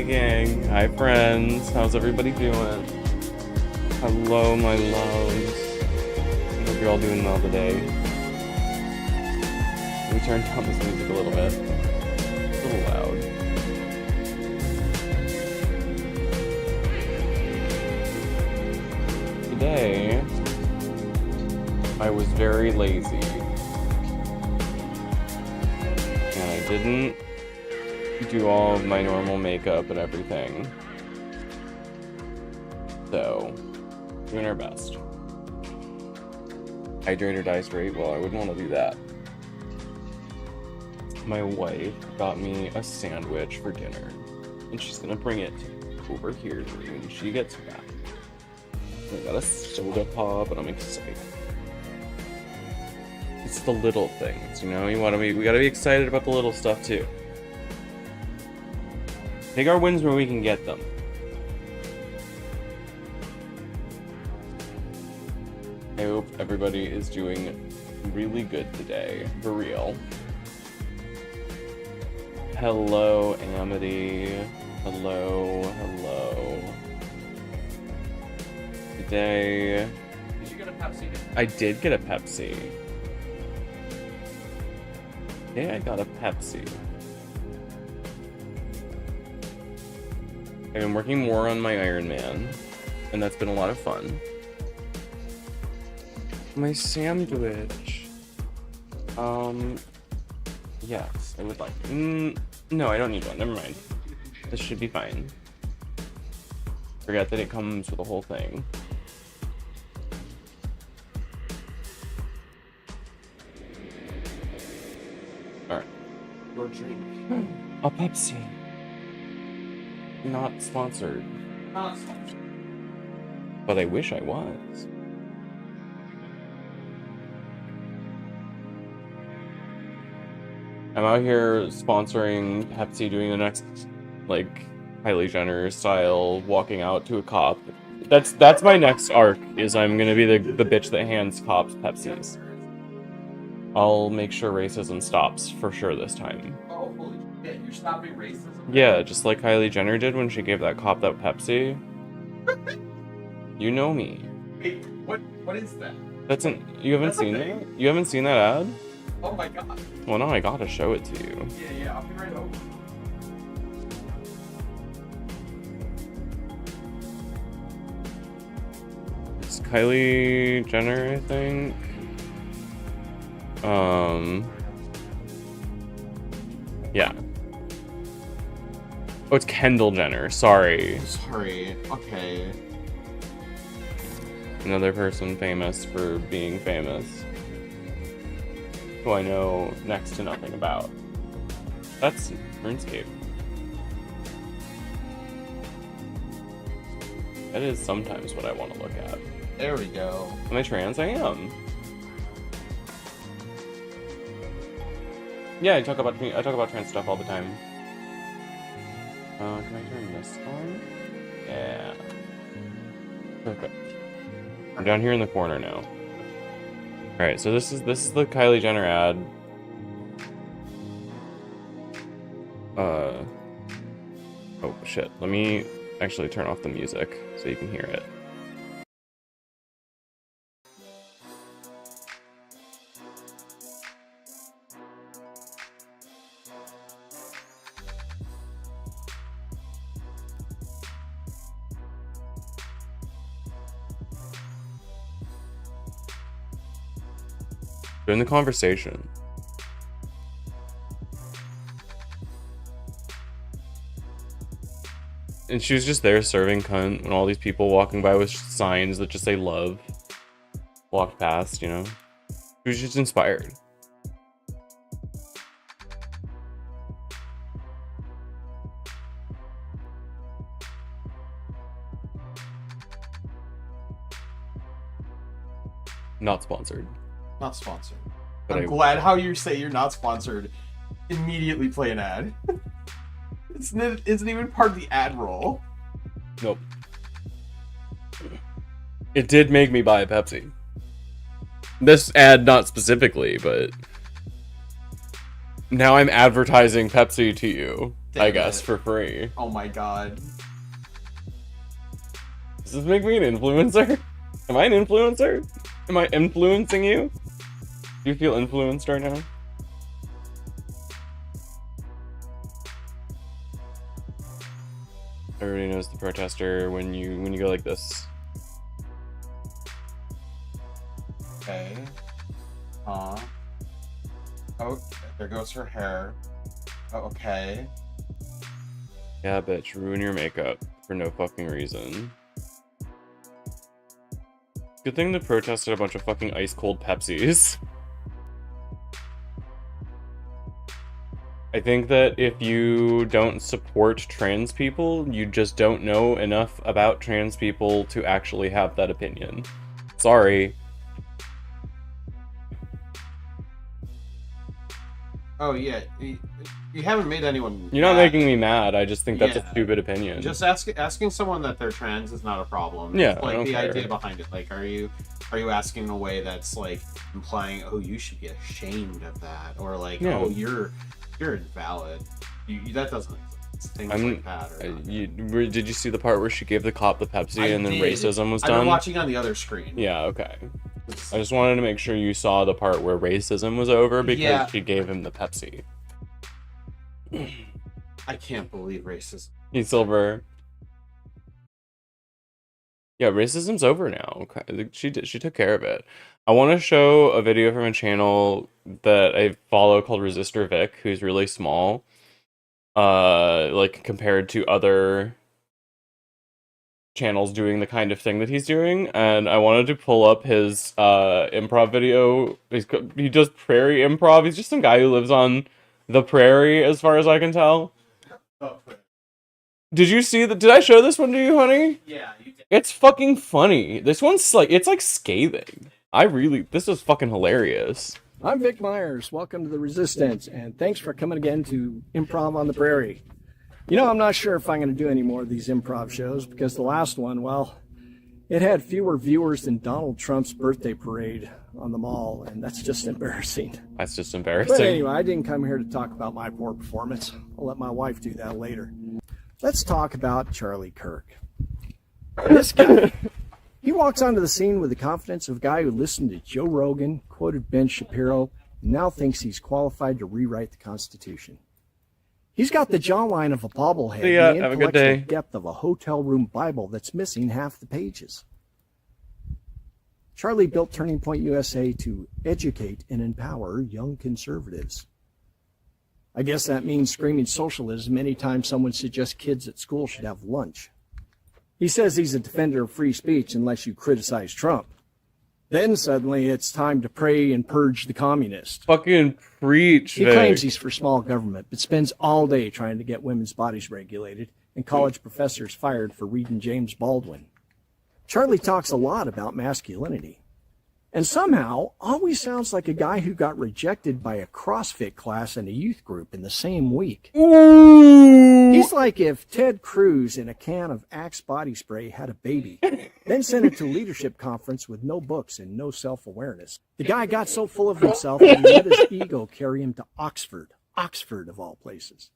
gang. Hi, friends. How's everybody doing? Hello, my loves. I hope you're all doing well today. Let me turn down this music a little bit. It's a little loud. Today, I was very lazy. And I didn't do all of my normal makeup and everything. So, doing our best. Hydrate or die straight? Well, I wouldn't want to do that. My wife got me a sandwich for dinner, and she's gonna bring it over here when she gets back. I got a soda pop, and I'm excited. It's the little things, you know. We gotta be excited about the little stuff too. Take our wins where we can get them. I hope everybody is doing really good today, for real. Hello, Amity. Hello. Today... Did you get a Pepsi? I did get a Pepsi. Today I got a Pepsi. I've been working more on my Iron Man, and that's been a lot of fun. My sandwich. Yes, I would like. No, I don't need one. Never mind. This should be fine. Forget that it comes with the whole thing. Alright. Your drink. A Pepsi. Not sponsored. Not sponsored. But I wish I was. I'm out here sponsoring Pepsi, doing the next, like, Kylie Jenner style, walking out to a cop. That's my next arc, is I'm gonna be the bitch that hands cops Pepsis. I'll make sure racism stops, for sure this time. Oh, holy shit, you're stopping racism? Yeah, just like Kylie Jenner did when she gave that cop that Pepsi. You know me. Wait, what is that? You haven't seen it? You haven't seen that ad? Oh my god. Well, no, I gotta show it to you. Yeah, I'll be right over. It's Kylie Jenner, I think. Yeah. Oh, it's Kendall Jenner. Sorry. Okay. Another person famous for being famous. Who I know next to nothing about. That's RuneScape. That is sometimes what I want to look at. There we go. Am I trans? I am. Yeah, I talk about trans stuff all the time. Can I turn this on? Yeah. Perfect. I'm down here in the corner now. Alright, so this is the Kylie Jenner ad. Oh shit. Let me actually turn off the music so you can hear it. Join the conversation. And she was just there serving cunt when all these people walking by with signs that just say love walked past, you know? She was just inspired. Not sponsored. Not sponsored. But I'm glad how you say you're not sponsored. Immediately play an ad. Isn't even part of the ad roll. Nope. It did make me buy a Pepsi. This ad not specifically, but now I'm advertising Pepsi to you. I guess, for free. Oh my god. Does this make me an influencer? Am I an influencer? Am I influencing you? Do you feel influenced right now? Everybody knows the protester when you go like this. Okay. Oh, there goes her hair. Oh, okay. Yeah, bitch, ruin your makeup for no fucking reason. Good thing they protested a bunch of fucking ice cold Pepsis. I think that if you don't support trans people, you just don't know enough about trans people to actually have that opinion. Sorry. Oh yeah, you haven't made anyone. You're not making me mad. I just think that's a stupid opinion. Just asking someone that they're trans is not a problem. Yeah, It's like I don't the care. idea behind it. Like, are you asking in a way that's like implying, oh, you should be ashamed of that, or like, Yeah. oh, you're invalid. That doesn't exist. Things like that. Did you see the part where she gave the cop the Pepsi and then racism was I've done? been watching on the other screen. Yeah, okay. I just wanted to make sure you saw the part where racism was over because she gave him the Pepsi. I can't believe racism. He's silver. Yeah, racism's over now. Okay. She took care of it. I want to show a video from a channel that I follow called Resistor Vic, who's really small. Like compared to other channels doing the kind of thing that he's doing, and I wanted to pull up his improv video. He does prairie improv. He's just some guy who lives on the prairie, as far as I can tell. Oh, Did you see that? Did I show this one to you, honey? yeah, you did. It's fucking funny. This one's like, it's like scathing. This is fucking hilarious. I'm Vic Myers. Welcome to the Resistance, and thanks for coming again to Improv on the Prairie. You know, I'm not sure if I'm going to do any more of these improv shows because the last one, well, it had fewer viewers than Donald Trump's birthday parade on the mall, and that's just embarrassing. That's just embarrassing. But anyway, I didn't come here to talk about my poor performance. I'll let my wife do that later. Let's talk about Charlie Kirk. This guy, he walks onto the scene with the confidence of a guy who listened to Joe Rogan, quoted Ben Shapiro, and now thinks he's qualified to rewrite the Constitution. He's got the jawline of a bobblehead See ya. and the Have a good day. intellectual depth of a hotel room Bible that's missing half the pages. Charlie built Turning Point USA to educate and empower young conservatives. I guess that means screaming socialism anytime someone suggests kids at school should have lunch. He says he's a defender of free speech unless you criticize Trump. Then suddenly it's time to pray and purge the communists. Fucking preach, He Vic. claims he's for small government, but spends all day trying to get women's bodies regulated and college professors fired for reading James Baldwin. Charlie talks a lot about masculinity, and somehow always sounds like a guy who got rejected by a CrossFit class and a youth group in the same week. Ooh. He's like if Ted Cruz in a can of Axe body spray had a baby, then sent it to leadership conference with no books and no self-awareness. The guy got so full of himself that he let his ego carry him to Oxford of all places.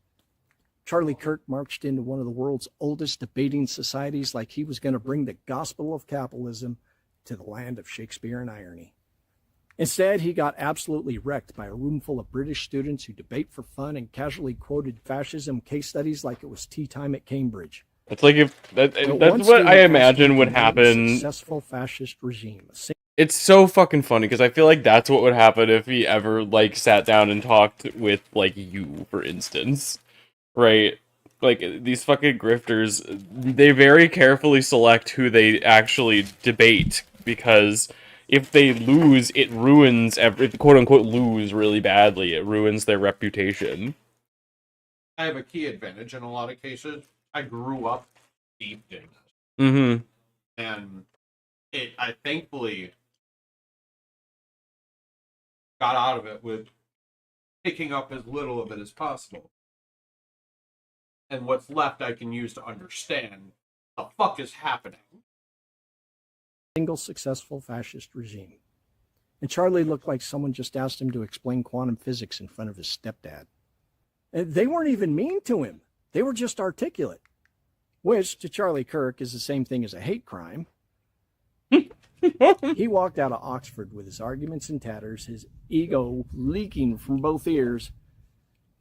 Charlie Kirk marched into one of the world's oldest debating societies like he was going to bring the gospel of capitalism to the land of Shakespeare and irony. Instead, he got absolutely wrecked by a room full of British students who debate for fun and casually quoted fascism case studies like it was tea time at Cambridge. It's like if But that's one what I student imagine would asked him to name a happen. Successful fascist regime. It's so fucking funny because I feel like that's what would happen if he ever like sat down and talked with like you, for instance, right? Like these fucking grifters, they very carefully select who they actually debate because if they lose, it ruins quote unquote lose really badly. It ruins their reputation. I have a key advantage in a lot of cases. I grew up deep in it. Mm-hmm. And I thankfully got out of it with picking up as little of it as possible. And what's left I can use to understand the fuck is happening. Single successful fascist regime. And Charlie looked like someone just asked him to explain quantum physics in front of his stepdad. And they weren't even mean to him. They were just articulate, which to Charlie Kirk is the same thing as a hate crime. He walked out of Oxford with his arguments in tatters, his ego leaking from both ears,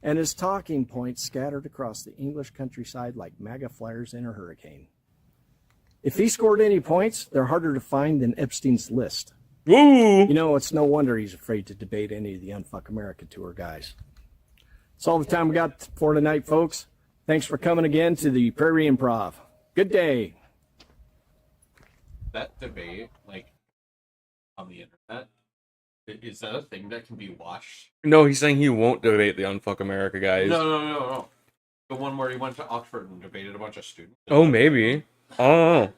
and his talking points scattered across the English countryside like MAGA flares in a hurricane. If he scored any points, they're harder to find than Epstein's list. Woo! You know, it's no wonder he's afraid to debate any of the Unfuck America Tour guys. That's all the time we got for tonight, folks. Thanks for coming again to the Prairie Improv. Good day. That debate, like, on the internet, is that a thing that can be watched? No, he's saying he won't debate the Unfuck America guys. No. The one where he went to Oxford and debated a bunch of students. Oh, maybe. Oh.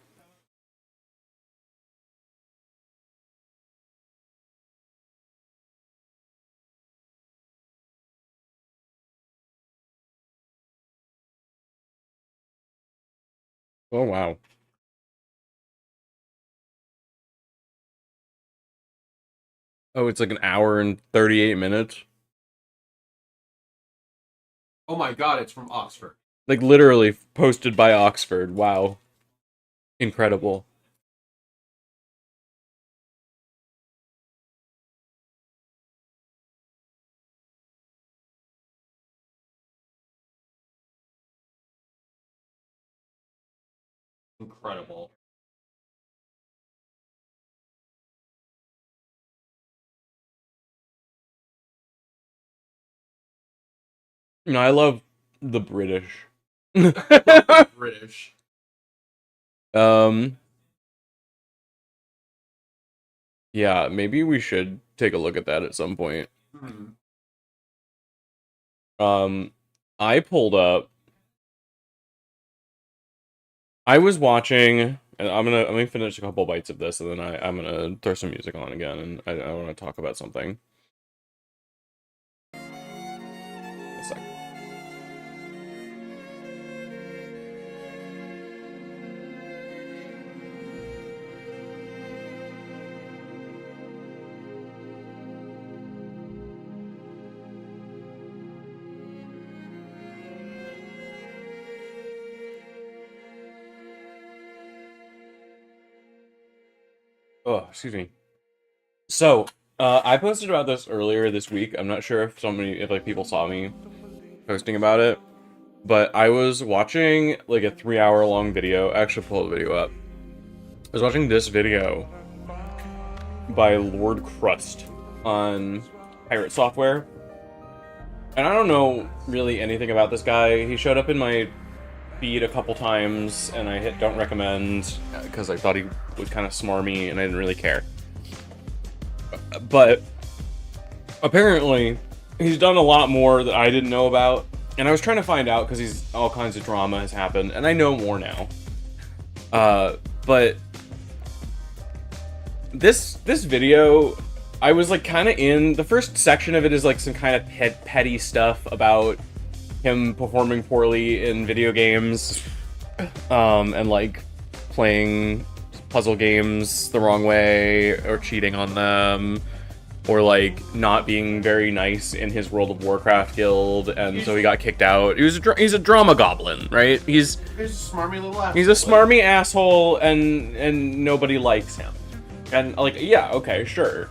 Oh, wow. Oh, it's like an hour and 38 minutes. Oh my god, it's from Oxford. Like, literally posted by Oxford. Wow. Incredible. Incredible. No, I love the British. British. Yeah, maybe we should take a look at that at some point. I pulled up. I was watching, and I'm gonna finish a couple bites of this, and then I'm gonna throw some music on again, and I want to talk about something. A sec. Oh, excuse me. So, I posted about this earlier this week. I'm not sure if like people saw me posting about it, but I was watching like a 3-hour long video. I actually pulled the video up. I was watching this video by Lord Crust on Pirate Software, and I don't know really anything about this guy. He showed up in my feed a couple times, and I hit don't recommend because I thought he was kind of smarmy, and I didn't really care. But apparently, he's done a lot more that I didn't know about, and I was trying to find out because all kinds of drama has happened, and I know more now. But this video, I was like kind of in the first section of it is like some kind of petty stuff about him performing poorly in video games, and like playing puzzle games the wrong way or cheating on them, or like not being very nice in his World of Warcraft guild, and so he got kicked out. He's a drama goblin, right? He's a smarmy little asshole. He's a smarmy asshole, and nobody likes him. And like, yeah, okay, sure.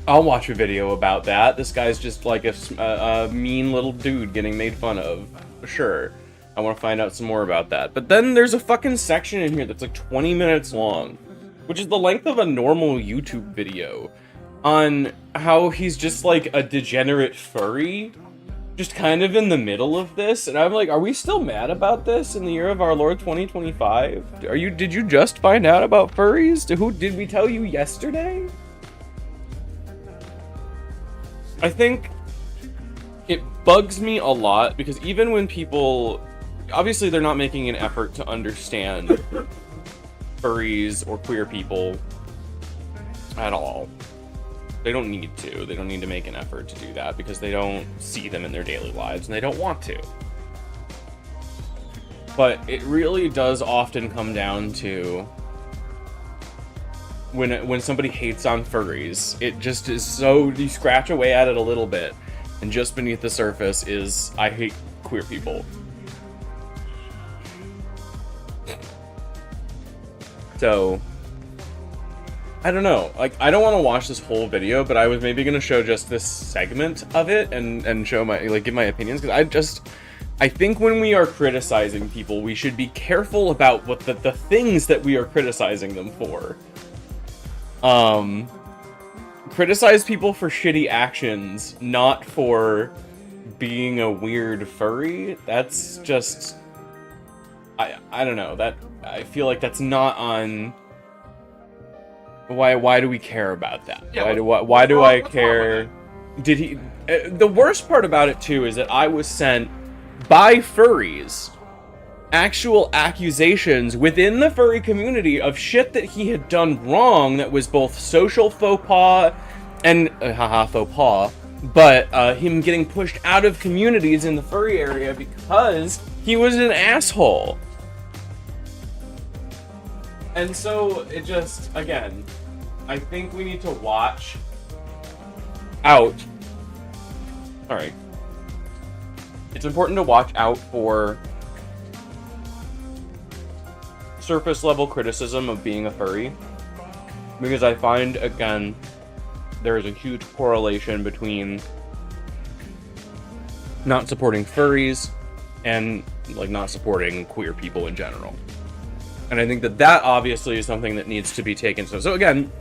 I'll watch a video about that. This guy's just like a mean little dude getting made fun of. Sure. I want to find out some more about that. But then there's a fucking section in here that's like 20 minutes long, which is the length of a normal YouTube video, on how he's just like a degenerate furry, just kind of in the middle of this. And I'm like, are we still mad about this in the year of our Lord 2025? Did you just find out about furries? Who did we tell you yesterday? I think it bugs me a lot because even when people, obviously they're not making an effort to understand furries or queer people at all. They don't need to. They don't need to make an effort to do that because they don't see them in their daily lives and they don't want to. But it really does often come down to when somebody hates on furries, it just is so, you scratch away at it a little bit, and just beneath the surface is, I hate queer people. So, I don't know. Like, I don't want to watch this whole video, but I was maybe going to show just this segment of it and show my, like, give my opinions, because I think when we are criticizing people, we should be careful about what the things that we are criticizing them for. Criticize people for shitty actions, not for being a weird furry. That's just, I don't know, that, I feel like that's not on, why do we care about that? Yeah, why do I care? Did he, the worst part about it too is that I was sent by furries actual accusations within the furry community of shit that he had done wrong that was both social faux pas and faux pas, but him getting pushed out of communities in the furry area because he was an asshole. And so it just, again, I think we need to watch out. Alright. It's important to watch out for surface level criticism of being a furry, because I find, again, there is a huge correlation between not supporting furries and, like, not supporting queer people in general. And I think that obviously is something that needs to be taken. So again,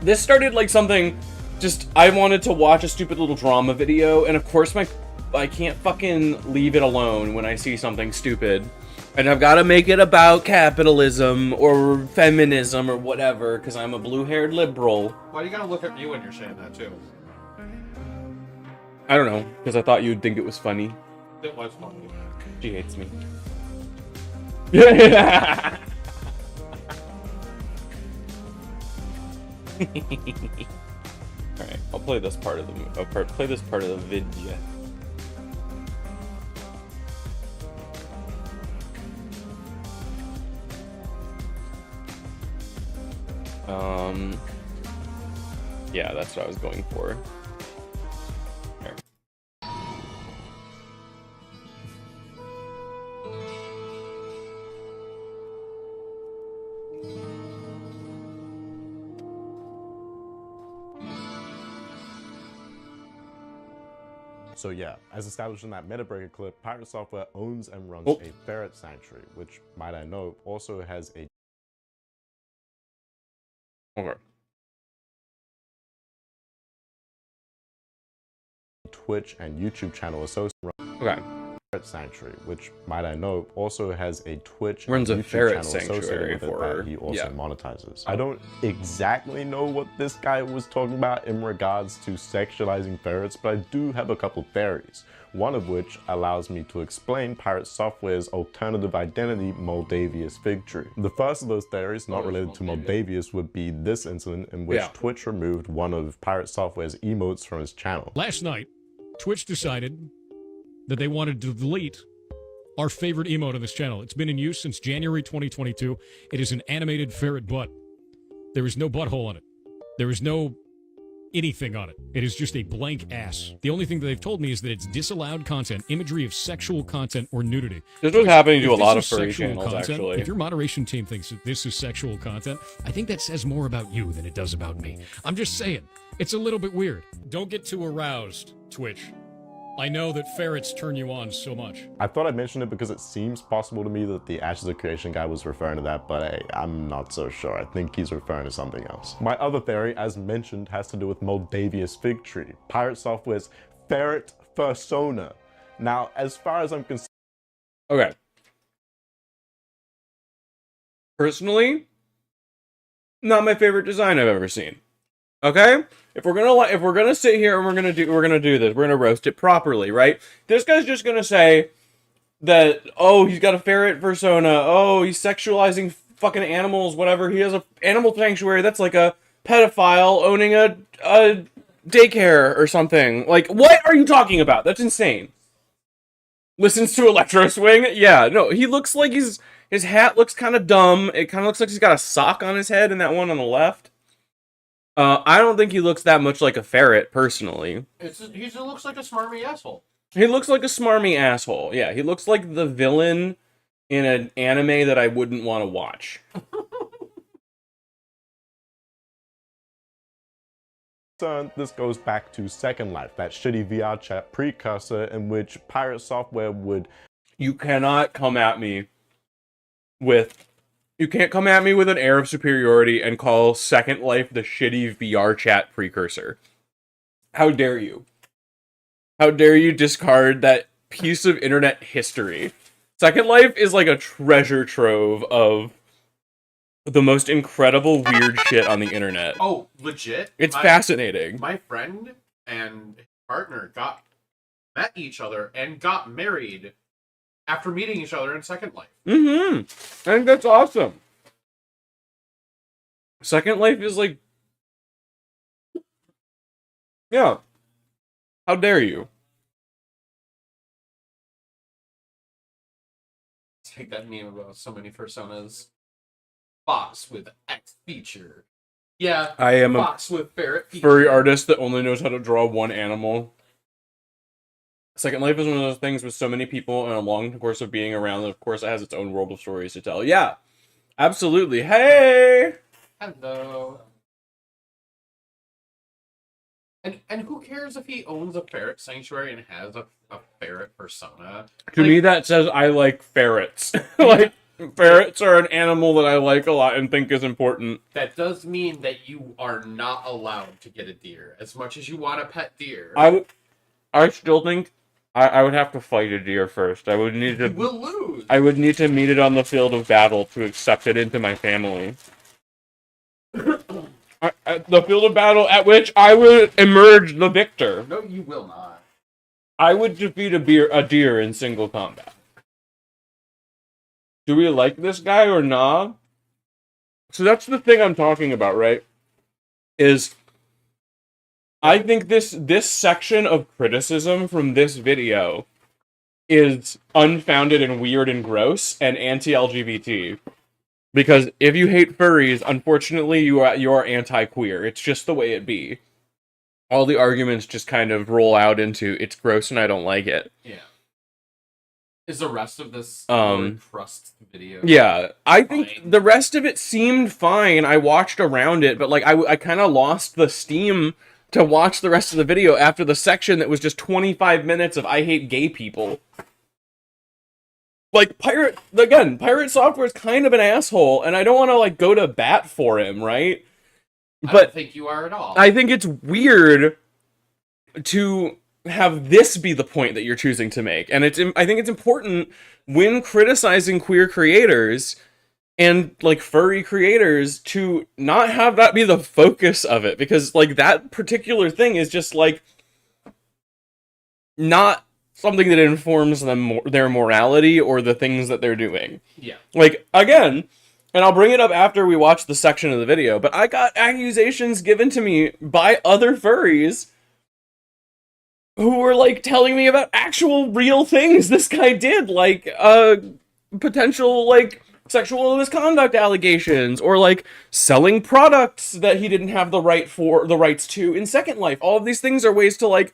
this started like something, just, I wanted to watch a stupid little drama video, and of course I can't fucking leave it alone when I see something stupid. And I've got to make it about capitalism or feminism or whatever, because I'm a blue-haired liberal. Why do you gotta look at me when you're saying that, too? I don't know, because I thought you'd think it was funny. It was funny. She hates me. Alright, I'll play this part of the video. Yeah, that's what I was going for. Here. So yeah, as established in that Metabreaker clip, Pirate Software owns and runs a ferret sanctuary, which, might I know, also has a Twitch and YouTube channel associated with Ferret Sanctuary, which, might I know, also has a Twitch runs and a YouTube ferret channel associated sanctuary with it for, that he also monetizes. I don't exactly know what this guy was talking about in regards to sexualizing ferrets, but I do have a couple theories. One of which allows me to explain Pirate Software's alternative identity, Moldavius Fig Tree. The first of those theories, not related to Moldavius, would be this incident in which Twitch removed one of Pirate Software's emotes from his channel. Last night, Twitch decided that they wanted to delete our favorite emote on this channel. It's been in use since January 2022. It is an animated ferret butt. There is no butthole on it. There is no anything on it. It is just a blank ass. The only thing that they've told me is that it's disallowed content, imagery of sexual content or nudity. This was happening to a lot of furry channels, actually. If your moderation team thinks that this is sexual content, I think that says more about you than it does about me. I'm just saying, it's a little bit weird. Don't get too aroused, Twitch. I know that ferrets turn you on so much. I thought I'd mention it because it seems possible to me that the Ashes of Creation guy was referring to that, but hey, I'm not so sure. I think he's referring to something else. My other theory, as mentioned, has to do with Moldavius Fig Tree, Pirate Software's ferret persona. Now, as far as I'm concerned... Okay. Personally, not my favorite design I've ever seen. Okay? If we're gonna sit here and we're gonna do this, we're gonna roast it properly, right? This guy's just gonna say that, oh, he's got a ferret persona, oh, he's sexualizing fucking animals, whatever. He has a animal sanctuary. That's like a pedophile owning a daycare or something. Like, what are you talking about? That's insane. Listens to Electro Swing? Yeah, no, he looks like his hat looks kind of dumb. It kind of looks like he's got a sock on his head in that one on the left. I don't think he looks that much like a ferret, personally. He looks like a smarmy asshole. He looks like a smarmy asshole. Yeah, he looks like the villain in an anime that I wouldn't want to watch. concerned, this goes back to Second Life, that shitty VR chat precursor in which pirate software would... You cannot come at me with... You can't come at me with an air of superiority and call Second Life the shitty VR chat precursor. How dare you? How dare you discard that piece of internet history? Second Life is like a treasure trove of the most incredible weird shit on the internet. Oh, legit? It's fascinating. My friend and his partner met each other and got married after meeting each other in Second Life. Mm-hmm. I think that's awesome. Second Life is like... Yeah. How dare you? It's like that meme about so many personas. Fox with X feature. Yeah, I am Fox with ferret feature. furry artist that only knows how to draw one animal. Second Life is one of those things with so many people and a long course of being around that, of course, it has its own world of stories to tell. Yeah, absolutely. Hey! Hello. And who cares if he owns a ferret sanctuary and has a ferret persona? To me, that says I like ferrets. Like, ferrets are an animal that I like a lot and think is important. That does mean that you are not allowed to get a deer. As much as you want a pet deer. I still think I would have to fight a deer first. I would need to... You will lose! I would need to meet it on the field of battle to accept it into my family. The field of battle at which I would emerge the victor. No, you will not. I would defeat a deer in single combat. Do we like this guy or nah? So that's the thing I'm talking about, right? Is I think this section of criticism from this video is unfounded and weird and gross and anti-LGBT. Because if you hate furries, unfortunately you are anti-queer. It's just the way it be. All the arguments just kind of roll out into it's gross and I don't like it. Yeah. Is the rest of this crust video? Yeah, I think fine? the rest of it seemed fine. I watched around it, but like I kind of lost the steam to watch the rest of the video after the section that was just 25 minutes of I hate gay people. Like, Pirate Software is kind of an asshole, and I don't want to, like, go to bat for him, right? I But don't think you are at all. I think it's weird to have this be the point that you're choosing to make. And I think it's important when criticizing queer creators and, like, furry creators to not have that be the focus of it. Because, like, that particular thing is just, like, not something that informs them their morality or the things that they're doing. Yeah. Like, again, and I'll bring it up after we watch the section of the video, but I got accusations given to me by other furries who were, like, telling me about actual real things this guy did, like, potential, like, sexual misconduct allegations, or, like, selling products that he didn't have the rights to in Second Life. All of these things are ways to, like,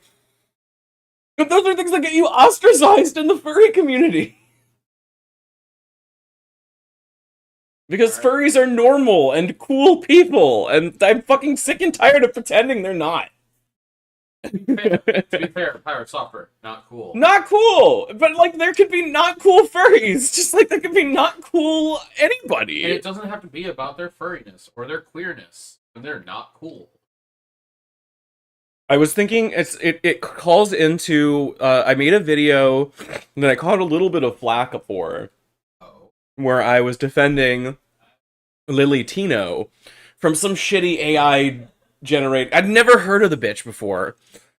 but those are things that get you ostracized in the furry community. Because furries are normal and cool people, and I'm fucking sick and tired of pretending they're not. To be fair, Pirate Software, not cool. Not cool! But, like, there could be not cool furries, just like there could be not cool anybody. And it doesn't have to be about their furriness or their queerness when they're not cool. I was thinking it calls into I made a video that I caught a little bit of flack for, where I was defending Lily Tino from some shitty AI generate. I'd never heard of the bitch before,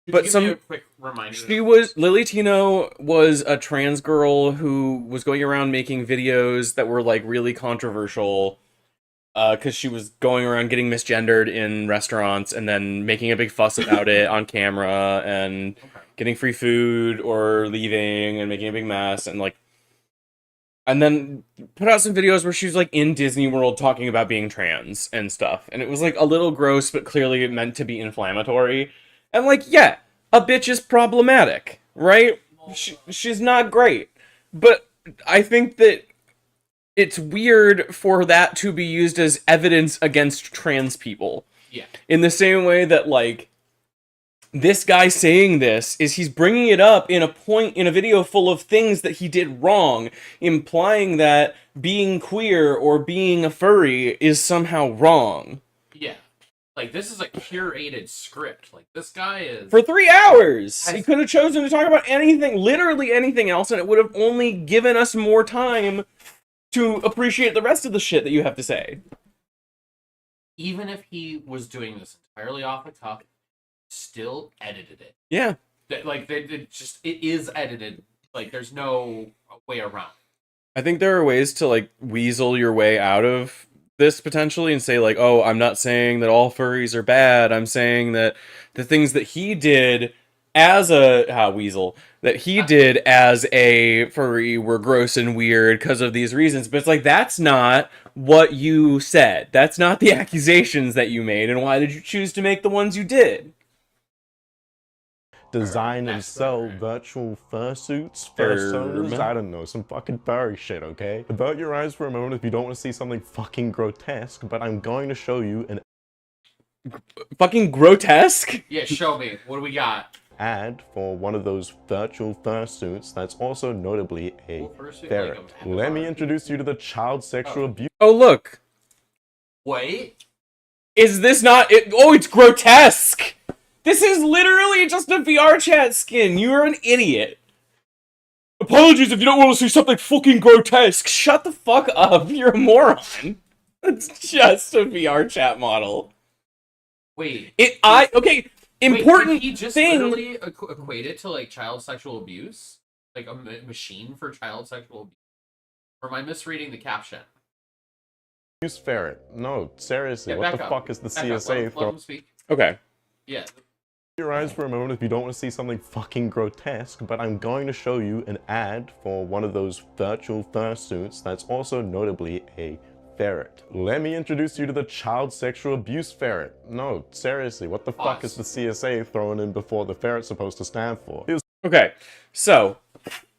but Give me a quick reminder. Lily Tino was a trans girl who was going around making videos that were, like, really controversial. Because she was going around getting misgendered in restaurants and then making a big fuss about it on camera and getting free food or leaving and making a big mess and, like, and then put out some videos where she was, like, in Disney World talking about being trans and stuff. And it was, like, a little gross, but clearly meant to be inflammatory. And, like, yeah, a bitch is problematic, right? She's not great. But I think that it's weird for that to be used as evidence against trans people. Yeah. In the same way that, like, this guy saying this is he's bringing it up in a video full of things that he did wrong, implying that being queer or being a furry is somehow wrong. Yeah. Like, this is a curated script. Like, this guy is... For 3 hours! He could have chosen to talk about anything, literally anything else, and it would have only given us more time to appreciate the rest of the shit that you have to say. Even if he was doing this entirely off the cuff, still edited it. Yeah. It is edited. Like, there's no way around. I think there are ways to, like, weasel your way out of this potentially and say, like, oh, I'm not saying that all furries are bad. I'm saying that the things that he did as did as a furry were gross and weird because of these reasons. But it's like, that's not what you said. That's not the accusations that you made. And why did you choose to make the ones you did? Design and sell virtual fursuits, fursonas, I don't know, some fucking furry shit, okay? Avert your eyes for a moment if you don't want to see something fucking grotesque, but I'm going to show you an fucking grotesque? Yeah, show me. What do we got? Ad for one of those virtual fursuits that's also notably a ferret. Let me introduce you to the child sexual abuse. Oh, look. Wait. Is this not it? Oh, it's grotesque! This is literally just a VR chat skin. You're an idiot. Apologies if you don't want to see something fucking grotesque. Shut the fuck up. You're a moron. It's just a VR chat model. Wait. Okay. Important did he just thing. literally equate it to, like, child sexual abuse? Like a machine for child sexual abuse? Or am I misreading the caption? Abuse ferret. No, seriously, Yeah, what the back up. fuck is the Back up. CSA Let him speak. Okay. Yeah. Your eyes for a moment if you don't want to see something fucking grotesque, but I'm going to show you an ad for one of those virtual fursuits that's also notably a ferret. Let me introduce you to the child sexual abuse ferret. No, seriously, what the fuck is the CSA throwing in before the ferret's supposed to stand for? Okay, so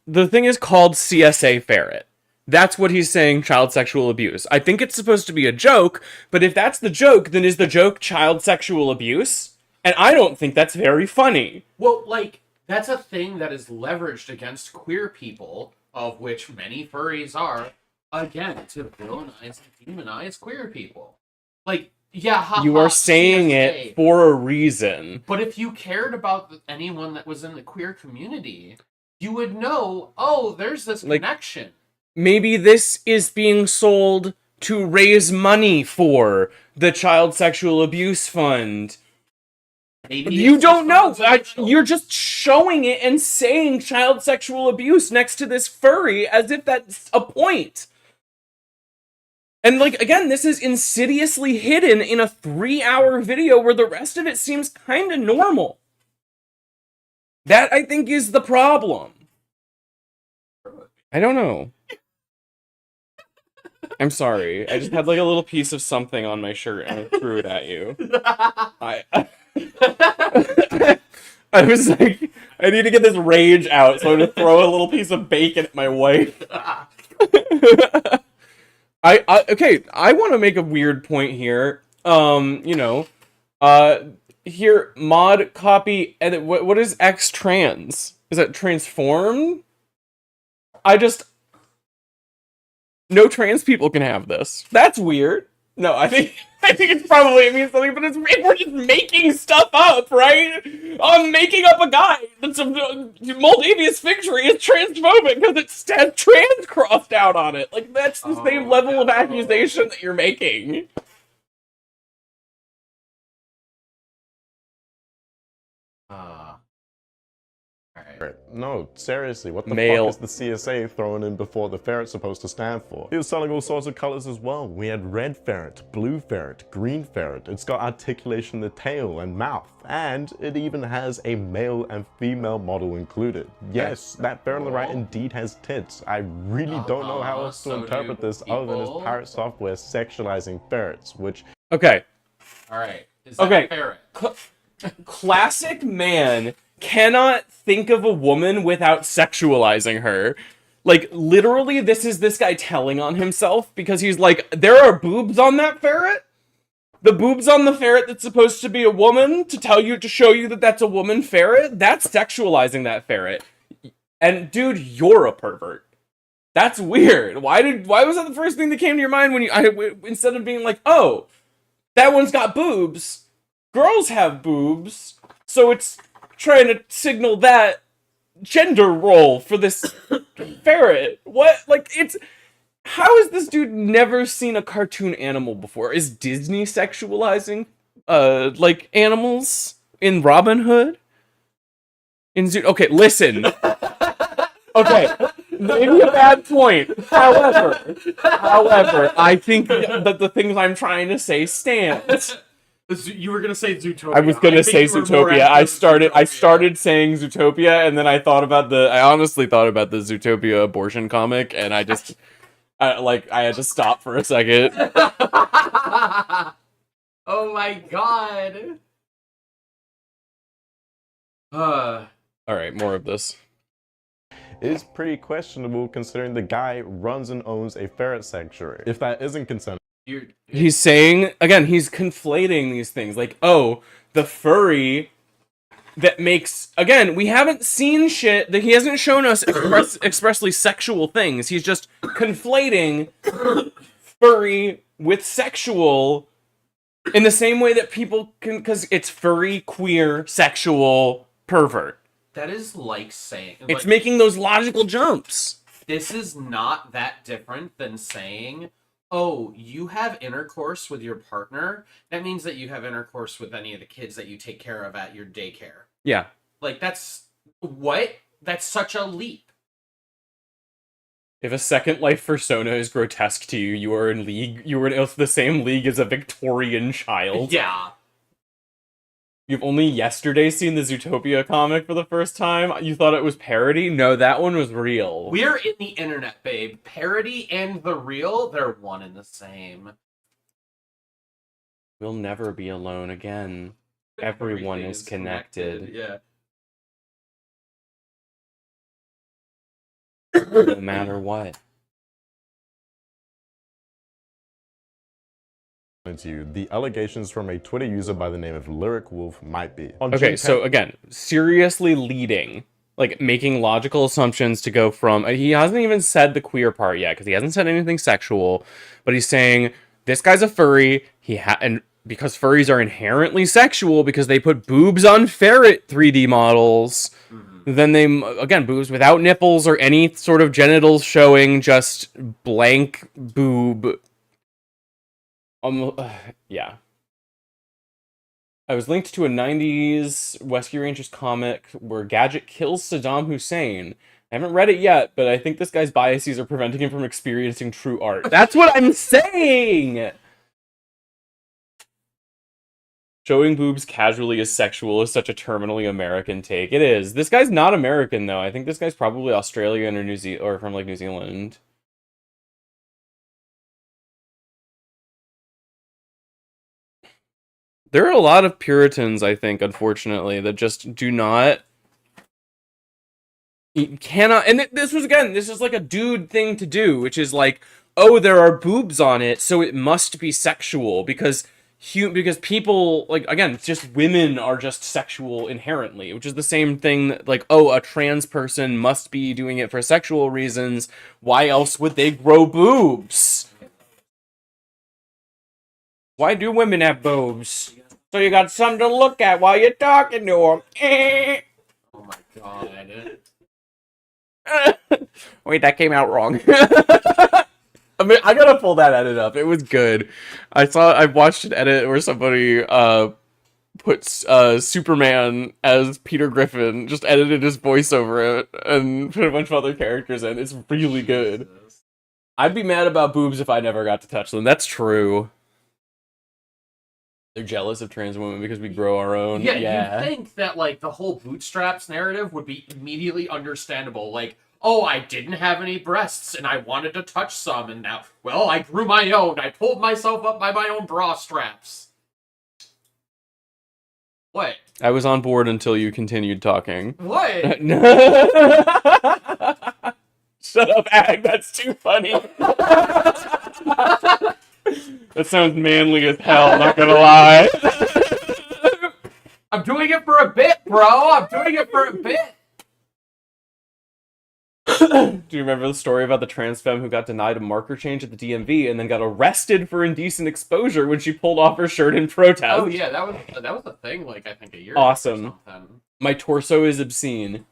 the thing is called CSA ferret. That's what he's saying, child sexual abuse. I think it's supposed to be a joke, but if that's the joke, then is the joke child sexual abuse? And I don't think that's very funny. Well, like, that's a thing that is leveraged against queer people, of which many furries are, again, to villainize and demonize queer people. Like, yeah, haha, You are saying CSA. it for a reason. But if you cared about anyone that was in the queer community, you would know, oh, there's this connection. Maybe this is being sold to raise money for the Child Sexual Abuse Fund. Maybe You don't know. coincidental. You're just showing it and saying child sexual abuse next to this furry as if that's a point. And, like, again, this is insidiously hidden in a 3-hour video where the rest of it seems kind of normal. That, I think, is the problem. I don't know. I'm sorry. I just had, like, a little piece of something on my shirt and I threw it at you. I was like, I need to get this rage out, so I'm gonna throw a little piece of bacon at my wife. Okay, I want to make a weird point here. Here, mod copy edit. What is X trans? Is that transformed? No trans people can have this. That's weird. No, I think it means something, but we're just making stuff up, right? I'm making up a guy that's a Moldavia's victory is transphobic because it's has trans crossed out on it. Like, that's the same level of accusation that you're making. No, seriously, what the Male. fuck is the CSA throwing in before the ferret's supposed to stand for? He was selling all sorts of colors as well. We had red ferret, blue ferret, green ferret. It's got articulation in the tail and mouth, and it even has a male and female model included. Yes, that ferret on the right indeed has tits. I really don't know how else to so interpret do this other than as people. pirate software sexualizing ferrets, which... Okay. Alright. Is that Okay. a ferret? Classic man cannot think of a woman without sexualizing her. Like, literally, this is this guy telling on himself because he's like, there are boobs on that ferret? The boobs on the ferret that's supposed to be a woman to show you that that's a woman ferret, that's sexualizing that ferret. And dude, you're a pervert. That's weird. Why was that the first thing that came to your mind when instead of being like, oh, that one's got boobs. Girls have boobs. So it's trying to signal that gender role for this ferret. What? Like, how has this dude never seen a cartoon animal before? Is Disney sexualizing, like, animals in Robin Hood? Okay, listen. Okay, maybe a bad point. However, I think that the things I'm trying to say stand. You were gonna say Zootopia. I was gonna say Zootopia. I started saying Zootopia, and then I honestly thought about the Zootopia abortion comic, and I had to stop for a second. Oh my god. All right, more of this. Is pretty questionable considering the guy runs and owns a ferret sanctuary. If that isn't consent. He's saying, again, he's conflating these things. Like, oh, the furry that makes... Again, we haven't seen shit that he hasn't shown us expressly sexual things. He's just conflating furry with sexual in the same way that people can... Because it's furry, queer, sexual, pervert. That is like saying... It's making those logical jumps. This is not that different than saying... Oh, you have intercourse with your partner? That means that you have intercourse with any of the kids that you take care of at your daycare. Yeah. Like, that's... What? That's such a leap. If a Second Life persona is grotesque to you, you are in the same league as a Victorian child. Yeah. You've only yesterday seen the Zootopia comic for the first time? You thought it was parody? No, that one was real. We're in the internet, babe. Parody and the real, they're one and the same. We'll never be alone again. Everyone is connected. Yeah. No matter what. To you, the allegations from a Twitter user by the name of Lyric Wolf might be. Okay, so again, seriously leading, like making logical assumptions to go from, he hasn't even said the queer part yet, because he hasn't said anything sexual, but he's saying, this guy's a furry, and because furries are inherently sexual, because they put boobs on ferret 3D models, then they, again, boobs without nipples or any sort of genitals showing, just blank boob. Yeah. I was linked to a 90s Rescue Rangers comic where Gadget kills Saddam Hussein. I haven't read it yet, but I think this guy's biases are preventing him from experiencing true art. That's what I'm saying! Showing boobs casually as sexual is such a terminally American take. It is. This guy's not American, though. I think this guy's probably Australian or from, like, New Zealand. There are a lot of Puritans, I think, unfortunately, that just do not... cannot... And this is like a dude thing to do, which is like, oh, there are boobs on it, so it must be sexual, because people, like, again, just women are just sexual inherently, which is the same thing that, like, oh, a trans person must be doing it for sexual reasons. Why else would they grow boobs? Why do women have boobs? So you got something to look at while you're talking to them. Oh my god. Wait, that came out wrong. I mean, I gotta pull that edit up. It was good. I watched an edit where somebody puts Superman as Peter Griffin, just edited his voice over it, and put a bunch of other characters in. It's really good. I'd be mad about boobs if I never got to touch them. That's true. They're jealous of trans women because we grow our own. Yeah, you'd think that, like, the whole bootstraps narrative would be immediately understandable. Like, oh, I didn't have any breasts, and I wanted to touch some, and now, well, I grew my own. I pulled myself up by my own bra straps. What? I was on board until you continued talking. What? Shut up, Ag. That's too funny. That sounds manly as hell, not gonna lie. I'm doing it for a bit, bro. I'm doing it for a bit. Do you remember the story about the trans femme who got denied a marker change at the DMV and then got arrested for indecent exposure when she pulled off her shirt in protest? Oh yeah, that was a thing. Like I think a year Awesome. ago or something. My torso is obscene.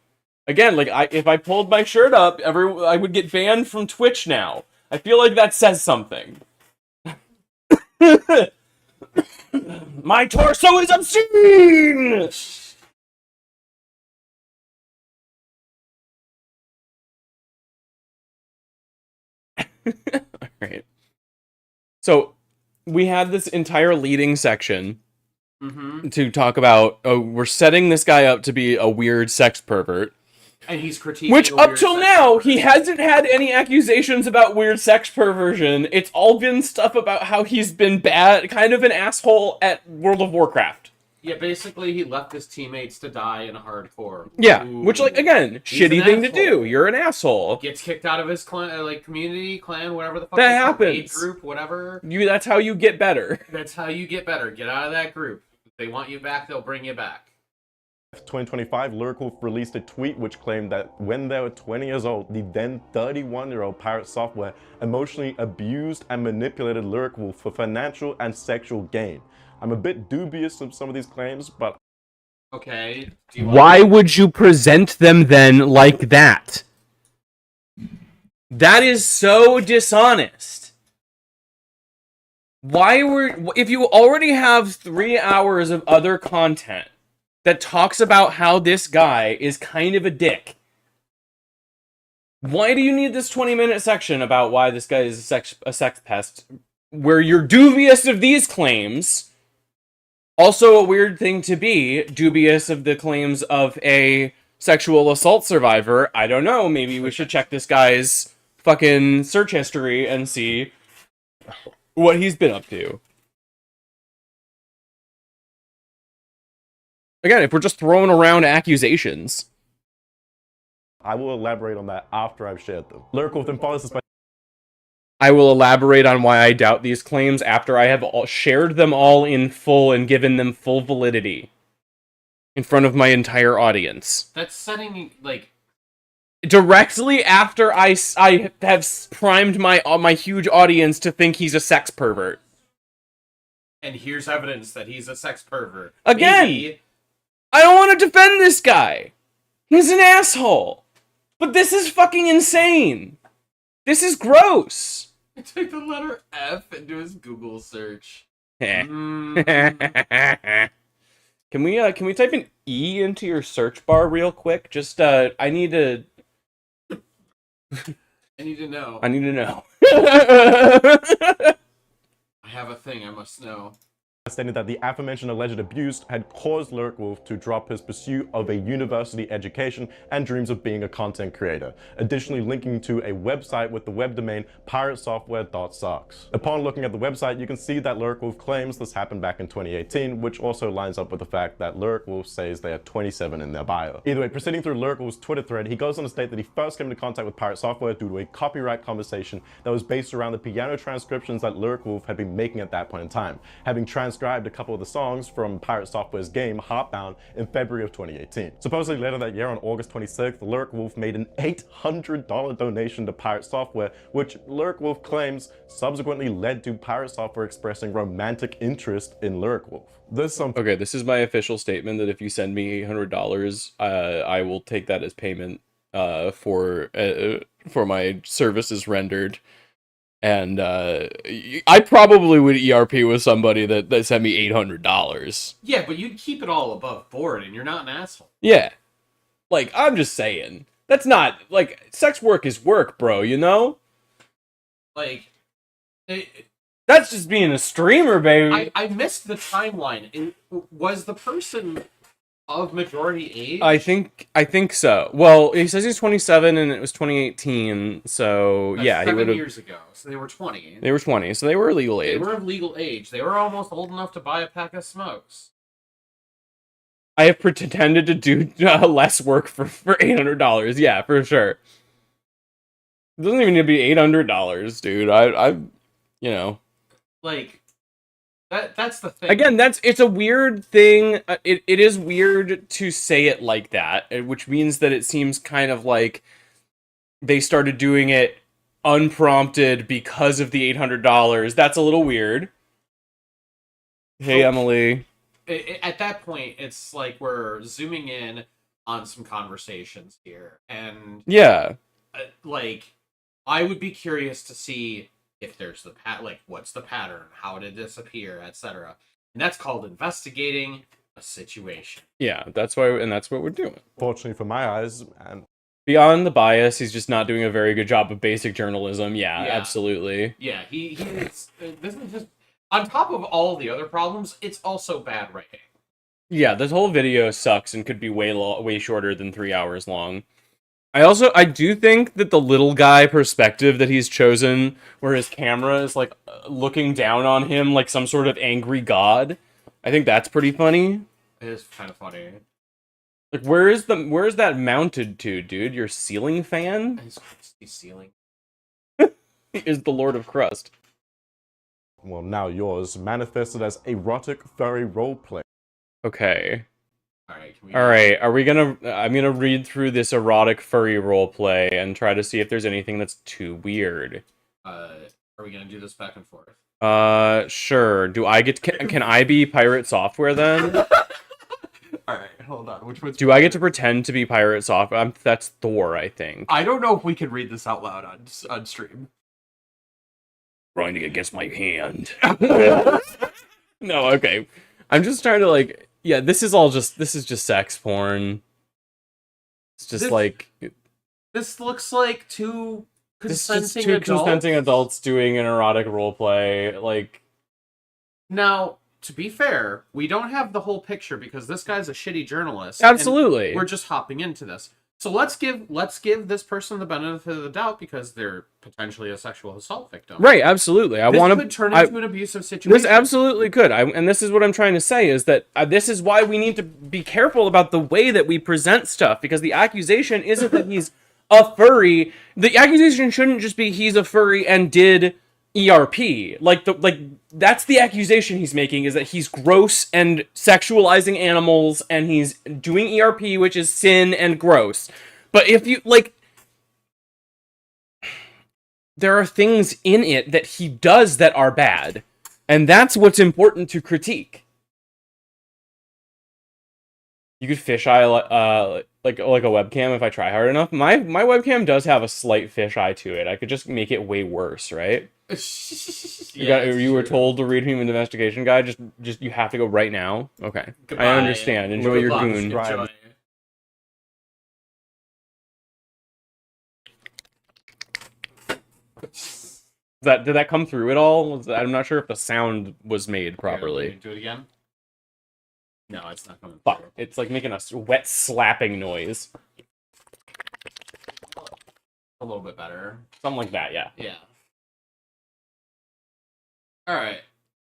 Again, like if I pulled my shirt up, I would get banned from Twitch now. I feel like that says something. My torso is obscene. All right. So we had this entire leading section to talk about. Oh, we're setting this guy up to be a weird sex pervert. And he's critiquing. Which a up weird till sex now, perversion. he hasn't had any accusations about weird sex perversion. It's all been stuff about how he's been bad, kind of an asshole at World of Warcraft. Yeah, basically he left his teammates to die in hardcore. Yeah, Ooh. which, like, again, He's shitty an thing to asshole. do. You're an asshole. Gets kicked out of his clan, like community, clan, whatever the fuck. That it's called, raid happens. group, whatever. That's how you get better. That's how you get better. Get out of that group. If they want you back, they'll bring you back. 2025, Lurkwolf released a tweet which claimed that when they were 20 years old, the then 31-year-old Pirate Software emotionally abused and manipulated Lurkwolf for financial and sexual gain. I'm a bit dubious of some of these claims, but Okay. Why would you present them then like that? That is so dishonest. If you already have 3 hours of other content that talks about how this guy is kind of a dick, why do you need this 20-minute section about why this guy is a sex pest, where you're dubious of these claims? Also a weird thing to be dubious of the claims of a sexual assault survivor. I don't know, maybe we should check this guy's fucking search history and see what he's been up to. Again, if we're just throwing around accusations. I will elaborate on that after I've shared them. Lurkwolf then follows this by I will elaborate on why I doubt these claims after I have shared them all in full and given them full validity in front of my entire audience. That's setting, like... Directly after I have primed my huge audience to think he's a sex pervert. And here's evidence that he's a sex pervert. Again! Maybe. I don't want to defend this guy. He's an asshole. But this is fucking insane. This is gross. I took the letter F and do his Google search. Can we type an E into your search bar real quick? Just I need to know. I need to know. I have a thing I must know. stating that the aforementioned alleged abuse had caused Lurkwolf to drop his pursuit of a university education and dreams of being a content creator, additionally linking to a website with the web domain piratesoftware.sucks. Upon looking at the website, you can see that Lurkwolf claims this happened back in 2018, which also lines up with the fact that Lurkwolf says they are 27 in their bio. Either way, proceeding through Lurkwolf's Twitter thread, he goes on to state that he first came into contact with Pirate Software due to a copyright conversation that was based around the piano transcriptions that Lurkwolf had been making at that point in time, having transcribed a couple of the songs from Pirate Software's game Heartbound in February of 2018. Supposedly later that year, on August 26th, Lurkwolf made an $800 donation to Pirate Software, which Lurkwolf claims subsequently led to Pirate Software expressing romantic interest in Lurkwolf. Okay, this is my official statement that if you send me $800, I will take that as payment for my services rendered. And I probably would ERP with somebody that sent me $800. Yeah, but you'd keep it all above board, and you're not an asshole. Yeah. Like, I'm just saying. That's not, like, sex work is work, bro, you know? Like, that's just being a streamer, baby. I missed the timeline. Was the person of majority age? I think so. Well, he says he's 27 and it was 2018, so That's yeah, he would 7 have. years ago, so they were 20. They were 20, so they were legal age. They were of legal age. They were almost old enough to buy a pack of smokes. I have pretended to do less work for $800. Yeah, for sure. It doesn't even need to be $800, dude. I you know. Like, that's the thing. Again, it's a weird thing. It is weird to say it like that, which means that it seems kind of like they started doing it unprompted because of the $800. That's a little weird. Hey, Emily. At that point, it's like we're zooming in on some conversations here, and Yeah. like, I would be curious to see if there's what's the pattern, how did this appear, etc. And that's called investigating a situation. Yeah, that's what we're doing. Fortunately for my eyes, and Beyond the bias, he's just not doing a very good job of basic journalism. Yeah, Yeah. absolutely. Yeah, he is. This is just on top of all the other problems. It's also bad writing. Yeah, this whole video sucks and could be way shorter than 3 hours long. I do think that the little guy perspective that he's chosen, where his camera is like looking down on him like some sort of angry god, I think that's pretty funny. It is kind of funny. Like, where is that mounted to, dude? Your ceiling fan He's ceiling. is the Lord of Crust. well, now yours, manifested as erotic furry roleplay. Okay. All All right. I'm gonna read through this erotic furry roleplay and try to see if there's anything that's too weird. Are we gonna do this back and forth? Sure. Can I be pirate software then? All right, hold on. Which one's? Do I get to pretend to be pirate software? That's Thor, I think. I don't know if we can read this out loud on stream. Grinding against my hand. No, okay. I'm just trying to yeah, this is just sex porn. It's just This looks like two consenting two adults. consenting adults doing an erotic roleplay. Like, Now, to be fair, we don't have the whole picture because this guy's a shitty journalist. and absolutely. we're just hopping into this. So let's give this person the benefit of the doubt because they're potentially a sexual assault victim. Right, absolutely. This could turn into an abusive situation. This absolutely could. And this is what I'm trying to say is that this is why we need to be careful about the way that we present stuff, because the accusation isn't that he's a furry. The accusation shouldn't just be he's a furry and did ERP. That's the accusation he's making, is that he's gross and sexualizing animals and he's doing ERP, which is sin and gross. But if you there are things in it that he does that are bad, and that's what's important to critique. You could fisheye like a webcam if I try hard enough. My webcam does have a slight fisheye to it. I could just make it way worse, right? You were told to read Human Investigation Guide. Just you have to go right now. Okay, Goodbye. I understand. Enjoy your goon. Enjoy. Did that come through at all? I'm not sure if the sound was made properly. Do it again. No, it's not coming. Fuck! It's like making a wet slapping noise. A little bit better. Something like that. Yeah. Yeah. All right.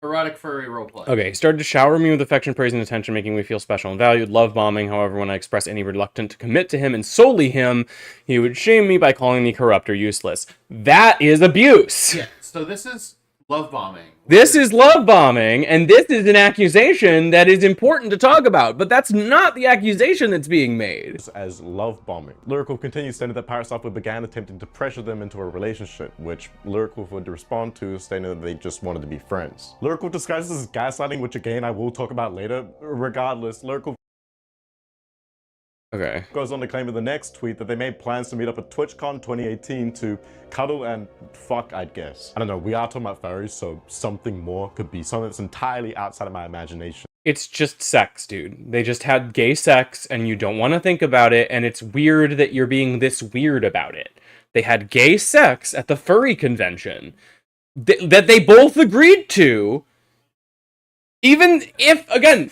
Erotic furry roleplay. Okay, he started to shower me with affection, praise, and attention, making me feel special and valued. Love bombing, however, when I express any reluctance to commit to him and solely him, he would shame me by calling me corrupt or useless. That is abuse! Yeah, so this is love bombing. This is love bombing, and this is an accusation that is important to talk about, but that's not the accusation that's being made. As love bombing. Lyrical continues stating that Pirate Software began attempting to pressure them into a relationship, which Lyrical would respond to, stating that they just wanted to be friends. Lyrical describes this as gaslighting, which again I will talk about later. Regardless, Lyrical Okay. goes on to claim in the next tweet that they made plans to meet up at TwitchCon 2018 to cuddle and fuck, I'd guess. I don't know, we are talking about furries, so something more could be something that's entirely outside of my imagination. It's just sex, dude. They just had gay sex, and you don't want to think about it, and it's weird that you're being this weird about it. They had gay sex at the furry convention that they both agreed to, even if, again,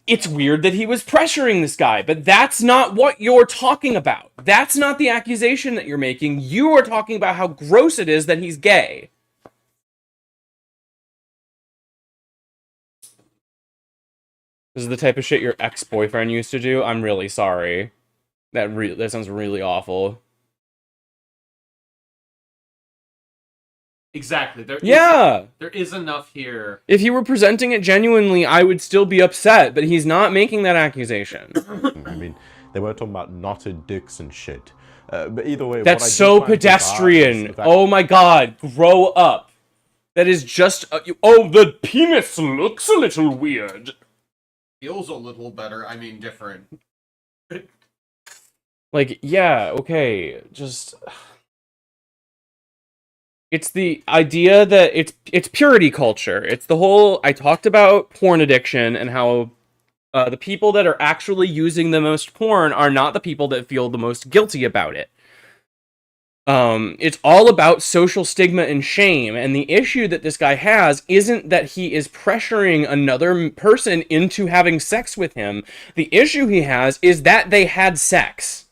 it's weird that he was pressuring this guy, but that's not what you're talking about. That's not the accusation that you're making. You are talking about how gross it is that he's gay. This is the type of shit your ex-boyfriend used to do. I'm really sorry. That sounds really awful. Exactly. Yeah. There is enough here. If he were presenting it genuinely, I would still be upset, but he's not making that accusation. I mean, they were talking about knotted dicks and shit. But either way, That's what I did so find bizarre is pedestrian. the fact- Oh my god, grow up. That is just... oh, the penis looks a little weird. Feels a little better. I mean, different. Like, yeah, okay, just... It's the idea that it's purity culture. It's the whole... I talked about porn addiction and how the people that are actually using the most porn are not the people that feel the most guilty about it. It's all about social stigma and shame, and the issue that this guy has isn't that he is pressuring another person into having sex with him. The issue he has is that they had sex.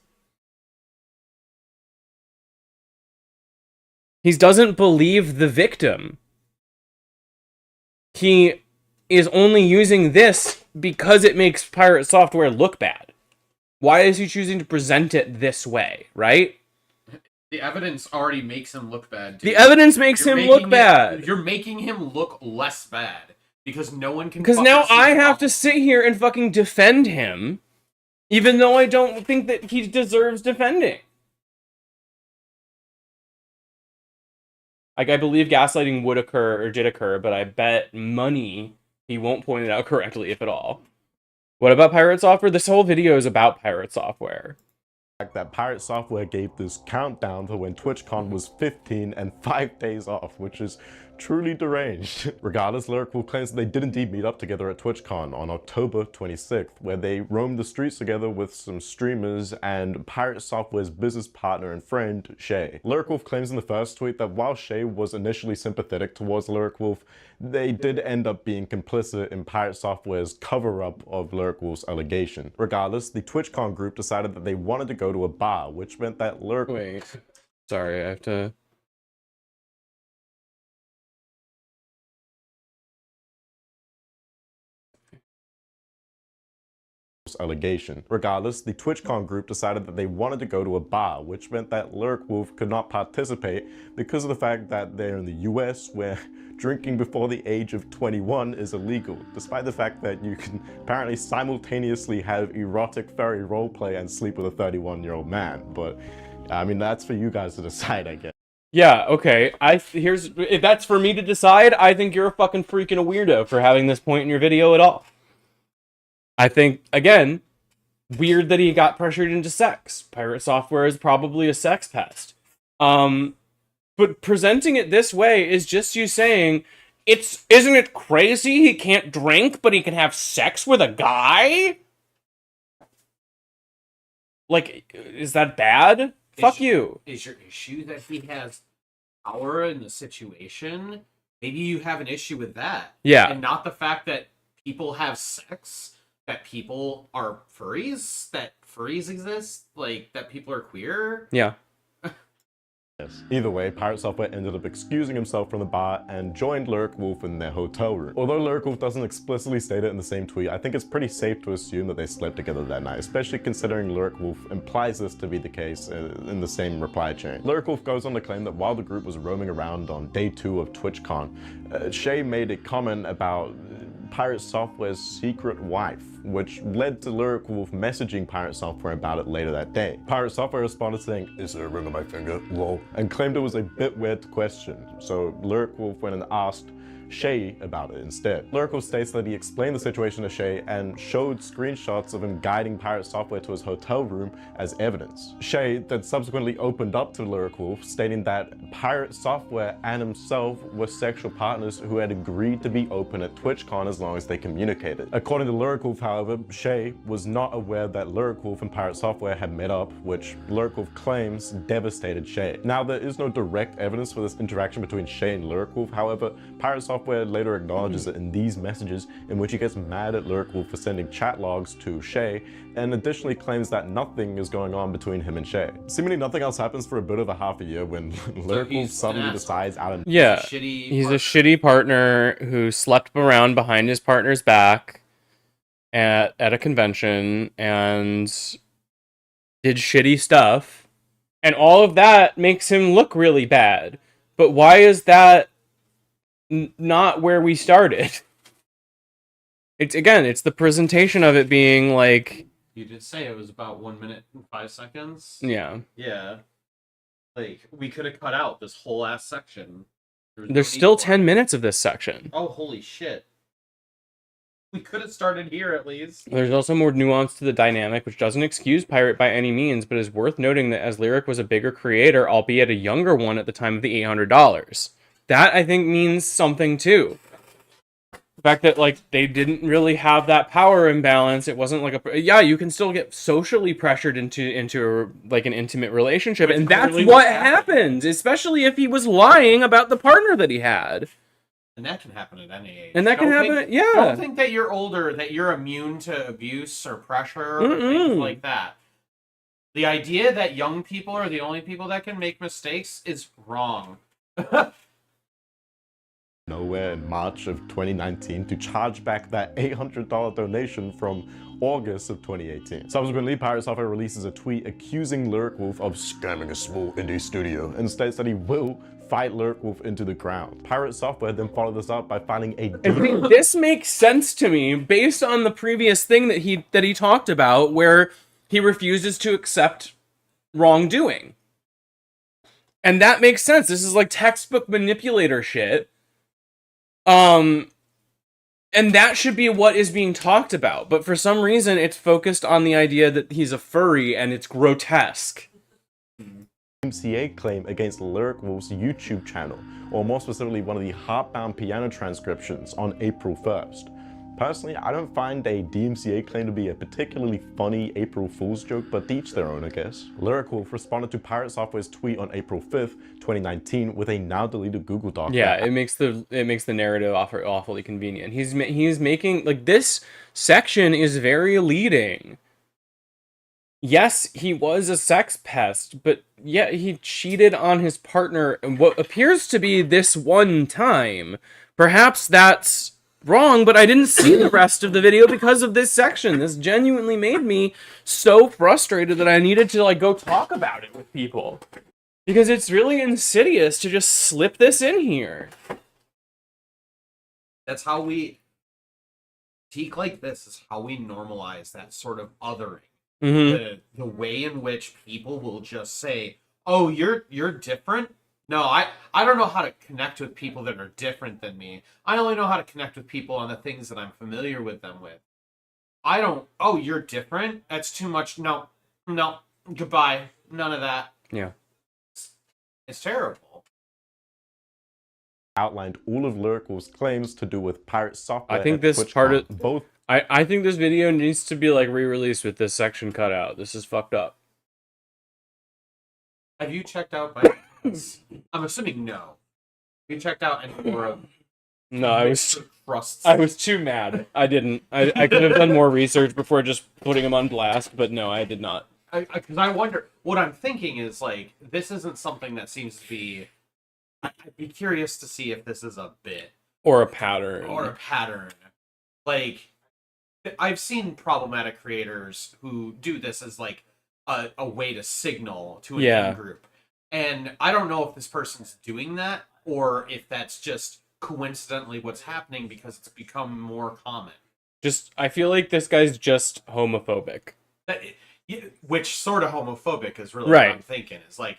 He doesn't believe the victim. He is only using this because it makes pirate software look bad. Why is he choosing to present it this way, right? The evidence already makes him look bad. Dude. The evidence makes him look bad. You're making him look less bad because no one can. Because now I have to sit here and fucking defend him, even though I don't think that he deserves defending. Like, I believe gaslighting would occur, or did occur, but I bet money he won't point it out correctly, if at all. What about pirate software? This whole video is about pirate software. That pirate software gave this countdown for when TwitchCon was 15 and 5 days off, which is truly deranged. Regardless, Lyric claims that they did indeed meet up together at TwitchCon on October 26th, where they roamed the streets together with some streamers and Pirate Software's business partner and friend, Shay. Lyric claims in the first tweet that while Shay was initially sympathetic towards Lyric, they did end up being complicit in Pirate Software's cover-up of Lyric allegation. Regardless, the TwitchCon group decided that they wanted to go to a bar, which meant that Lyric... Wait. Sorry, I have to... allegation. Regardless, the TwitchCon group decided that they wanted to go to a bar, which meant that Lyric could not participate because of the fact that they're in the US, where drinking before the age of 21 is illegal, despite the fact that you can apparently simultaneously have erotic furry roleplay and sleep with a 31-year-old man. But, I mean, that's for you guys to decide, I guess. Yeah, okay. If that's for me to decide, I think you're a fucking freaking a weirdo for having this point in your video at all. I think, again, weird that he got pressured into sex. Pirate software is probably a sex pest. But presenting it this way is just you saying, isn't it crazy he can't drink, but he can have sex with a guy? Like, is that bad? Fuck you. Is your issue that he has power in the situation? Maybe you have an issue with that. Yeah. And not the fact that people have sex, that people are furries, that furries exist, like, that people are queer. Yeah. Either way, Pirate Software ended up excusing himself from the bar and joined Lyric in their hotel room. Although Lyric doesn't explicitly state it in the same tweet, I think it's pretty safe to assume that they slept together that night, especially considering Lyric implies this to be the case in the same reply chain. Lyric goes on to claim that while the group was roaming around on day 2 of TwitchCon, Shay made a comment about Pirate Software's secret wife, which led to Lyric messaging Pirate Software about it later that day. Pirate Software responded saying, "Is there a ring on my finger? Lol," and claimed it was a bit weird to question. So Lyric went and asked Shay about it instead. Lyric states that he explained the situation to Shay and showed screenshots of him guiding Pirate Software to his hotel room as evidence. Shay then subsequently opened up to Lyric stating that Pirate Software and himself were sexual partners who had agreed to be open at TwitchCon as long as they communicated. According to Lyric however, Shay was not aware that Lyric and Pirate Software had met up, which Lyric claims devastated Shay. Now, there is no direct evidence for this interaction between Shay and Lyric however, Pirate Software later acknowledges it in these messages, in which he gets mad at Lyric for sending chat logs to Shay, and additionally claims that nothing is going on between him and Shay. Seemingly nothing else happens for a bit of a half a year when Lyric suddenly decides out of... Yeah, he's a shitty partner who slept around behind his partner's back at a convention and did shitty stuff, and all of that makes him look really bad. But why is that not where we started? It's the presentation of it being like... You did say it was about 1 minute and 5 seconds? Yeah. Yeah. Like, we could have cut out this whole ass section. There's still 10 minutes of this section. Oh, holy shit. We could have started here at least. There's also more nuance to the dynamic, which doesn't excuse Pirate by any means, but is worth noting that as Lyric was a bigger creator, albeit a younger one at the time of the $800. That, I think, means something, too. The fact that, like, they didn't really have that power imbalance. It wasn't like a... Yeah, you can still get socially pressured into like, an intimate relationship, and that's what happened, especially if he was lying about the partner that he had. And that can happen at any age. And that can happen, yeah. Don't think that you're older, that you're immune to abuse or pressure or things like that. The idea that young people are the only people that can make mistakes is wrong. Nowhere in March of 2019 to charge back that $800 donation from August of 2018. Subsequently, Pirate Software releases a tweet accusing Lyric Wolf of scamming a small indie studio and states that he will fight Lyric Wolf into the ground. Pirate Software then followed this up by filing a deal. This makes sense to me based on the previous thing that he talked about, where he refuses to accept wrongdoing. And that makes sense. This is like textbook manipulator shit. And that should be what is being talked about. But for some reason, it's focused on the idea that he's a furry and it's grotesque. DMCA claim against Lyric Wolf's YouTube channel, or more specifically one of the Heartbound piano transcriptions on April 1st. Personally, I don't find a DMCA claim to be a particularly funny April Fool's joke, but to each their own, I guess. Lyric Wolf responded to Pirate Software's tweet on April 5th, 2019 with a now deleted Google Doc. Yeah, it makes the narrative awfully convenient. He's making, like, this section is very leading. Yes, he was a sex pest, but yeah, he cheated on his partner what appears to be this one time. Perhaps that's wrong, but I didn't see the rest of the video because of this section. This genuinely made me so frustrated that I needed to, like, go talk about it with people. Because it's really insidious to just slip this in here. That's how we... Critique like this is how we normalize that sort of othering. The way in which people will just say, "Oh, you're different." No, I don't know how to connect with people that are different than me. I only know how to connect with people on the things that I'm familiar with them with. I don't. Oh, you're different. That's too much. No, goodbye. None of that. Yeah, it's terrible. Outlined all of Lyric Wolf's claims to do with Pirate Software. I think this part of both. I think this video needs to be, like, re-released with this section cut out. This is fucked up. Have you checked out my... I'm assuming no. Have you checked out any more of... No, I was too mad. I didn't. I could have done more research before just putting him on blast, but no, I did not. Because I wonder... What I'm thinking is, like, this isn't something that seems to be... I'd be curious to see if this is a bit. Or a pattern. Like... I've seen problematic creators who do this as, like, a way to signal to an in group. And I don't know if this person's doing that, or if that's just coincidentally what's happening because it's become more common. I feel like this guy's just homophobic. Which sort of homophobic is really right. what I'm thinking. It's like,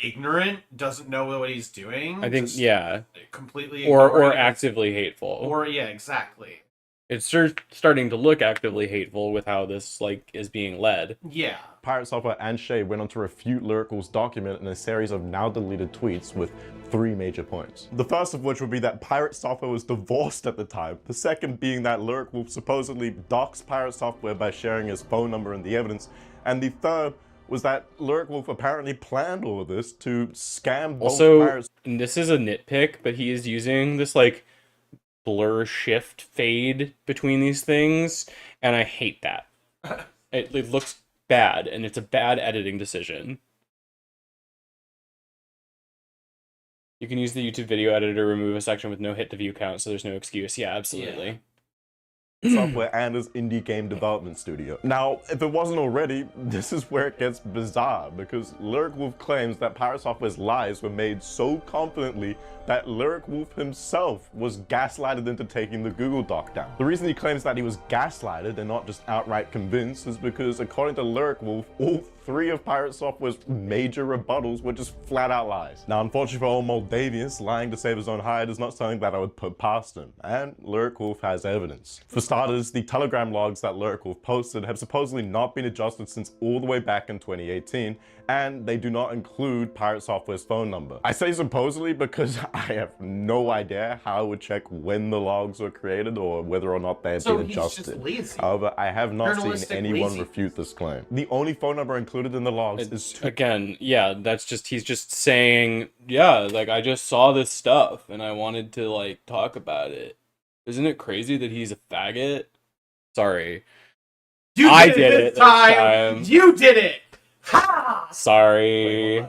ignorant, doesn't know what he's doing. I think, yeah. Completely or actively hateful. Or, yeah, exactly. It's starting to look actively hateful with how this, like, is being led. Yeah. Pirate Software and Shay went on to refute Lyric Wolf's document in a series of now deleted tweets with 3 major points. The first of which would be that Pirate Software was divorced at the time. The second being that Lyric Wolf supposedly doxed Pirate Software by sharing his phone number in the evidence. And the third was that Lyric Wolf apparently planned all of this to scam both pirates. And this is a nitpick, but he is using this, like, blur shift fade between these things, and I hate that. It looks bad, and it's a bad editing decision. You can use the YouTube video editor to remove a section with no hit to view count, so there's no excuse. Yeah, absolutely. Software and his indie game development studio. Now, if it wasn't already, this is where it gets bizarre, because Lyric Wolf claims that Pirate Software's lies were made so confidently that Lyric Wolf himself was gaslighted into taking the Google Doc down. The reason he claims that he was gaslighted and not just outright convinced is because, according to Lyric Wolf, all 3 of Pirate Software's major rebuttals were just flat out lies. Now, unfortunately for old Moldavius, lying to save his own hide is not something that I would put past him, and Lyric Wolf has evidence. For starters, the Telegram logs that Lyric Wolf posted have supposedly not been adjusted since all the way back in 2018, and they do not include Pirate Software's phone number. I say supposedly because I have no idea how I would check when the logs were created or whether or not they have been adjusted. Just lazy. However, I have not seen anyone lazy. refute this claim. The only phone number included in the logs is Again, yeah, he's just saying, yeah, like, I just saw this stuff and I wanted to, like, talk about it. Isn't it crazy that he's a faggot? Sorry. I did it this time. You did it! Ha! Sorry.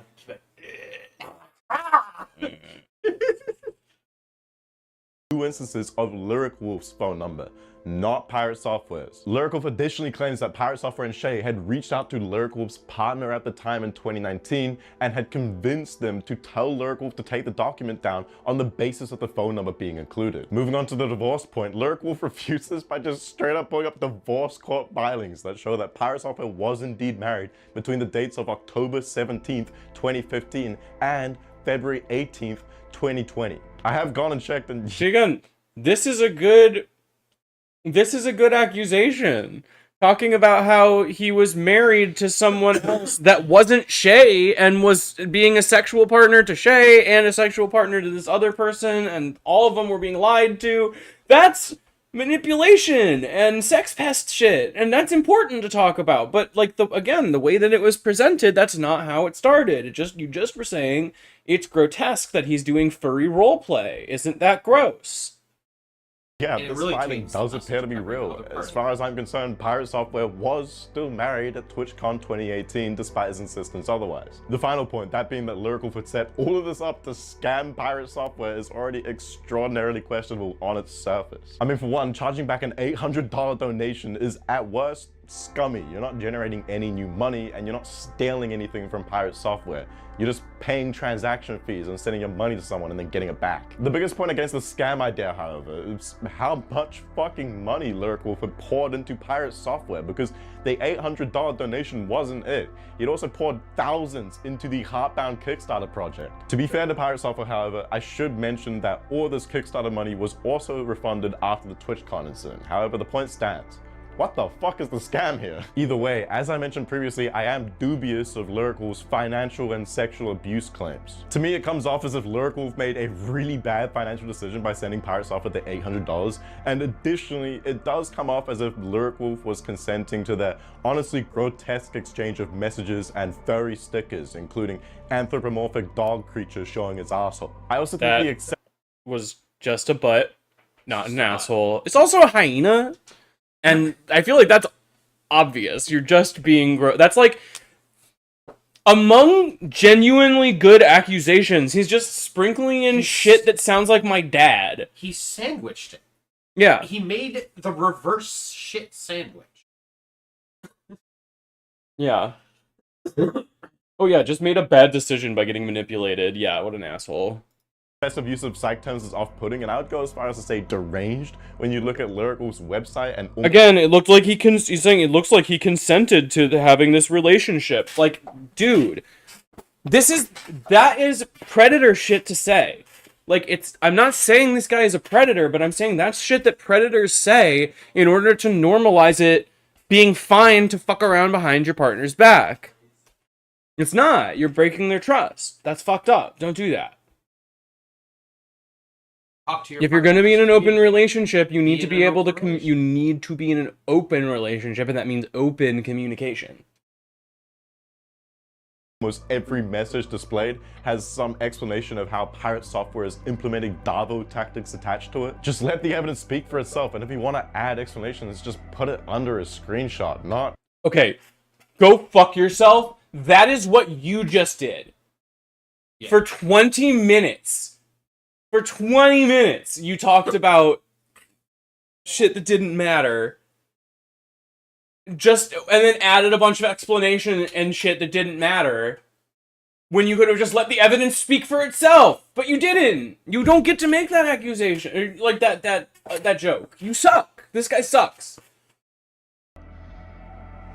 Two instances of Lyric Wolf's phone number, not Pirate Software's. Lyric Wolf additionally claims that Pirate Software and Shay had reached out to Lyric Wolf's partner at the time in 2019 and had convinced them to tell Lyric Wolf to take the document down on the basis of the phone number being included. Moving on to the divorce point, Lyric Wolf refutes this by just straight up pulling up divorce court filings that show that Pirate Software was indeed married between the dates of October 17th, 2015 and February 18th, 2020. I have gone and checked and Again, this is a good accusation. Talking about how he was married to someone else that wasn't Shay and was being a sexual partner to Shay and a sexual partner to this other person, and all of them were being lied to. That's manipulation and sex pest shit, and that's important to talk about. But like the way that it was presented, that's not how it started. You just were saying it's grotesque that he's doing furry roleplay. Isn't that gross? yeah, It this really filing changed does the appear to be message of real. every other As party. far as I'm concerned, Pirate Software was still married at TwitchCon 2018 despite his insistence otherwise. The final point, that being that Lyric Wolf had set all of this up to scam Pirate Software, is already extraordinarily questionable on its surface. I mean, for one, charging back an $800 donation is at worst scummy. You're not generating any new money and you're not stealing anything from Pirate Software. You're just paying transaction fees and sending your money to someone and then getting it back. The biggest point against the scam idea, however, is how much fucking money Lyric Wolf had poured into Pirate Software, because the $800 donation wasn't it. He'd also poured thousands into the Heartbound Kickstarter project. To be fair to Pirate Software, however, I should mention that all this Kickstarter money was also refunded after the TwitchCon incident. However, the point stands. What the fuck is the scam here? Either way, as I mentioned previously, I am dubious of Lyric Wolf's financial and sexual abuse claims. To me, it comes off as if Lyric Wolf made a really bad financial decision by sending Pirate Software the $800, and additionally, it does come off as if Lyric Wolf was consenting to their honestly grotesque exchange of messages and furry stickers, including anthropomorphic dog creatures showing its asshole. I also think the That was just a butt, not an asshole. It's also a hyena. And I feel like that's obvious. You're just being that's like, among genuinely good accusations, he's just sprinkling in shit that sounds like my dad. He sandwiched it. Yeah. He made the reverse shit sandwich. Yeah. Oh yeah, just made a bad decision by getting manipulated. Yeah, what an asshole. excessive use of psych terms is off-putting, and I would go as far as to say deranged when you look at Lyric Wolf's website and again, it looked like he's saying it looks like he consented to having this relationship. Like, dude, that is predator shit to say. Like, I'm not saying this guy is a predator, but I'm saying that's shit that predators say in order to normalize it being fine to fuck around behind your partner's back. It's not. You're breaking their trust. That's fucked up. Don't do that. If you're going to be in an open relationship, you need to be able to you need to be in an open relationship, and that means open communication. almost every message displayed has some explanation of how Pirate Software is implementing Davo tactics attached to it. Just let the evidence speak for itself, and if you want to add explanations, just put it under a screenshot, not... Okay, go fuck yourself. That is what you just did. Yeah. For 20 minutes. For 20 minutes, you talked about shit that didn't matter. And then added a bunch of explanation and shit that didn't matter. When you could have just let the evidence speak for itself. But you didn't. You don't get to make that accusation. Or, like, that joke. You suck. This guy sucks.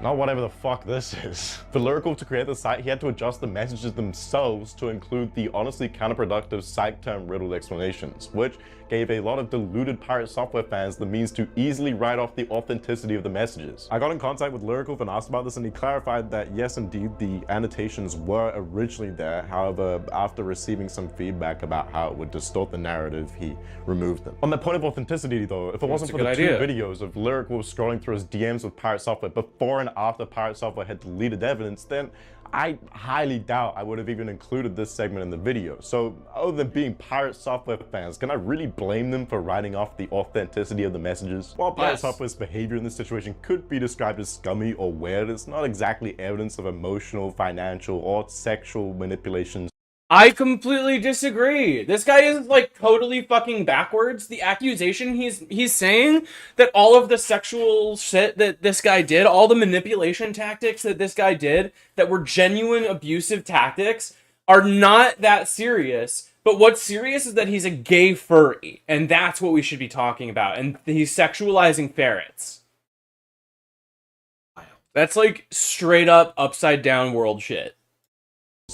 Not whatever the fuck this is. For Lyrical to create the site, he had to adjust the messages themselves to include the honestly counterproductive psych term riddled explanations, which gave a lot of deluded Pirate Software fans the means to easily write off the authenticity of the messages. I got in contact with Lyrical and asked about this, and he clarified that yes, indeed, the annotations were originally there. However, after receiving some feedback about how it would distort the narrative, he removed them. On the point of authenticity though, if it wasn't for the two videos of Lyrical scrolling through his DMs with Pirate Software before and after Pirate Software had deleted evidence, then I highly doubt I would have even included this segment in the video. So, other than being Pirate Software fans, can I really blame them for writing off the authenticity of the messages? While Pirate Software's behavior in this situation could be described as scummy or weird, it's not exactly evidence of emotional, financial, or sexual manipulations. I completely disagree. This guy is like totally fucking backwards. The accusation he's saying that all of the sexual shit that this guy did, all the manipulation tactics that this guy did that were genuine abusive tactics are not that serious. But what's serious is that he's a gay furry, and that's what we should be talking about. And he's sexualizing ferrets. That's like straight up upside down world shit.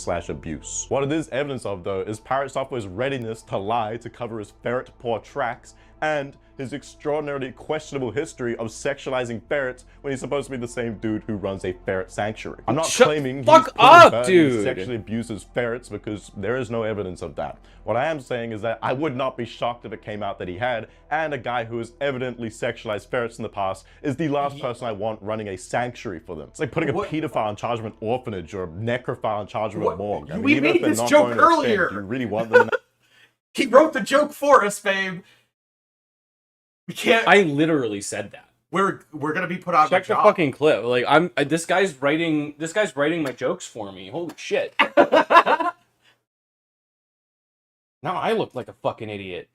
/ abuse. What it is evidence of though is Pirate Software's readiness to lie to cover his ferret poor tracks and his extraordinarily questionable history of sexualizing ferrets when he's supposed to be the same dude who runs a ferret sanctuary. I'm not claiming he sexually abuses ferrets because there is no evidence of that. What I am saying is that I would not be shocked if it came out that he had, and a guy who has evidently sexualized ferrets in the past is the last person I want running a sanctuary for them. It's like putting a pedophile in charge of an orphanage or a necrophile in charge of a morgue. I mean, we made this joke earlier. Do you really want them? He wrote the joke for us, babe. We can't. I literally said that. We're gonna be put on. Check the fucking clip. Like this guy's writing my jokes for me. Holy shit. Now I look like a fucking idiot.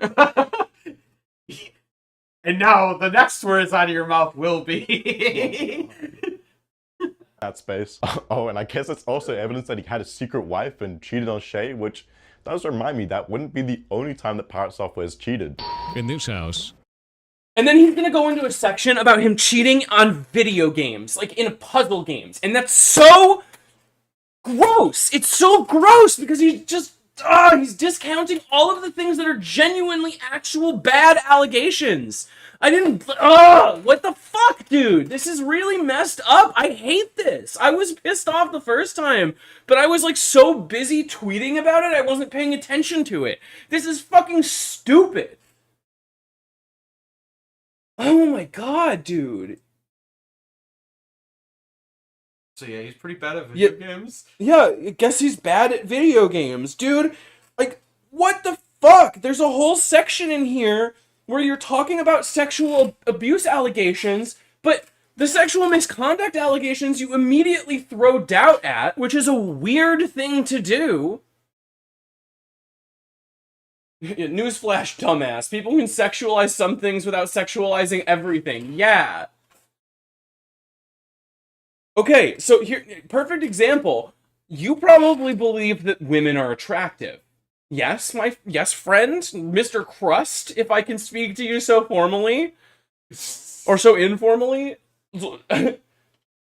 And now the next words out of your mouth will be that space. Oh, and I guess it's also evidence that he had a secret wife and cheated on Shay, which does remind me that wouldn't be the only time that Pirate Software has cheated. In this house. And then he's gonna go into a section about him cheating on video games, like in puzzle games. And that's so gross. It's so gross because he's discounting all of the things that are genuinely actual bad allegations. What the fuck, dude? This is really messed up. I hate this. I was pissed off the first time, but I was like so busy tweeting about it, I wasn't paying attention to it. This is fucking stupid. Oh my god, dude. So yeah, he's pretty bad at video games. Yeah, I guess he's bad at video games, dude. Like, what the fuck? There's a whole section in here where you're talking about sexual abuse allegations, but the sexual misconduct allegations you immediately throw doubt at, which is a weird thing to do. Newsflash, dumbass. People can sexualize some things without sexualizing everything. Yeah. Okay, so here, perfect example. You probably believe that women are attractive. Yes, friend, Mr. Crust, if I can speak to you so formally. Or so informally.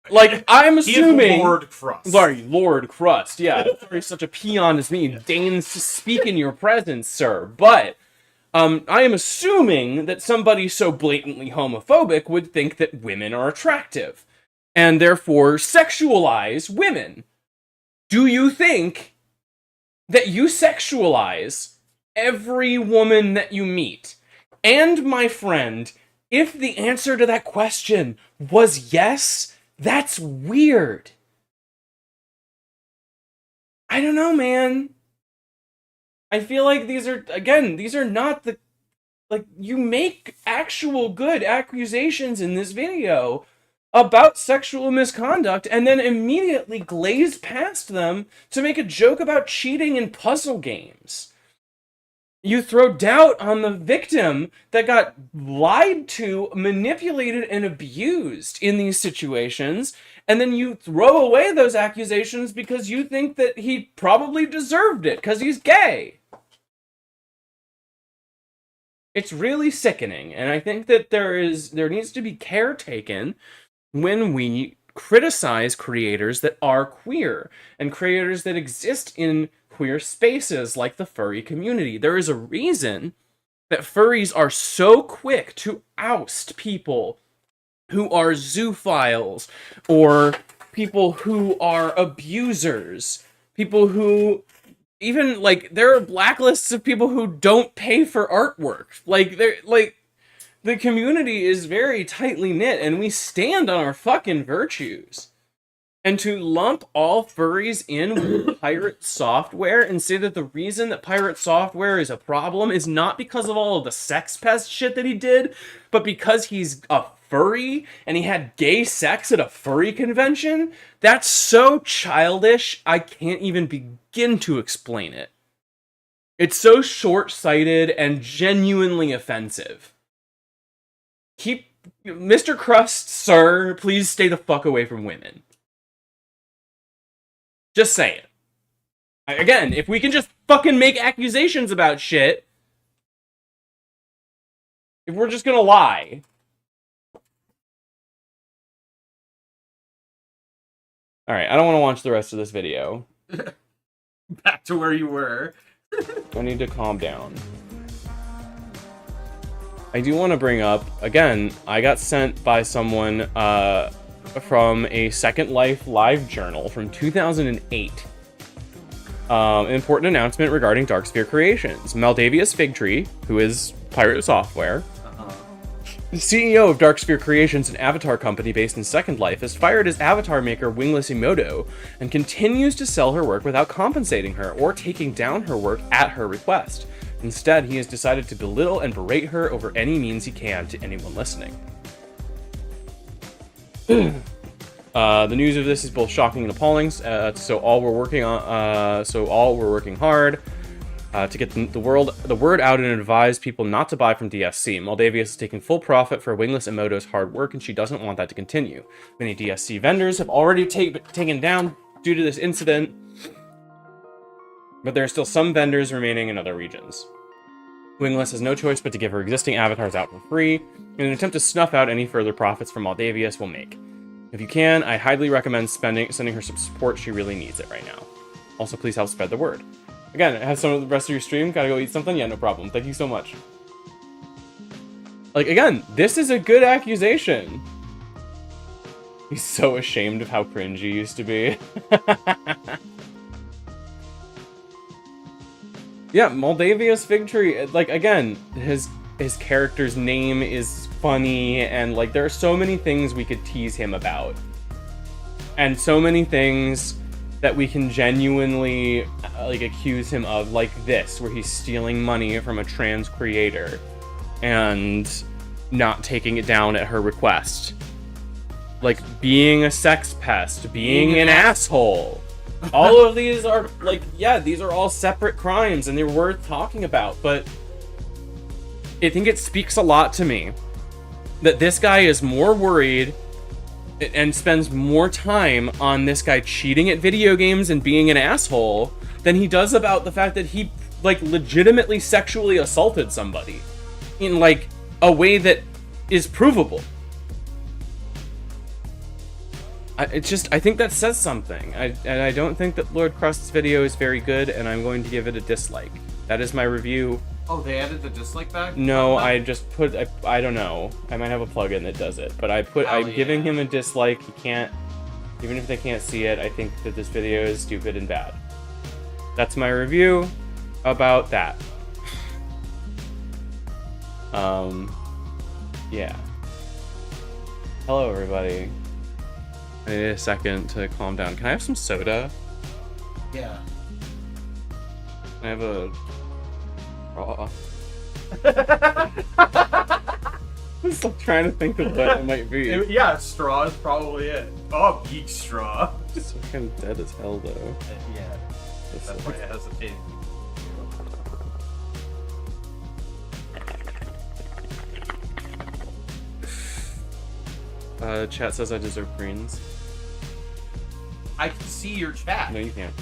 Like, I'm assuming... Lord Crust. Sorry, Lord Crust, yeah. Sorry, such a peon as me deigns to speak in your presence, sir. But, I am assuming that somebody so blatantly homophobic would think that women are attractive. And therefore sexualize women. Do you think that you sexualize every woman that you meet? And my friend, if the answer to that question was yes, that's weird. I don't know, man. I feel like these are not the... Like, you make actual good accusations in this video about sexual misconduct and then immediately glaze past them to make a joke about cheating in puzzle games. You throw doubt on the victim that got lied to, manipulated, and abused in these situations, and then you throw away those accusations because you think that he probably deserved it because he's gay. It's really sickening, and I think that there needs to be care taken when we criticize creators that are queer and creators that exist in queer spaces like the furry community. There is a reason that furries are so quick to oust people who are zoophiles or people who are abusers, people who even like there are blacklists of people who don't pay for artwork. The community is very tightly knit and we stand on our fucking virtues. And to lump all furries in with pirate software and say that the reason that pirate software is a problem is not because of all of the sex pest shit that he did, but because he's a furry and he had gay sex at a furry convention, that's so childish, I can't even begin to explain it. It's so short-sighted and genuinely offensive. Keep... Mr. Crust, sir, please stay the fuck away from women. Just saying. Again, if we can just fucking make accusations about shit, if we're just gonna lie. Alright, I don't want to watch the rest of this video. Back to where you were. I need to calm down. I do want to bring up, again, I got sent by someone, from a Second Life live journal from 2008. An important announcement regarding Darksphere Creations. Maldavius Figtree, who is Pirate Software, the CEO of Darksphere Creations, an avatar company based in Second Life, has fired his avatar maker Wingless Emoto and continues to sell her work without compensating her or taking down her work at her request. Instead, he has decided to belittle and berate her over any means he can to anyone listening. The news of this is both shocking and appalling. So all we're working hard to get the word out and advise people not to buy from DSC. Maldavius is taking full profit for Wingless Emoto's hard work, and she doesn't want that to continue. Many DSC vendors have already taken down due to this incident, but there are still some vendors remaining in other regions. Wingless has no choice but to give her existing avatars out for free in an attempt to snuff out any further profits from Maldavius will make. If you can, I highly recommend sending her some support. She really needs it right now. Also, please help spread the word. Again, have some of the rest of your stream. Gotta go eat something? Yeah, no problem. Thank you so much. Like, again, this is a good accusation. He's so ashamed of how cringe he used to be. Yeah, Maldavius Figtree, like, again, his character's name is funny, and, like, there are so many things we could tease him about. And so many things that we can genuinely, like, accuse him of, like this, where he's stealing money from a trans creator and not taking it down at her request. Like, being a sex pest, being an asshole. All of these are, like, yeah, these are all separate crimes, and they're worth talking about, but I think it speaks a lot to me that this guy is more worried and spends more time on this guy cheating at video games and being an asshole than he does about the fact that he, like, legitimately sexually assaulted somebody in, like, a way that is provable. I think that says something. And I don't think that Lord Crust's video is very good, and I'm going to give it a dislike. That is my review. Oh, they added the dislike back? No, I just put, I don't know. I might have a plugin that does it, but I'm giving him a dislike. He can't, even if they can't see it, I think that this video is stupid and bad. That's my review about that. Yeah. Hello, everybody. I need a second to calm down. Can I have some soda? Yeah. Can I have a straw? I'm still trying to think of what it might be. Yeah, straw is probably it. Oh, beach straw. It's fucking dead as hell, though. Yeah. That's why I hesitated. Chat says I deserve greens. I can see your chat. No, you can't.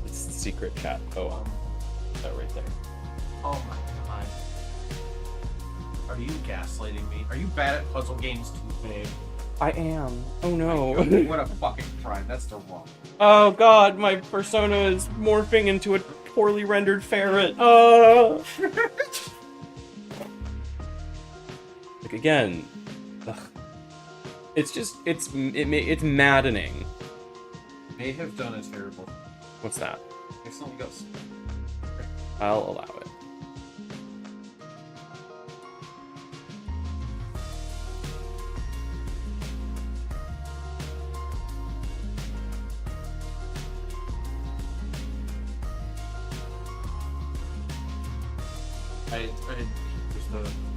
It's the secret chat. Oh, that right there. Oh my god. Are you gaslighting me? Are you bad at puzzle games too, babe? I am. Oh no. What a fucking crime. That's the wrong. Oh god, my persona is morphing into a poorly rendered ferret. Oh. Like again. Ugh. It's just it's maddening. May have done a terrible. What's that? If something goes. I'll allow it.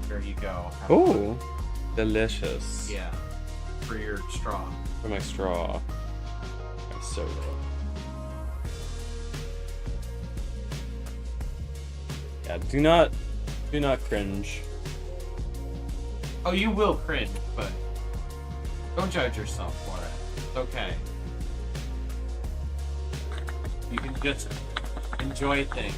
There you go. Oh, delicious. Yeah. For your straw. For my straw. My soda. Yeah, do not cringe. Oh, you will cringe, but don't judge yourself for it. It's okay. You can just enjoy things.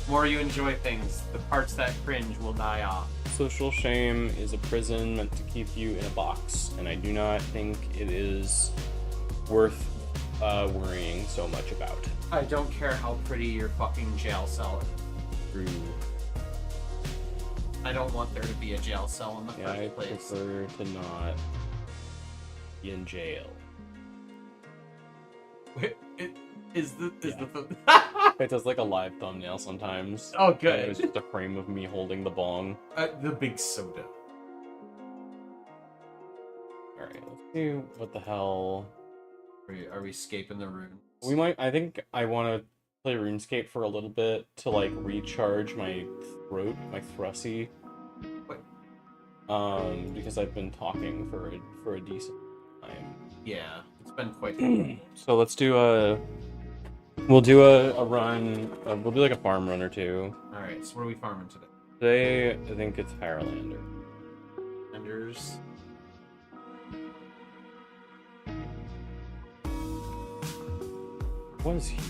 The more you enjoy things, the parts that cringe will die off. Social shame is a prison meant to keep you in a box, and I do not think it is worth worrying so much about. I don't care how pretty your fucking jail cell is. True. I don't want there to be a jail cell in the Yeah, I first place. prefer to not be in jail. Wait, is the It does like a live thumbnail sometimes. Oh, And good. it was just a frame of me holding the bong. The big soda. Alright, let's see what the hell. Are we escaping the room? We might. I think I want to play RuneScape for a little bit to like recharge my throat, my thrusy. Wait. Because I've been talking for a decent time. Yeah, it's been quite. So let's do a. We'll do a run. We'll do like a farm run or two. All right. So what are we farming today? Today, I think it's Firelander. Enders. Was he?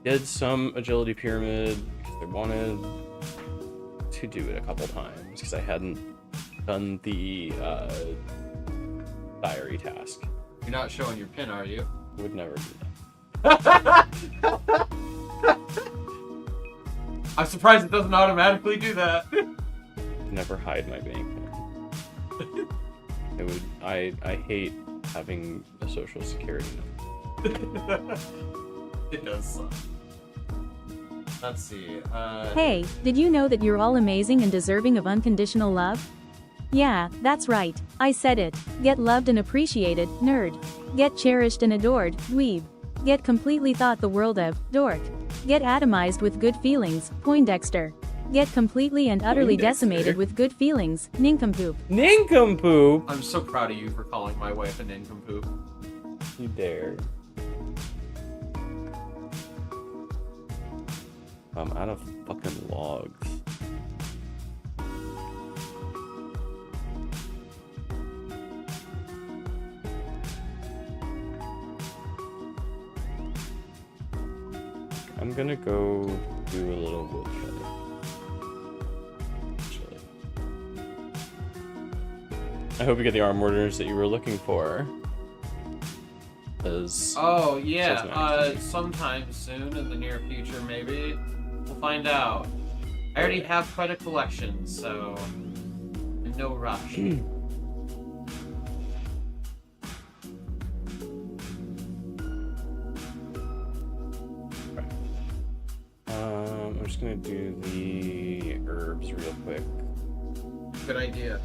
Did some agility pyramid because I wanted to do it a couple times because I hadn't done the diary task. You're not showing your pin, are you? Would never do that. I'm surprised it doesn't automatically do that. Never hide my bank pin. It would. I hate having a social security number. It does suck. Let's see. Hey, did you know that you're all amazing and deserving of unconditional love? Yeah, that's right. I said it. Get loved and appreciated, nerd. Get cherished and adored, dweeb. Get completely thought the world of, dork. Get atomized with good feelings, Poindexter. Get completely and utterly Poindexter. decimated with good feelings, nincompoop. Nincompoop! I'm so proud of you for calling my wife a nincompoop. You dare. I'm out of fucking logs. I'm gonna go do a little wood cutting. I hope you get the arm orders that you were looking for. Oh Says yeah, next. sometime soon in the near future, maybe. We'll find out. I already have quite a collection, so no rush. I'm just gonna do the herbs real quick. Good idea.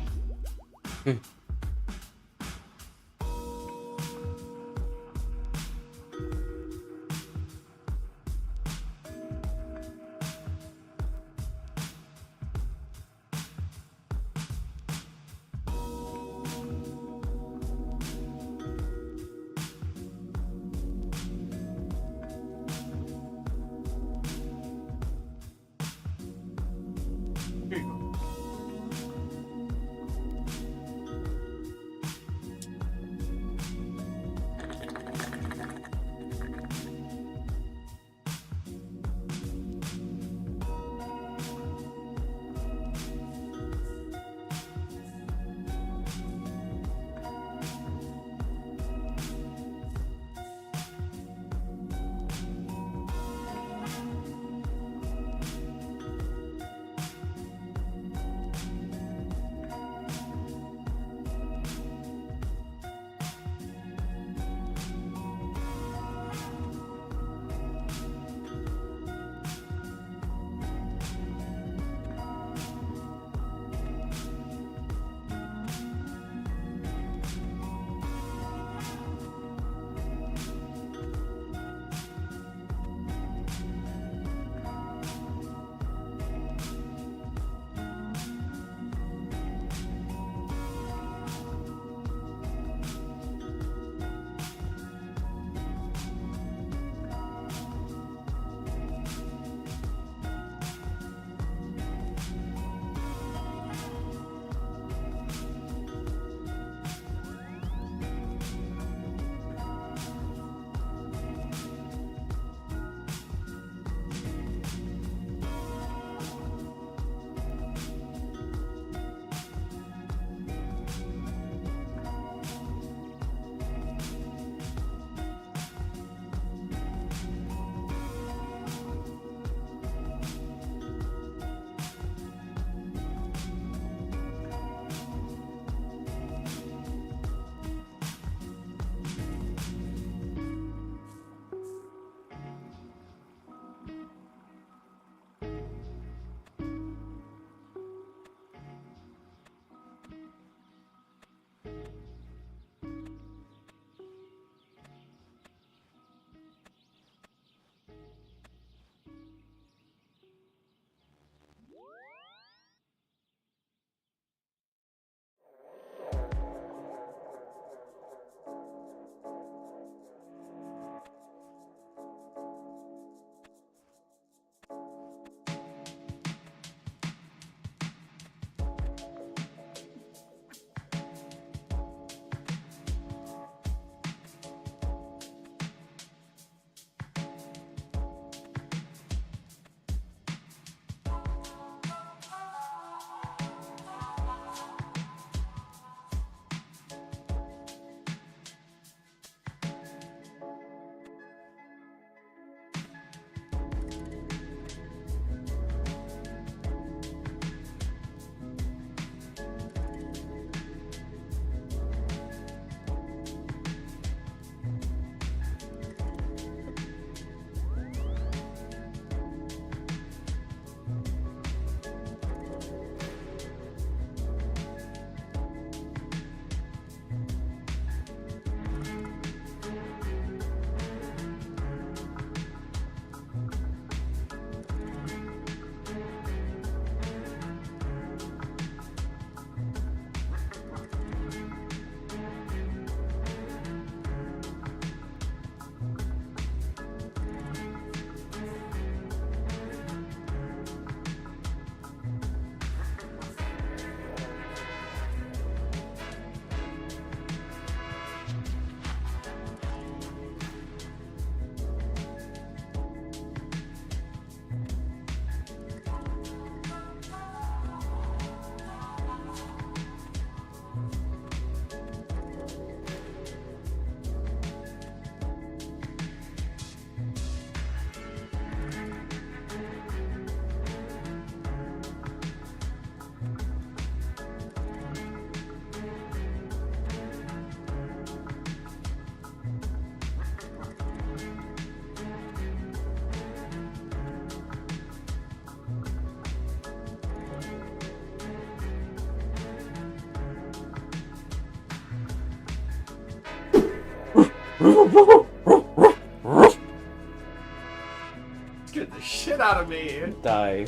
Scared the shit out of me. Die.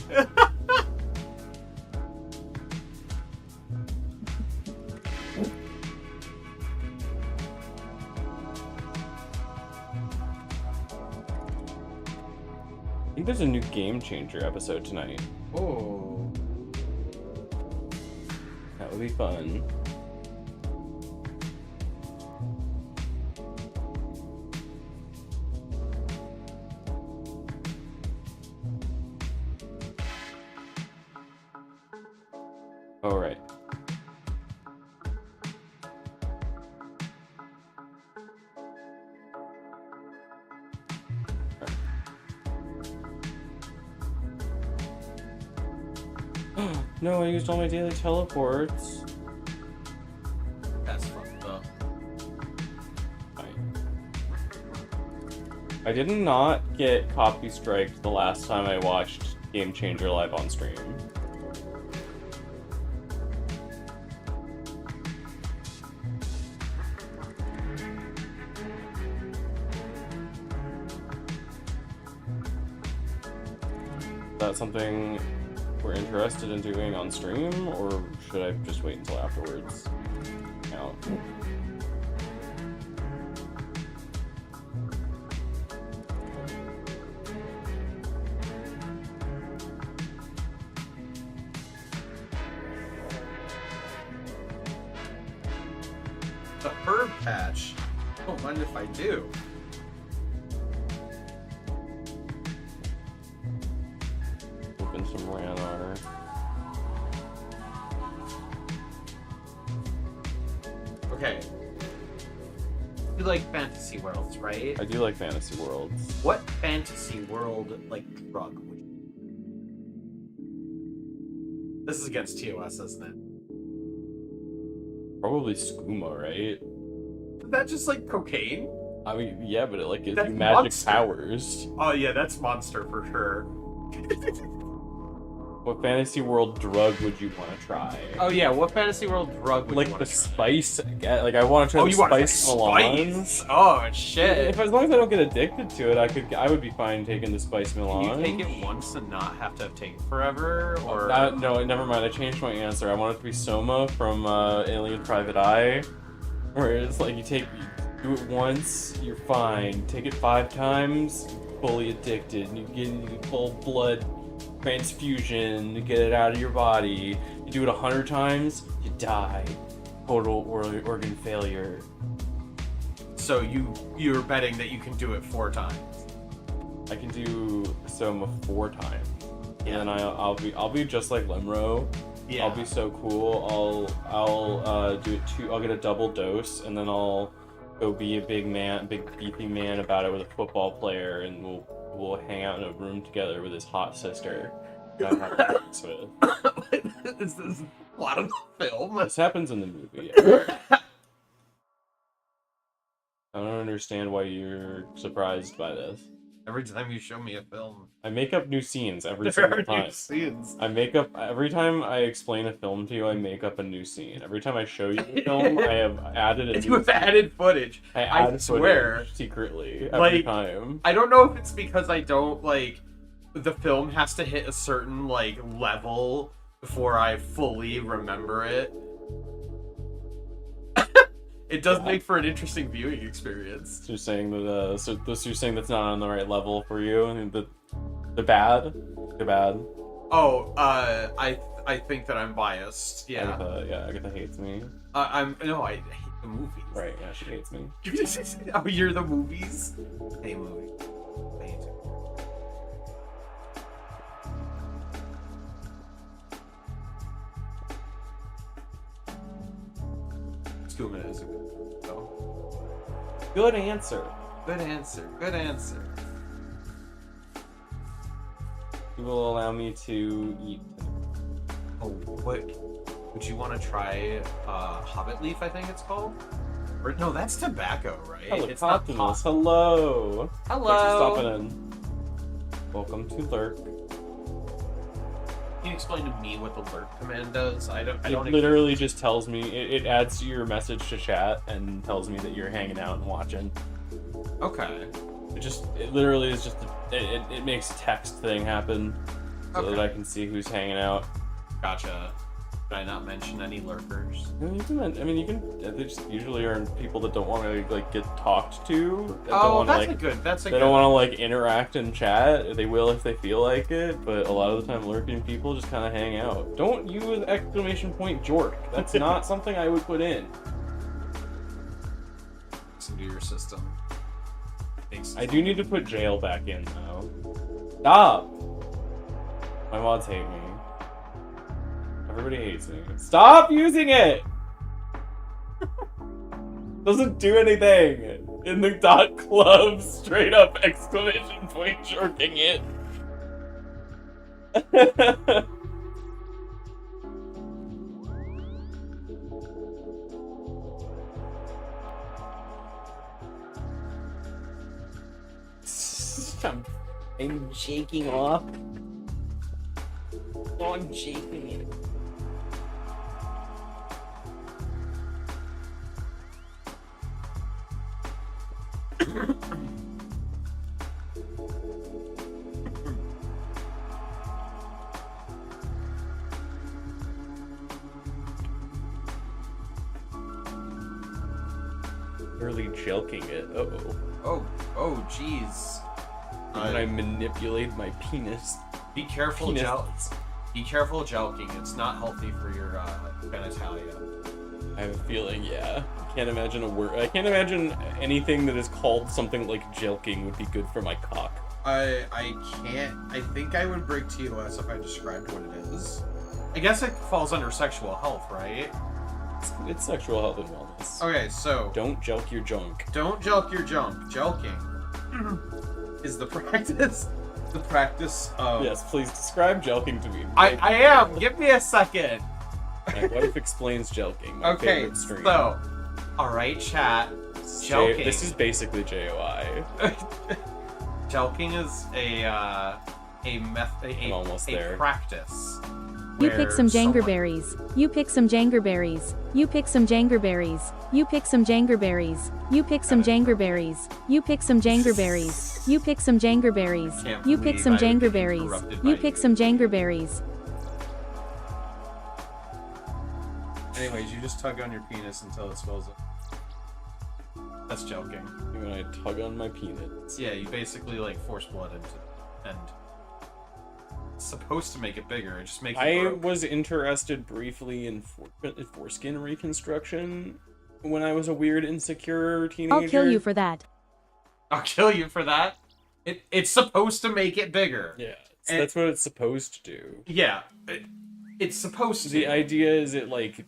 I think there's a new Game Changer episode tonight. Oh. That would be fun. All right. No, I used all my daily teleports. That's fucked up. Fine. I did not get copy striked the last time I watched Game Changer live on stream. Is that something we're interested in doing on stream, or should I just wait until afterwards? Out. The herb patch. Don't mind if I do. Open some Ranar. Okay. You like fantasy worlds, right? I do like fantasy worlds. What fantasy world, like, drug would you... This is against TOS, isn't it? Probably skooma, right? Is that just like cocaine? I mean, yeah, but it like gives That's you magic monster. powers. Oh yeah, that's monster for sure. What fantasy world drug would you want to try? Oh yeah, what fantasy world drug would Like you the want to try? spice, like I want to try Oh, the you want to spice try melange. spice? Oh shit! If as long as I don't get addicted to it, I would be fine taking the spice Can melange. you take it once and not have to take it forever, or No, never mind. I changed my answer. I want it to be Soma from Alien Private Eye, where it's like you do it once, you're fine. Take it 5 times, fully addicted, and you get full blood transfusion to get it out of your body. You do it 100 times, you die. Total organ failure. so you're betting that you can do it 4 times? I can do Soma 4 times, Yeah. and then I'll be just like Lemro. Yeah. I'll be so cool. I'll do it I'll get a double dose, and then I'll go be a big beefy man about it with a football player, and we'll hang out in a room together with his hot sister that I have sex with. Is this a lot of the film? This happens in the movie. I don't understand why you're surprised by this. Every time you show me a film, I make up new scenes every there single are time. new scenes. I make up every time I explain a film to you. I make up a new scene. Every time I show you the film, I have added a You new have added footage. I I add swear. footage secretly every Like, time. I don't know if it's because I don't like the film has to hit a certain like level before I fully remember it. It does make for an interesting viewing experience. So you're saying that you're saying that's not on the right level for you, and the bad. Oh, I think that I'm biased. Yeah, Agatha hates me. I hate the movies. Right? Yeah, she hates me. Oh, you're the movies. Hey, movies. I hate it. Skooma is a good one, though. Good answer. Good answer. Good answer. You will allow me to eat. Oh, what? Would you want to try Hobbit Leaf? I think it's called. Or no, that's tobacco, right? Hello, It's not Optimus. Hello. Hello. Thanks for stopping in. Welcome to Lurk. Can you explain to me what the lurk command does? I don't. It literally just tells me it adds to your message to chat and tells me that you're hanging out and watching. Okay. It literally is just it makes a text thing happen so that I can see who's hanging out. Gotcha. Did I not mention any lurkers? You can. They just usually are people that don't want to like get talked to. That Oh, don't wanna, that's like, a good. That's a They good. don't want to like interact and chat. They will if they feel like it, but a lot of the time, lurking people just kind of hang out. Don't use exclamation point jork. That's not something I would put in. Listen to your system. I do need to put jail back in though. Stop. My mods hate me. Everybody hates me. Stop using it! Doesn't do anything! In the dot club, straight up exclamation point jerking it. I'm shaking off. Oh, I'm shaking it. Really jelking it. Uh-oh. Oh, jeez. When I manipulate my penis. Be careful, Penis. Be careful jelking. It's not healthy for your genitalia. I have a feeling, yeah. I can't imagine a word. I can't imagine anything that is called something like jelking would be good for my cock. I can't. I think I would break TOS if I described what it is. I guess it falls under sexual health, right? It's sexual health and wellness. Okay, so Don't jelk your junk. don't jelk your junk. Jelking is the practice. The practice of. Yes, please describe jelking to me. I am. Give me a second. My wife explains jelking. My Okay, favorite stream. so, all right, chat. Jelking. This is basically JOI. Jelking is I'm almost there. practice. You pick some where someone- jangerberries. You pick some jangerberries. You pick some jangerberries. You pick some jangerberries. You pick some jangerberries. You pick some jangerberries. You pick some jangerberries. Can't You pick believe some I would get jangerberries. interrupted You by pick you. some jangerberries. Anyways, you just tug on your penis until it swells up. That's joking. When I tug on my penis. Yeah, you basically like force blood into it, and it's supposed to make it bigger. It just makes it I broke. was interested briefly in foreskin reconstruction when I was a weird, insecure teenager. I'll kill you for that. I'll kill you for that. It's supposed to make it bigger. Yeah, And- that's what it's supposed to do. Yeah, it's supposed to. The idea is it like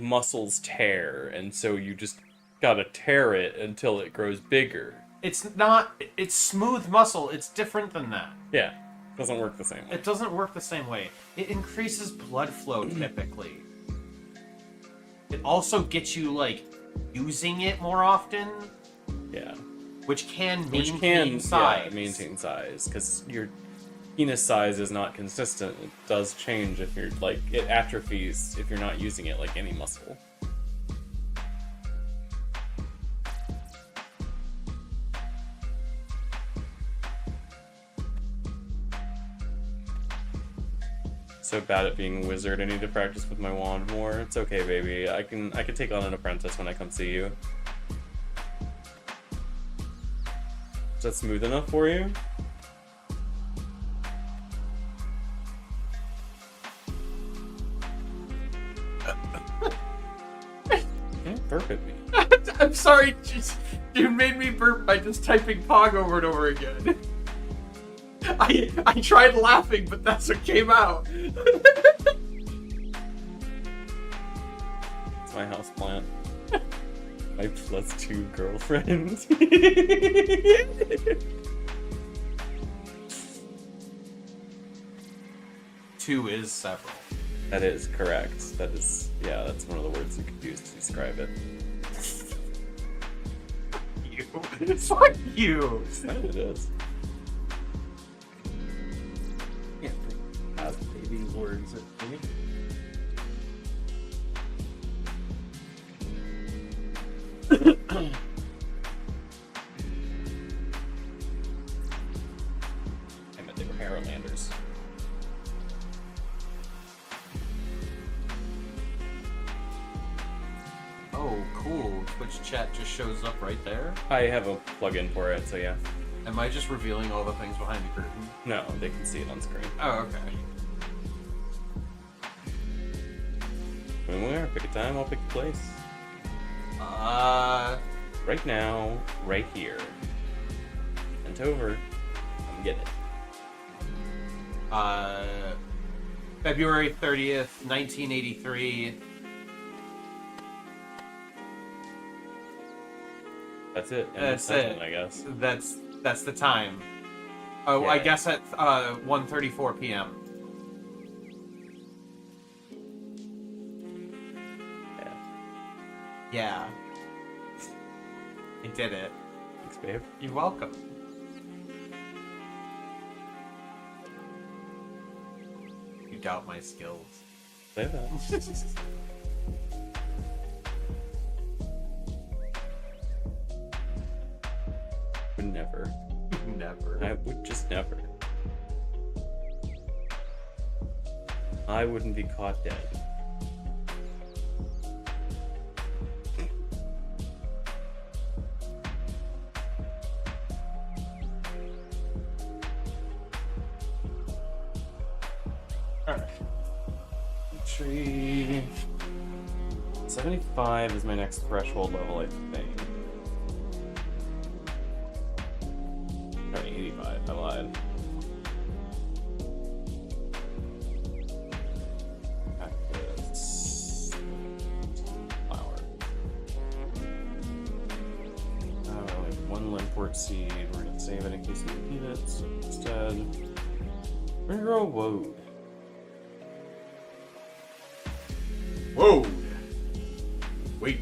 muscles tear, and so you just gotta tear it until it grows bigger. It's not. It's smooth muscle. It's different than that. Yeah, doesn't work the same way. It doesn't work the same way. It increases blood flow typically. It also gets you like using it more often, Yeah, which can which maintain can size. Yeah, maintain size because your penis size is not consistent. It does change if you're like it atrophies if you're not using it like any muscle. So bad at being a wizard. I need to practice with my wand more. It's okay, baby. I can take on an apprentice when I come see you. Is that smooth enough for you? Don't burp at me. I'm sorry, you made me burp by just typing Pog over and over again. I tried laughing, but that's what came out. It's my houseplant. My +2 girlfriend. 2 is several. That is correct. That is, yeah, that's one of the words you could use to describe it. You. Fuck you. It is. Can't have baby words at me. message chat just shows up right there? I have a plug-in for it, so yeah. Am I just revealing all the things behind the curtain? No, they can see it on screen. Oh, okay. When we are, pick a time, I'll pick a place. Right now, right here. Bent over. Come get it. February 30th, 1983. That's it. End of That's session, it. I guess. That's the time. Oh, I Yeah. guess at 1:34 p.m. Yeah. Yeah. I did it. Thanks, babe. You're welcome. You doubt my skills. Say that. Would never. Never. I would just never. I wouldn't be caught dead. Alright. Tree. 75 is my next threshold level, I think. Or 85, I lied. Cactus. Flower. Like one limpwort seed. We're gonna save it in case we need it. So instead, we're gonna grow a woad. Whoa! Wait.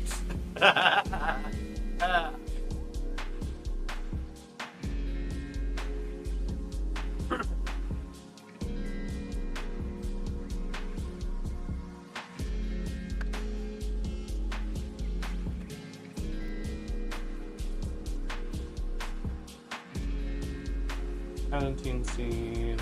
Valentine seed.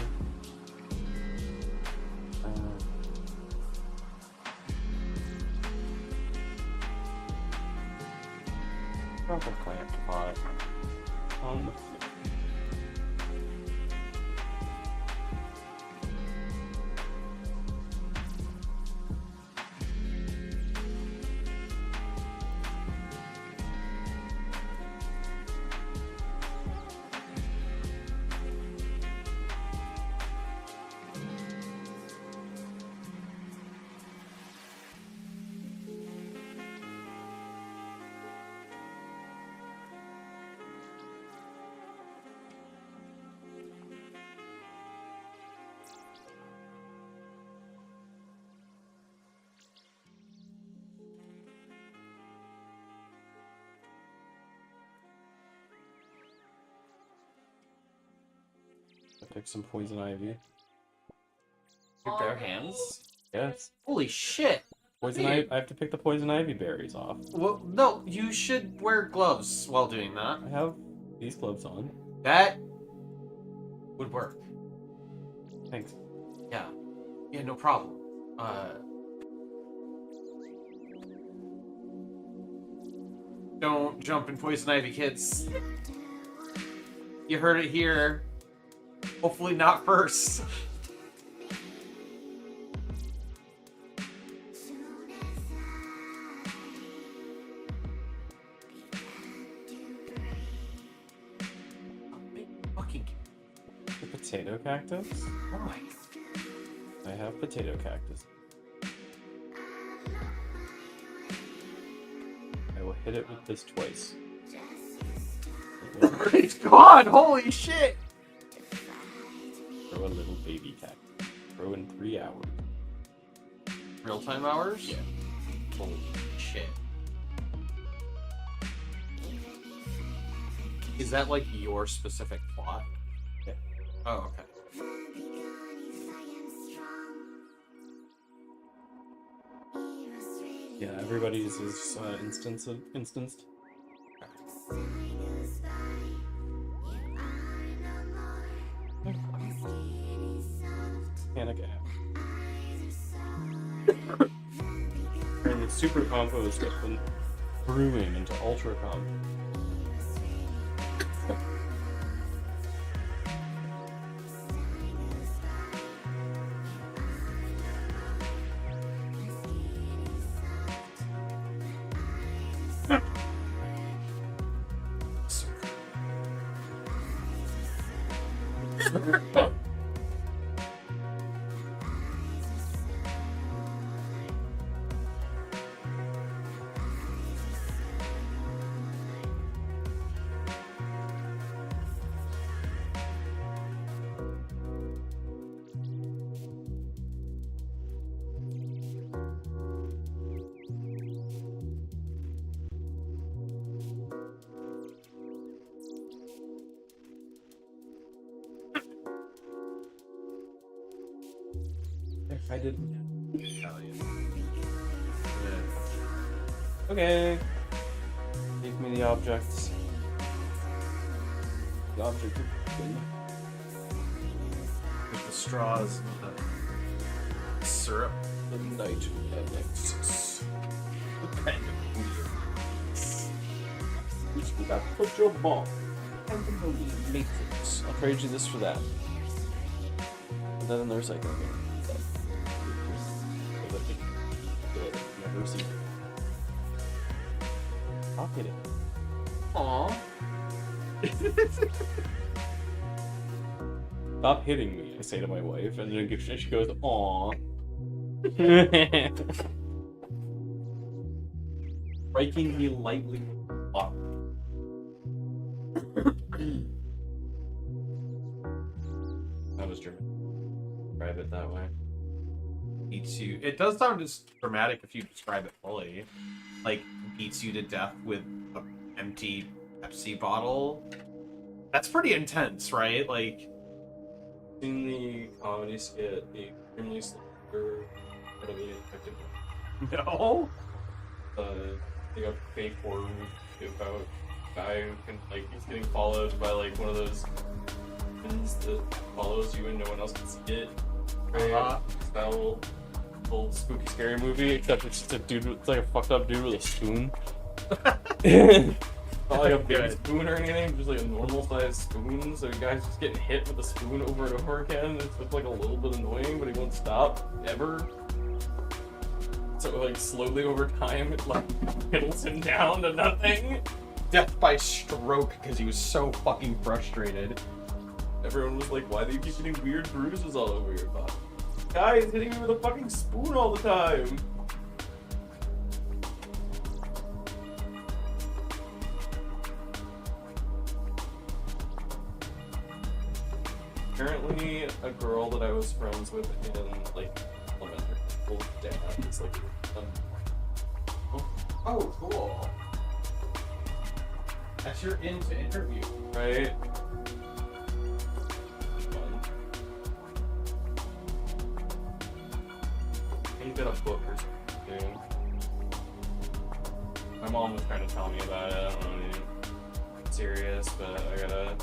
Drop a plant pot on the floor. I pick some poison ivy. Your bare hands? Yes. Holy shit! Poison Hey. ivy. I have to pick the poison ivy berries off. Well, no, you should wear gloves while doing that. I have these gloves on. That would work. Thanks. Yeah. Yeah, no problem. Don't jump in poison ivy, kids. You heard it here. Hopefully not first. Big fucking. The potato cactus? Oh my. I have potato cactus. I will hit it with this twice. It's gone! Holy shit! Grow a little baby cactus. Grow in 3 hours. Real time hours? Yeah. Holy shit. Is that like your specific plot? Yeah. Oh, okay. Yeah, everybody's is instanced. Panic app. And the super combo is different. brewing into ultra comp. If I didn't Italian. Yeah. Okay. Give me the objects. The object of With the straws and the syrup. the night Alexis. What kind of weird? Which we got put your ball. And the movie Matrix. I'll trade you this for that. And then there's like never seen it. I'll get it. Aww. Stop hitting me, I say to my wife, and then she goes, "Aw." Striking me lightly. Fuck. That was German. Describe it that way. Beats you. It does sound as dramatic if you describe it fully. Like, beats you to death with an empty Pepsi bottle. That's pretty intense, right? Like, Seen the comedy skit, the extremely slender, incredibly effective. no. They got a fake horror movie about a guy who can, like, he's getting followed by, like, one of those things that follows you and no one else can see it. Right? Style, old spooky scary movie, except it's just a dude, it's like a fucked up dude with a spoon. Not like a big spoon or anything, just like a normal sized spoon, so the guy's just getting hit with a spoon over and over again. It's just like a little bit annoying, but he won't stop, ever. So like slowly over time, it like whittles him down to nothing. Death by stroke because he was so fucking frustrated. Everyone was like, why do you keep getting weird bruises all over your body? Guy is hitting me with a fucking spoon all the time. Apparently, a girl that I was friends with in like elementary school dad is like Oh, cool. That's your in to interview. right? Fun. He did a book or something too. My mom was trying to tell me about it. I don't know anything serious, but I gotta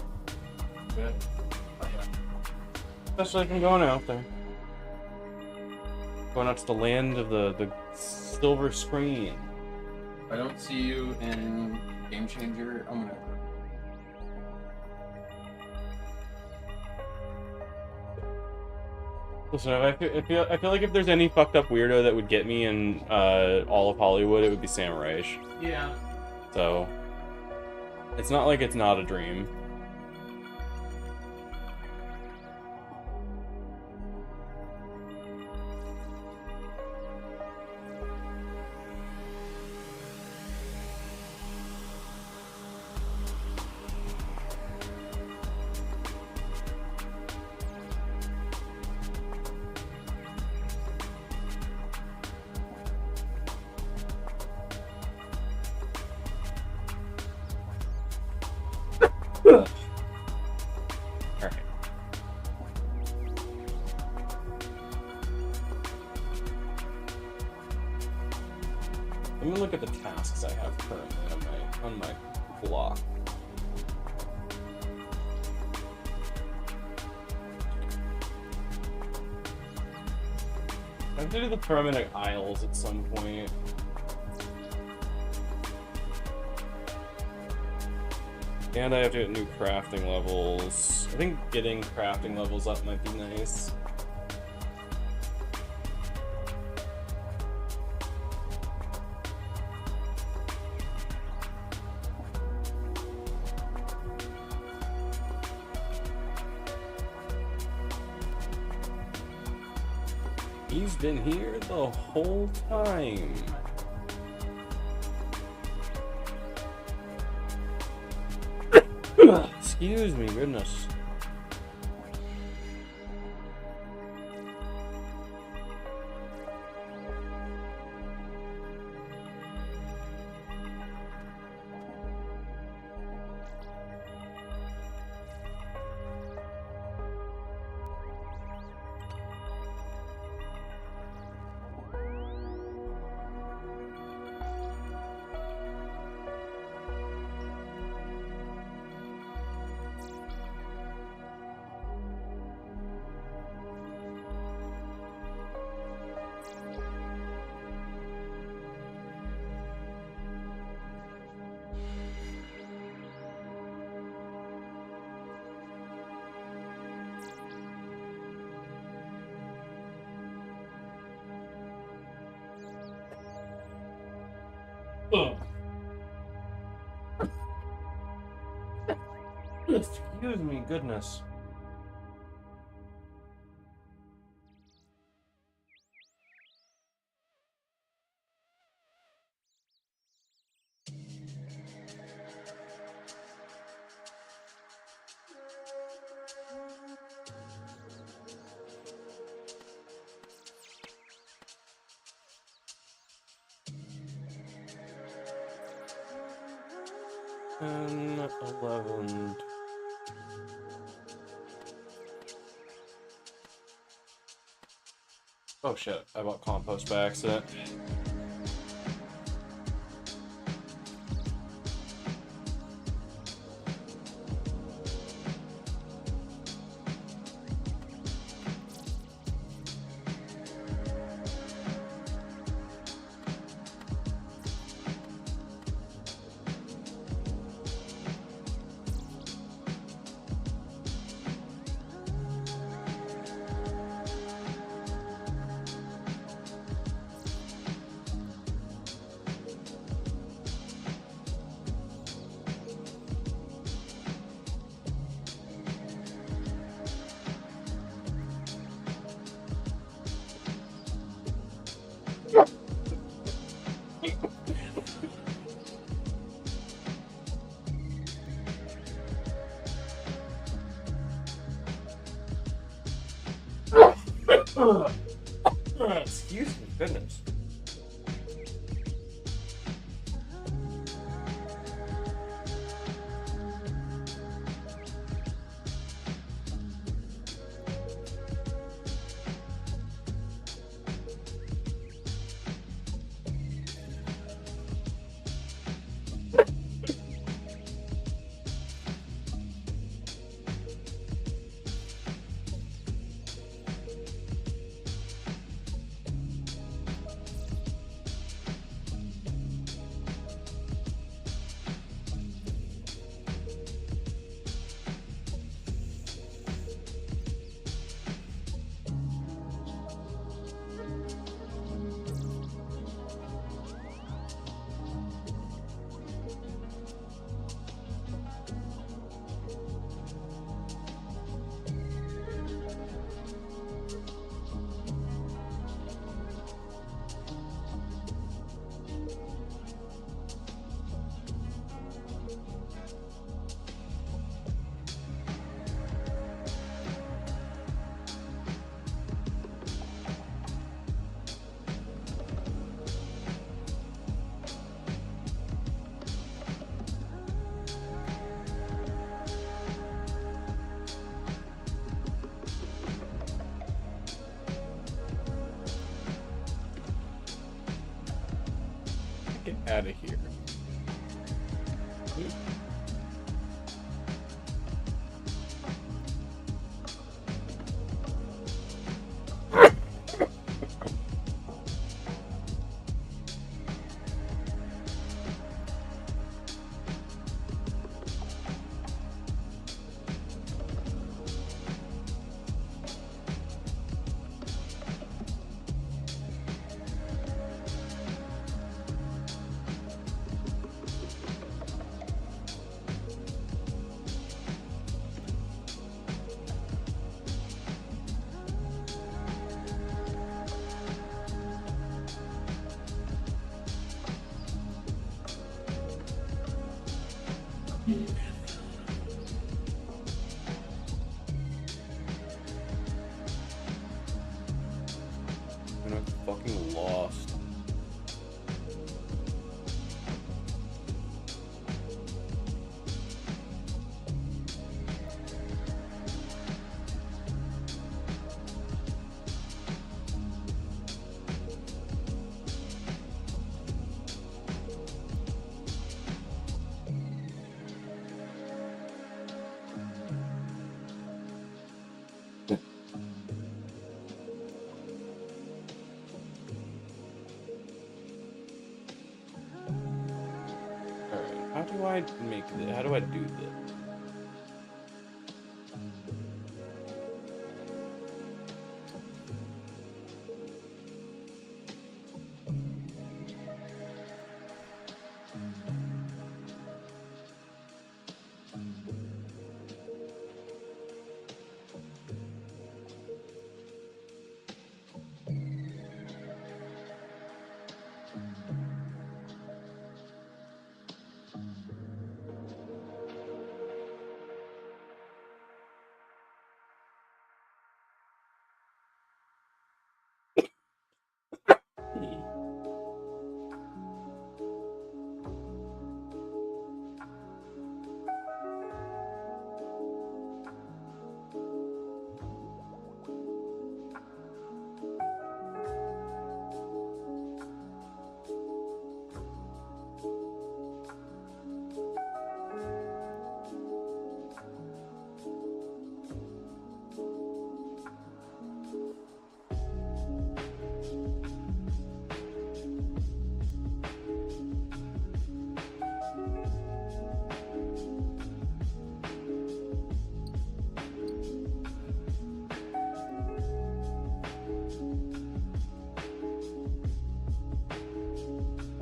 do it. Especially if I'm going out there. Going out to the land of the silver screen. If I don't see you in Game Changer, I'm gonna. Listen, I feel like if there's any fucked up weirdo that would get me in all of Hollywood, it would be Sam Reich. Yeah. So it's not like it's not a dream. Alright. Let me look at the tasks I have currently on my block. I have to do the permanent aisles at some point. And I have to get new crafting levels. I think getting crafting levels up might be nice. He's been here the whole time. Excuse me, goodness. Excuse me, goodness. And 11. Oh shit, I bought compost by accident. Excuse me, goodness. Get out of here. I'm fucking lost. Alright, how do I make this? How do I do this?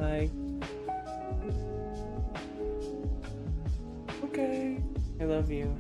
Hi. Okay. I love you.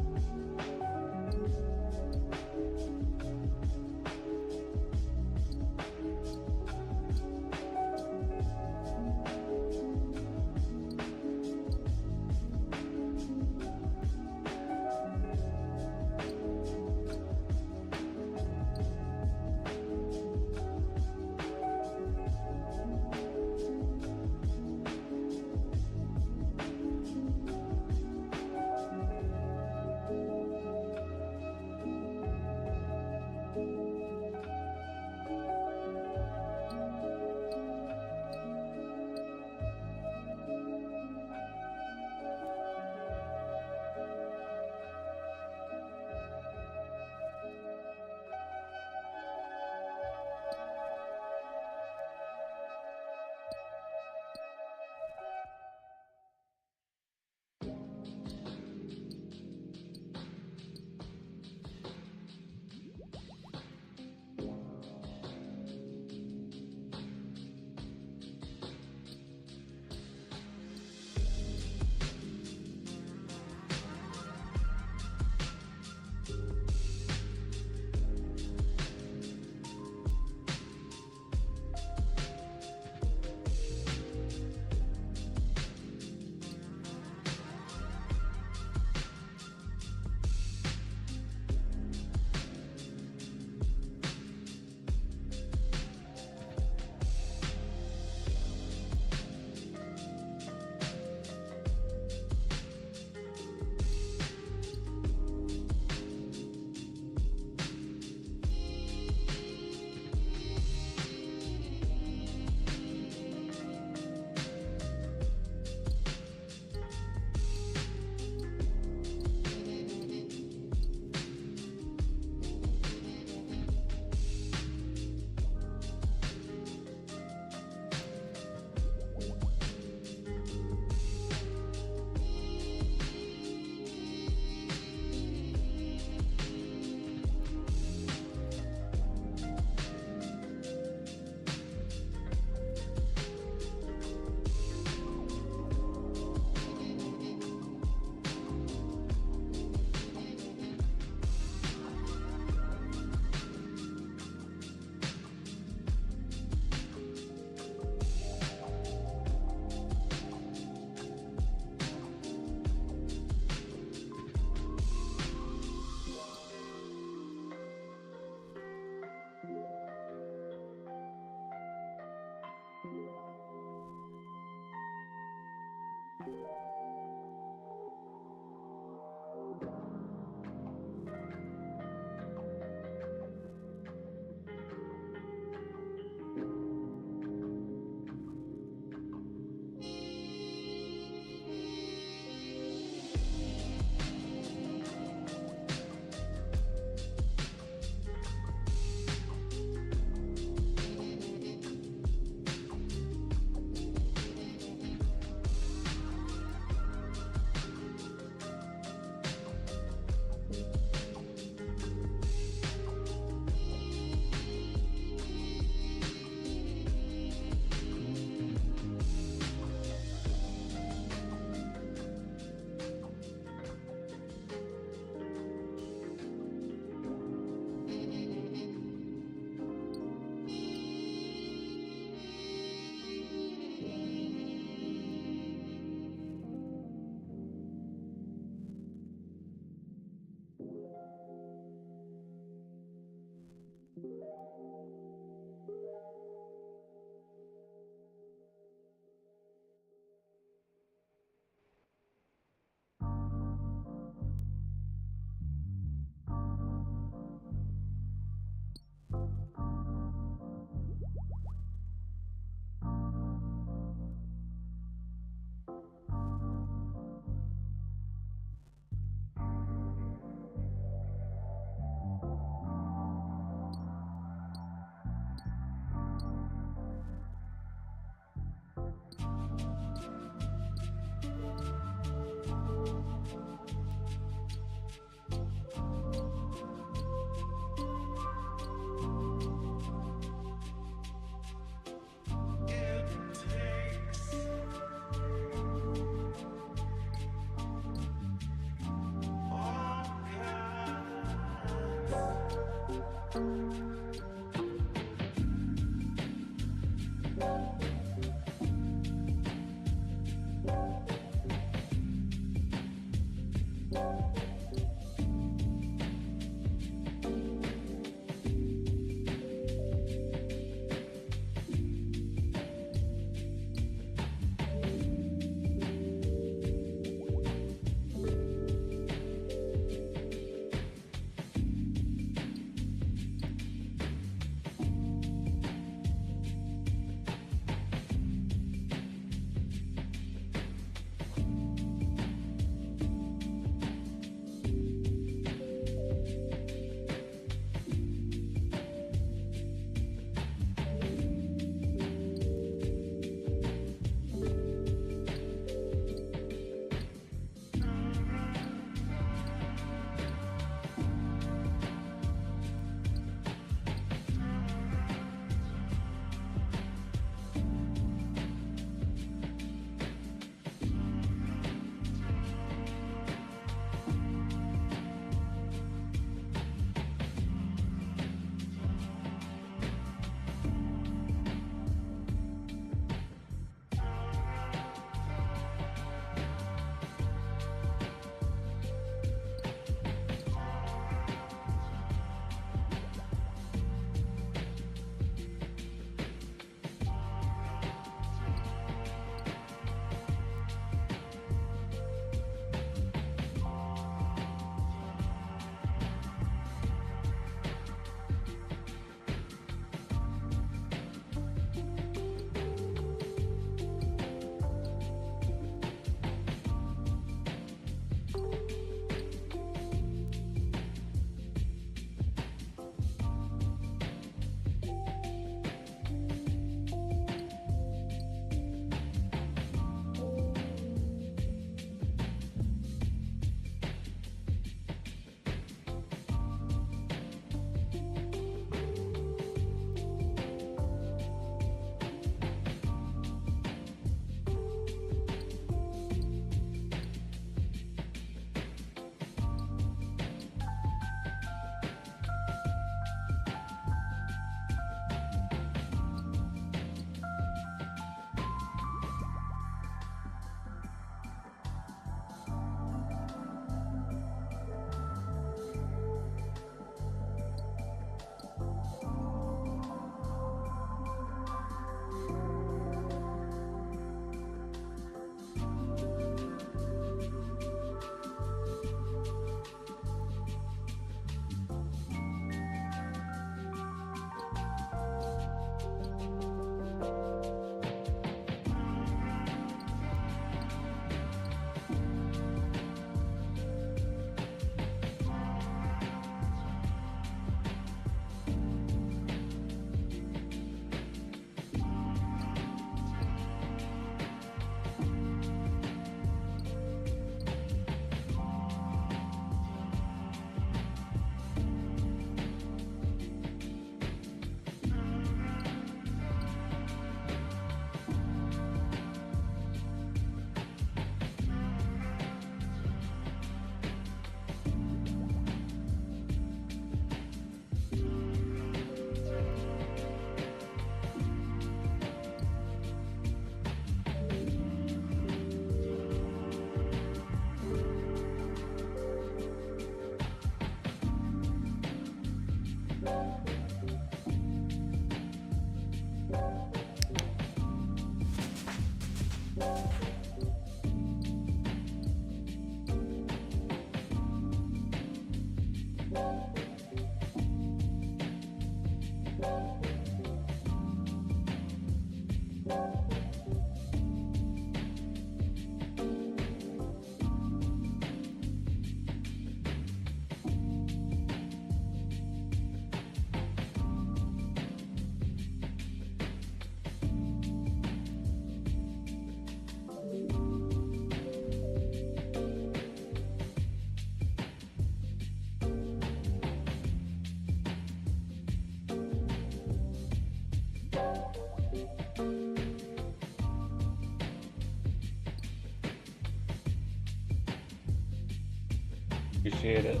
Appreciate it.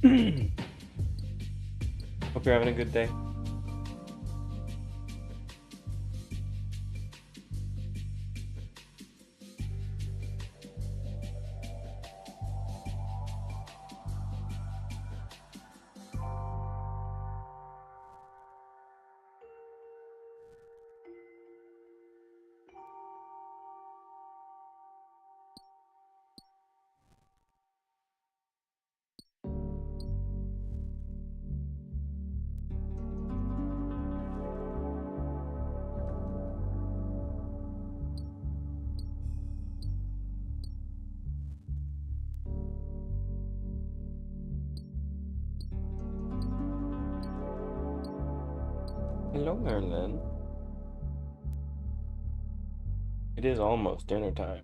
Hope you're having a good day. Hello, Merlin. It is almost dinner time.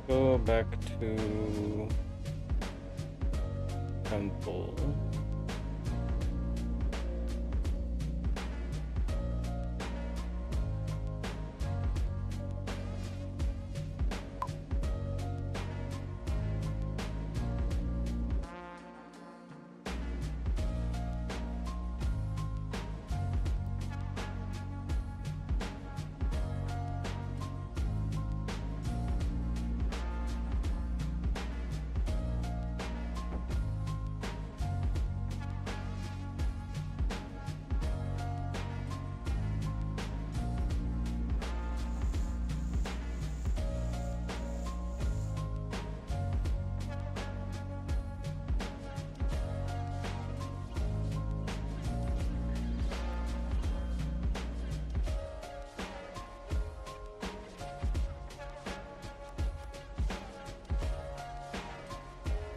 Go back to temple.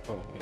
Oh, wait.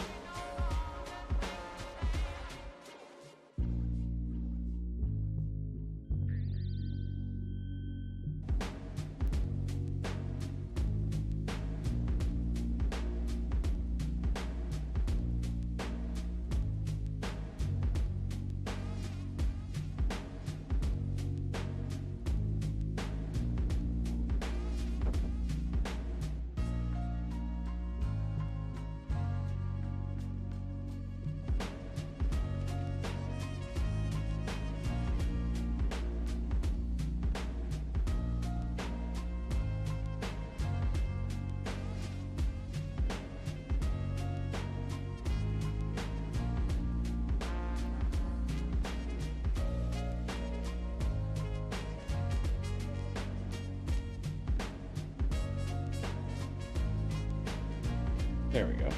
There we go.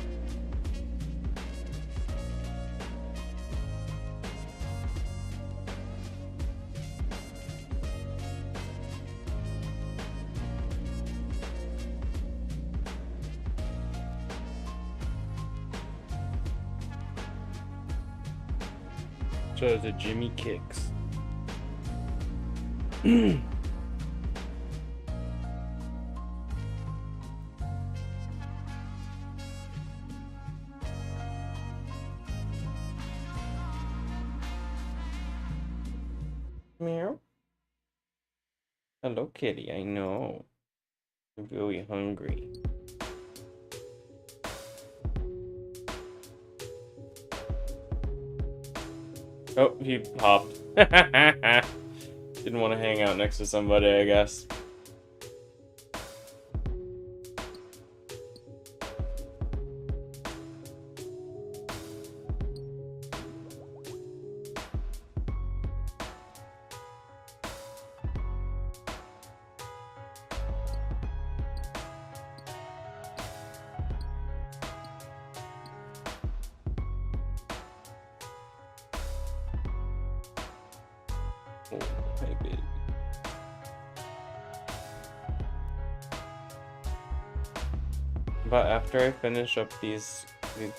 So the Jimmy kicks. Meow. Hello, kitty. I know. I'm really hungry. Oh, he popped. Didn't want to hang out next to somebody, I guess. Oh, hey, baby. But after I finish up these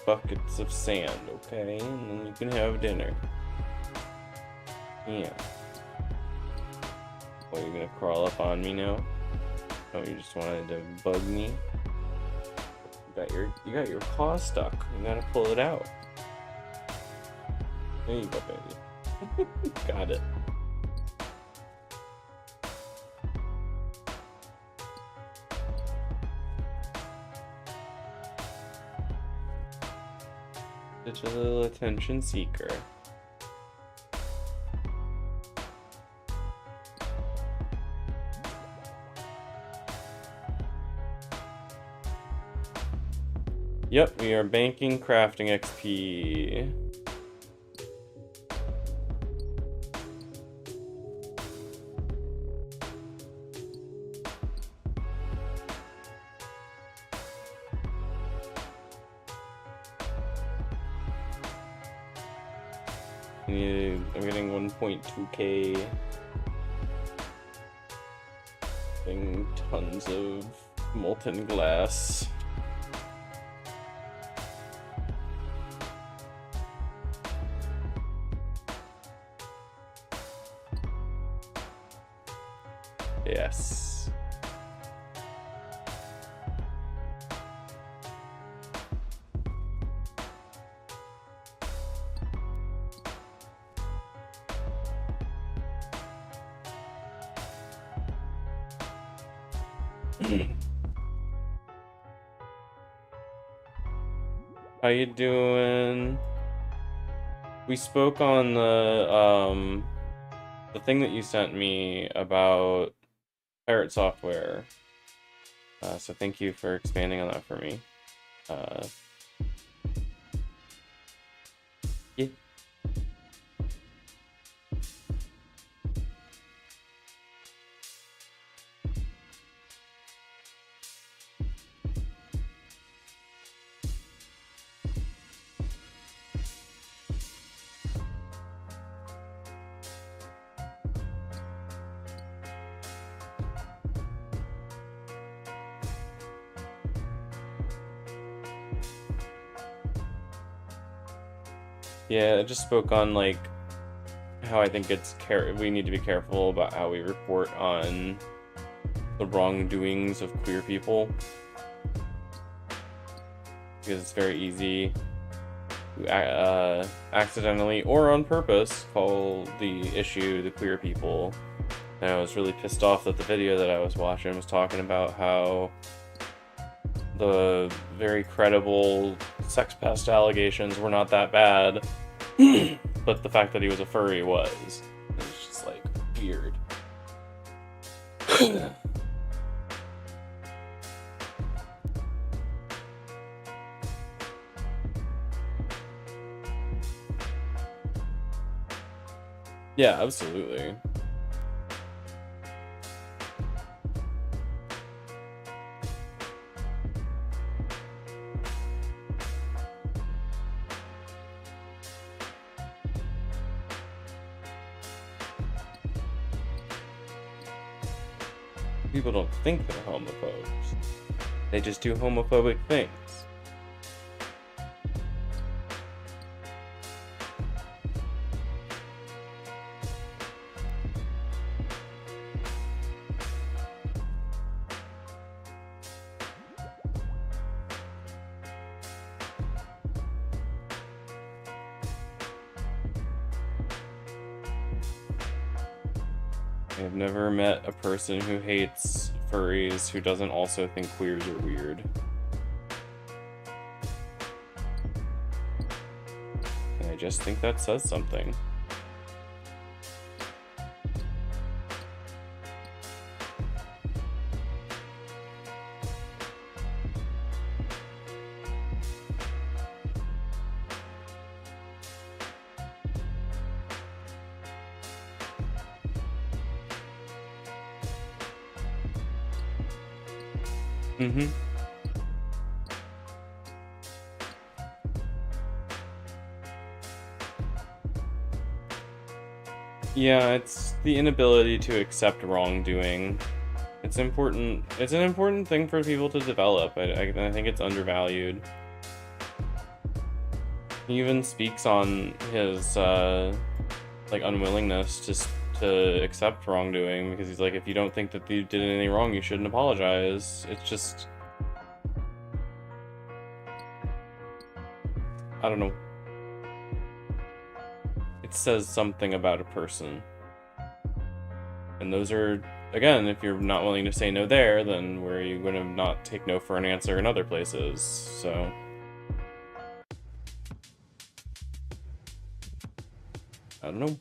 buckets of sand, okay? And then you can have dinner. Yeah. Oh, you're gonna crawl up on me now? Oh, you just wanted to bug me? You got your paw stuck. You gotta pull it out. There you go, baby. Got it. Such a little attention seeker. Yep, we are banking crafting XP. I'm getting 1.2k. Getting tons of molten glass. Yes. How you doing? We spoke on the thing that you sent me about Pirate Software. So thank you for expanding on that for me. Yeah. Yeah, I just spoke on like how I think we need to be careful about how we report on the wrongdoings of queer people, because it's very easy to accidentally or on purpose call the issue the queer people. And I was really pissed off that the video that I was watching was talking about how the very credible sex pest allegations were not that bad, but the fact that he was a furry was. It's just like weird. Yeah, absolutely. People don't think they're homophobes. They just do homophobic things. I've never met a person who hates furries who doesn't also think queers are weird. And I just think that says something. Mm-hmm. Yeah, it's the inability to accept wrongdoing. It's important. It's an important thing for people to develop. I think it's undervalued. He even speaks on his like unwillingness to accept wrongdoing, because he's like, if you don't think that you did anything wrong, you shouldn't apologize. It's just, I don't know. It says something about a person. And those are, again, if you're not willing to say no there, then where are you going to not take no for an answer in other places? So I don't know.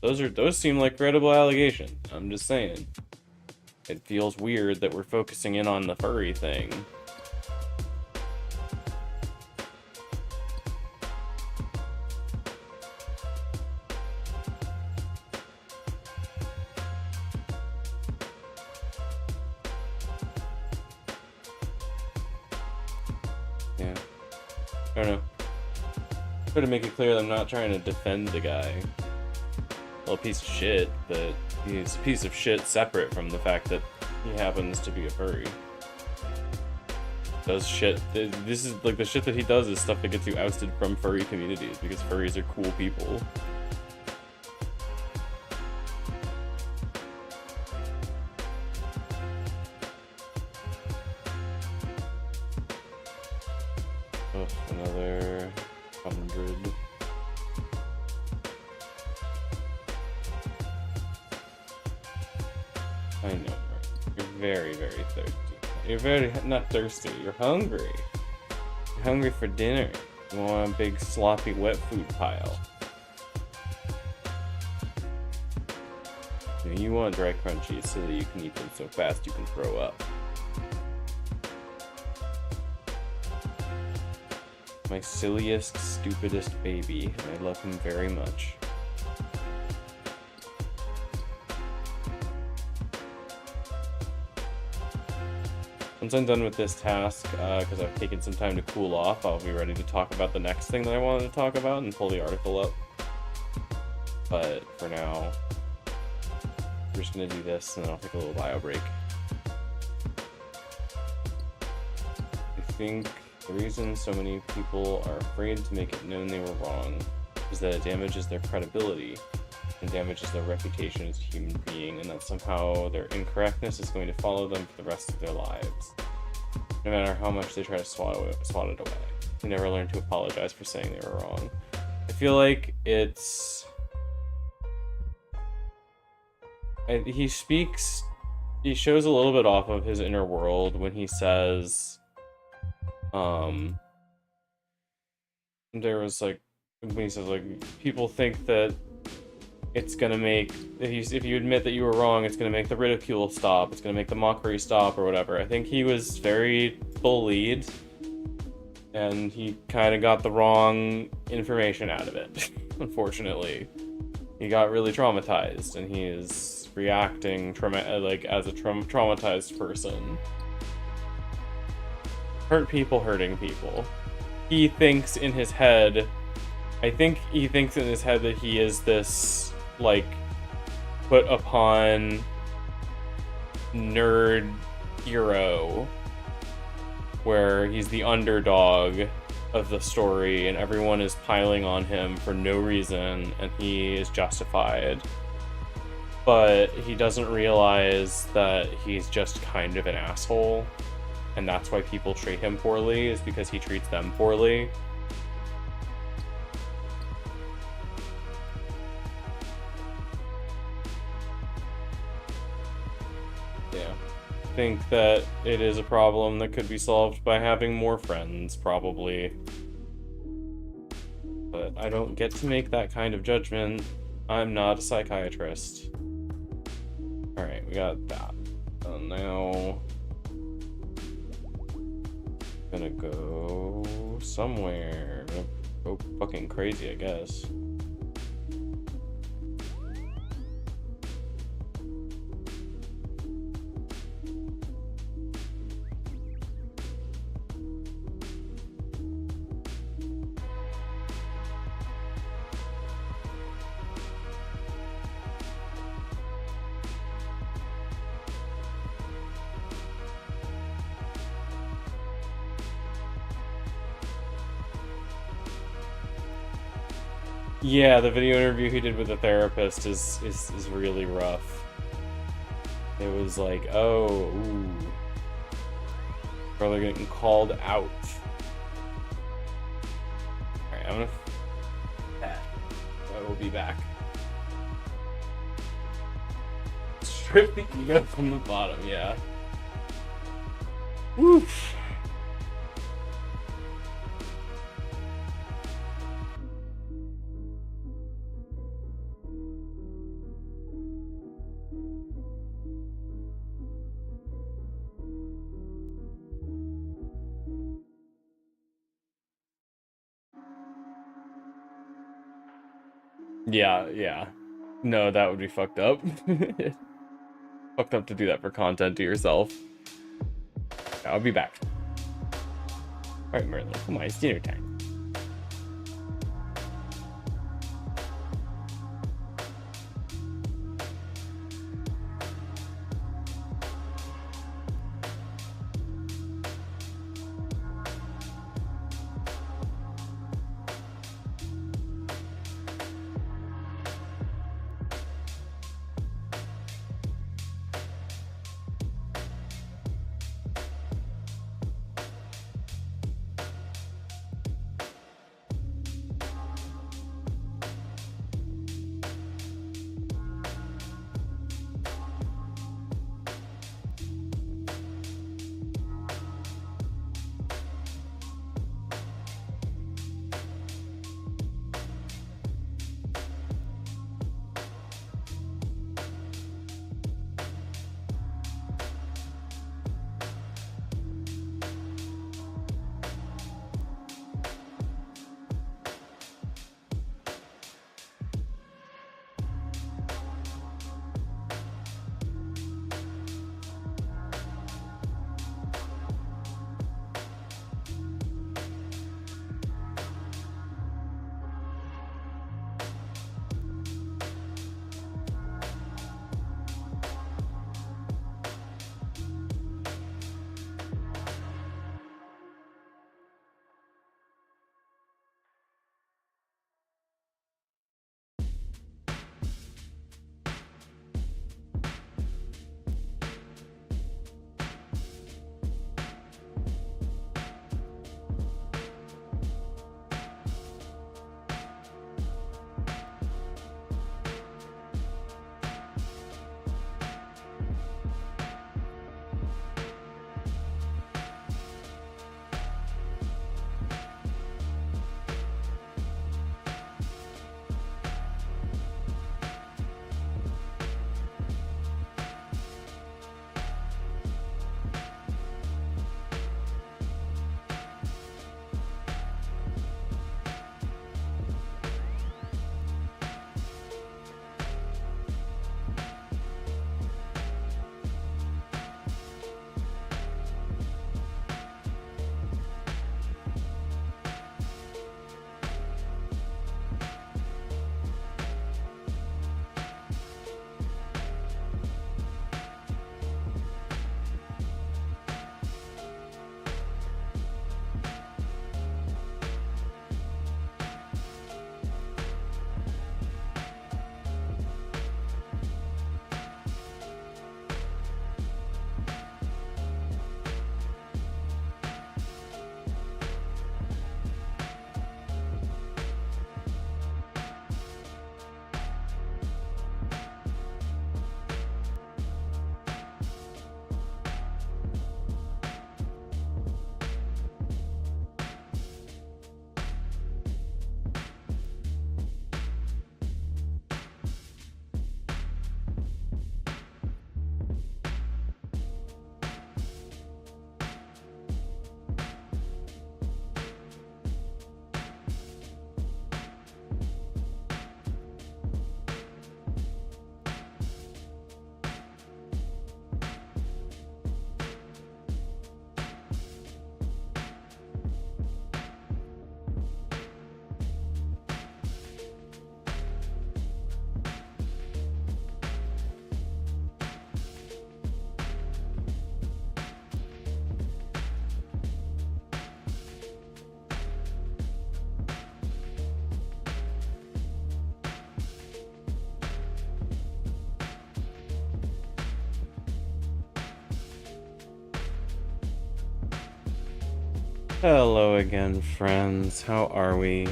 Those seem like credible allegations. I'm just saying. It feels weird that we're focusing in on the furry thing. Yeah. I don't know. Try to make it clear that I'm not trying to defend the guy. Well, a piece of shit, but he's a piece of shit separate from the fact that he happens to be a furry. Does shit. This is like the shit that he does is stuff that gets you ousted from furry communities because furries are cool people. Oh, another 100. I know, right? You're very, very thirsty. You're very not thirsty. You're hungry. You're hungry for dinner. You want a big sloppy wet food pile. You want dry crunchies so that you can eat them so fast you can throw up. My silliest, stupidest baby, and I love him very much. Once I'm done with this task, because I've taken some time to cool off, I'll be ready to talk about the next thing that I wanted to talk about and pull the article up. But for now, we're just gonna do this, and then I'll take a little bio break. I think the reason so many people are afraid to make it known they were wrong is that it damages their credibility and damages their reputation as a human being, and that somehow their incorrectness is going to follow them for the rest of their lives. No matter how much they try to swat it away. They never learn to apologize for saying they were wrong. I feel like it's... he shows a little bit off of his inner world when he says, there was like, when he says like, people think that it's gonna make, if you admit that you were wrong, it's gonna make the ridicule stop, it's gonna make the mockery stop, or whatever. I think he was very bullied, and he kind of got the wrong information out of it, unfortunately. He got really traumatized, and he is reacting as a traumatized person. Hurt people hurting people. He thinks in his head, I think he thinks in his head that he is this, like, put upon nerd hero where he's the underdog of the story and everyone is piling on him for no reason and he is justified. But he doesn't realize that he's just kind of an asshole, and that's why people treat him poorly, is because he treats them poorly. Yeah. I think that it is a problem that could be solved by having more friends, probably. But I don't get to make that kind of judgment. I'm not a psychiatrist. Alright, we got that. Now... gonna go somewhere. Go fucking crazy, I guess. Yeah, the video interview he did with the therapist is really rough. It was like, oh, ooh. Brother getting called out. Alright, I'm gonna... I will be back. Strip the ego from the bottom, yeah. Woof. Yeah. No, that would be fucked up. Fucked up to do that for content to yourself. I'll be back. Alright, Merlin, come on, it's dinner time. Hello again, friends. How are we?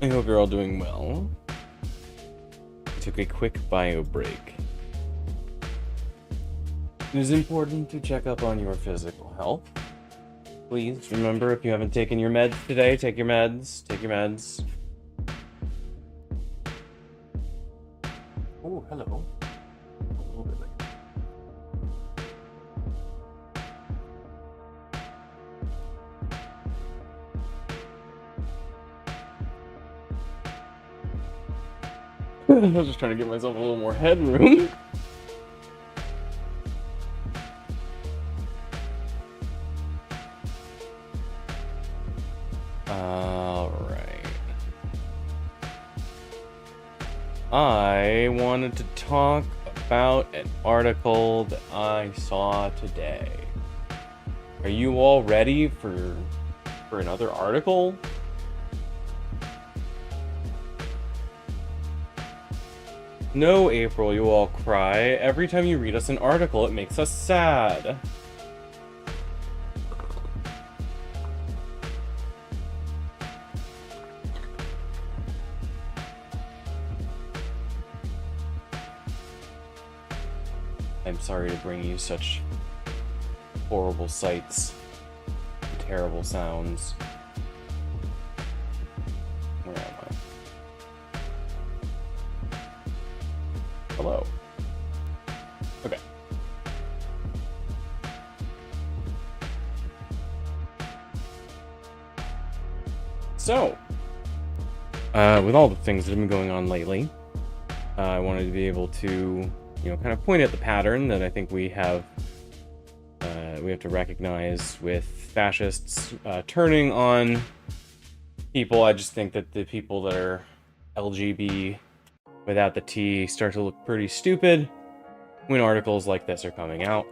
I hope you're all doing well. I took a quick bio break. It is important to check up on your physical health. Please remember, if you haven't taken your meds today, take your meds. Take your meds. Oh, hello. A little bit late. I was just trying to give myself a little more headroom. Alright. I wanted to talk about an article that I saw today. Are you all ready for another article? No, April, you all cry. Every time you read us an article, it makes us sad. I'm sorry to bring you such horrible sights, terrible sounds. Where am I? Hello. Okay. So, with all the things that have been going on lately, I wanted to be able to, kind of point at the pattern that I think we have to recognize with fascists turning on people. I just think that the people that are LGB without the T start to look pretty stupid when articles like this are coming out.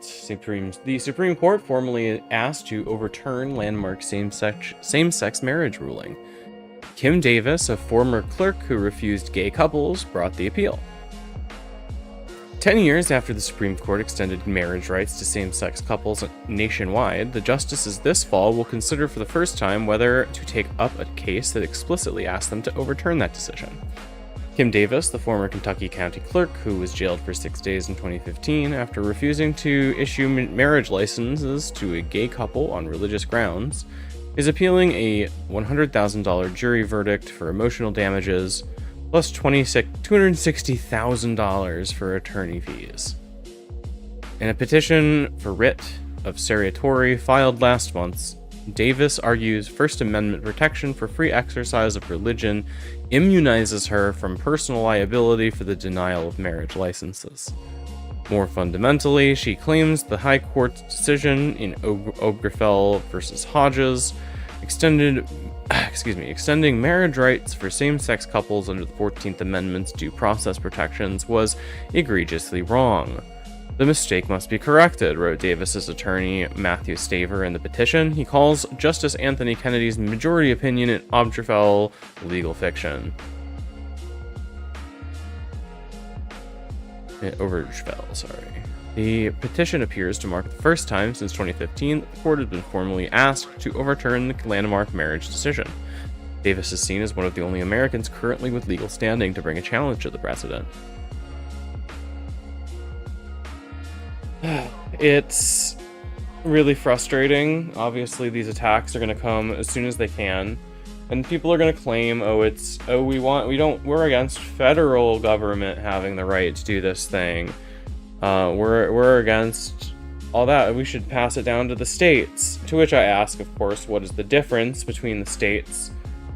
The Supreme Court formally asked to overturn landmark same-sex marriage ruling. Kim Davis, a former clerk who refused gay couples, brought the appeal. 10 years after the Supreme Court extended marriage rights to same-sex couples nationwide, the justices this fall will consider for the first time whether to take up a case that explicitly asks them to overturn that decision. Kim Davis, the former Kentucky County Clerk who was jailed for 6 days in 2015 after refusing to issue marriage licenses to a gay couple on religious grounds, is appealing a $100,000 jury verdict for emotional damages, plus $260,000 for attorney fees. In a petition for writ of certiorari filed last month, Davis argues First Amendment protection for free exercise of religion immunizes her from personal liability for the denial of marriage licenses. More fundamentally, she claims the High Court's decision in Obergefell v. Hodges extending marriage rights for same-sex couples under the 14th Amendment's due process protections was egregiously wrong. The mistake must be corrected, wrote Davis's attorney Matthew Staver in the petition. He calls Justice Anthony Kennedy's majority opinion in Obergefell legal fiction. The petition appears to mark the first time since 2015 that the court has been formally asked to overturn the landmark marriage decision. Davis is seen as one of the only Americans currently with legal standing to bring a challenge to the precedent. It's really frustrating. Obviously, these attacks are going to come as soon as they can, and people are going to claim, we're against federal government having the right to do this thing. We're against all that. We should pass it down to the states. To which I ask, of course, what is the difference between the states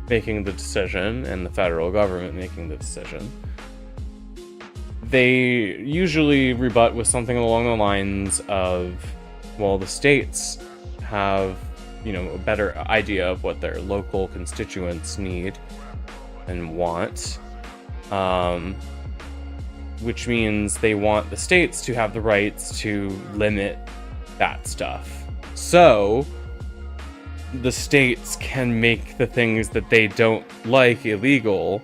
making the decision and the federal government making the decision? They usually rebut with something along the lines of, well, the states have, a better idea of what their local constituents need and want, which means they want the states to have the rights to limit that stuff. So the states can make the things that they don't like illegal,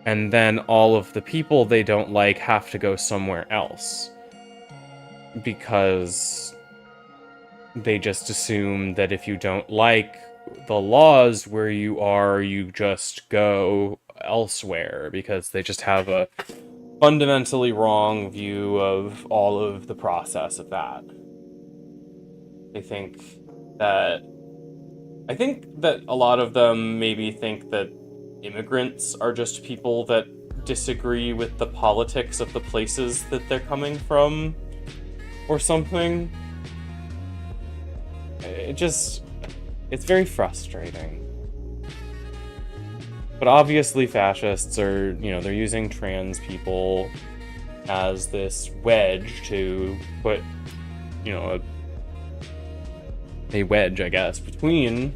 and then all of the people they don't like have to go somewhere else. Because they just assume that if you don't like the laws where you are, you just go elsewhere, because they just have a fundamentally wrong view of all of the process of that. They think that I think that a lot of them maybe think that immigrants are just people that disagree with the politics of the places that they're coming from or something. It's very frustrating. But obviously fascists are, they're using trans people as this wedge to put, a wedge, I guess, between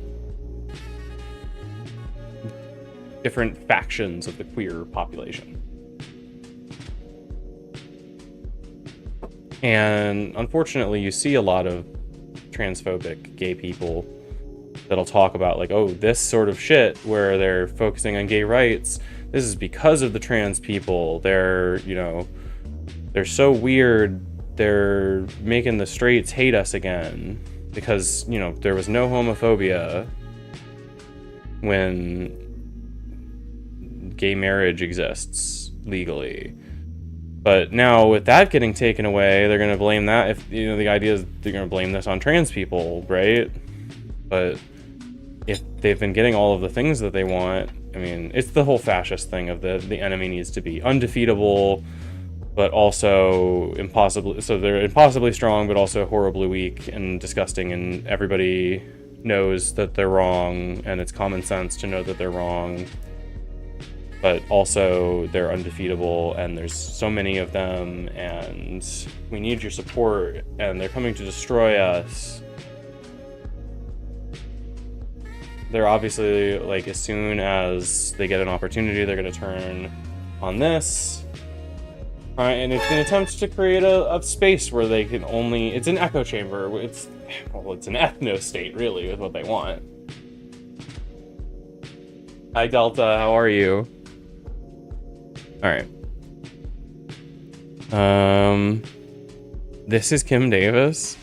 different factions of the queer population. And unfortunately, you see a lot of transphobic gay people that'll talk about, like, oh, this sort of shit where they're focusing on gay rights, this is because of the trans people. They're so weird, they're making the straights hate us again. Because, there was no homophobia when gay marriage exists legally. But now with that getting taken away, they're going to blame that. If, the idea is they're going to blame this on trans people, right? But if they've been getting all of the things that they want, I mean, it's the whole fascist thing of the enemy needs to be undefeatable, but also impossibly, so they're impossibly strong, but also horribly weak and disgusting, and everybody knows that they're wrong, and it's common sense to know that they're wrong, but also they're undefeatable, and there's so many of them, and we need your support, and they're coming to destroy us. They're obviously, like, as soon as they get an opportunity, they're going to turn on this. And it's an attempt to create a space where they can only... It's an echo chamber. It's an ethno-state, really, with what they want. Hi, Delta. How are you? Alright. This is Kim Davis.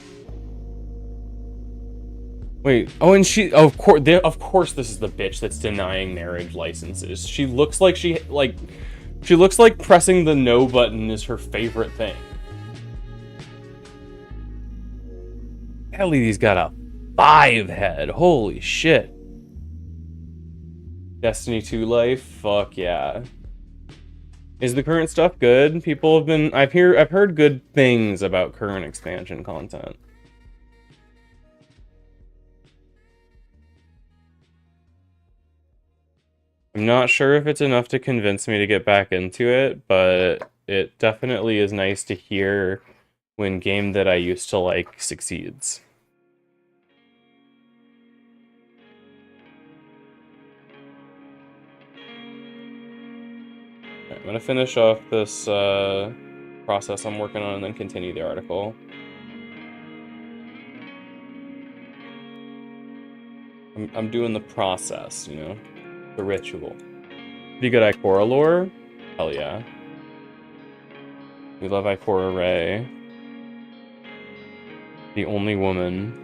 Wait. Oh, and she... Of course this is the bitch that's denying marriage licenses. She looks like she looks like pressing the no button is her favorite thing. Ellie's got a 5 head. Holy shit. Destiny 2 life? Fuck yeah. Is the current stuff good? People have been... I've heard good things about current expansion content. I'm not sure if it's enough to convince me to get back into it, but it definitely is nice to hear when game that I used to like succeeds. Right, I'm gonna finish off this process I'm working on and then continue the article. I'm doing the process, the ritual. Pretty good Ikora lore? Hell yeah. We love Ikora Rey. The only woman.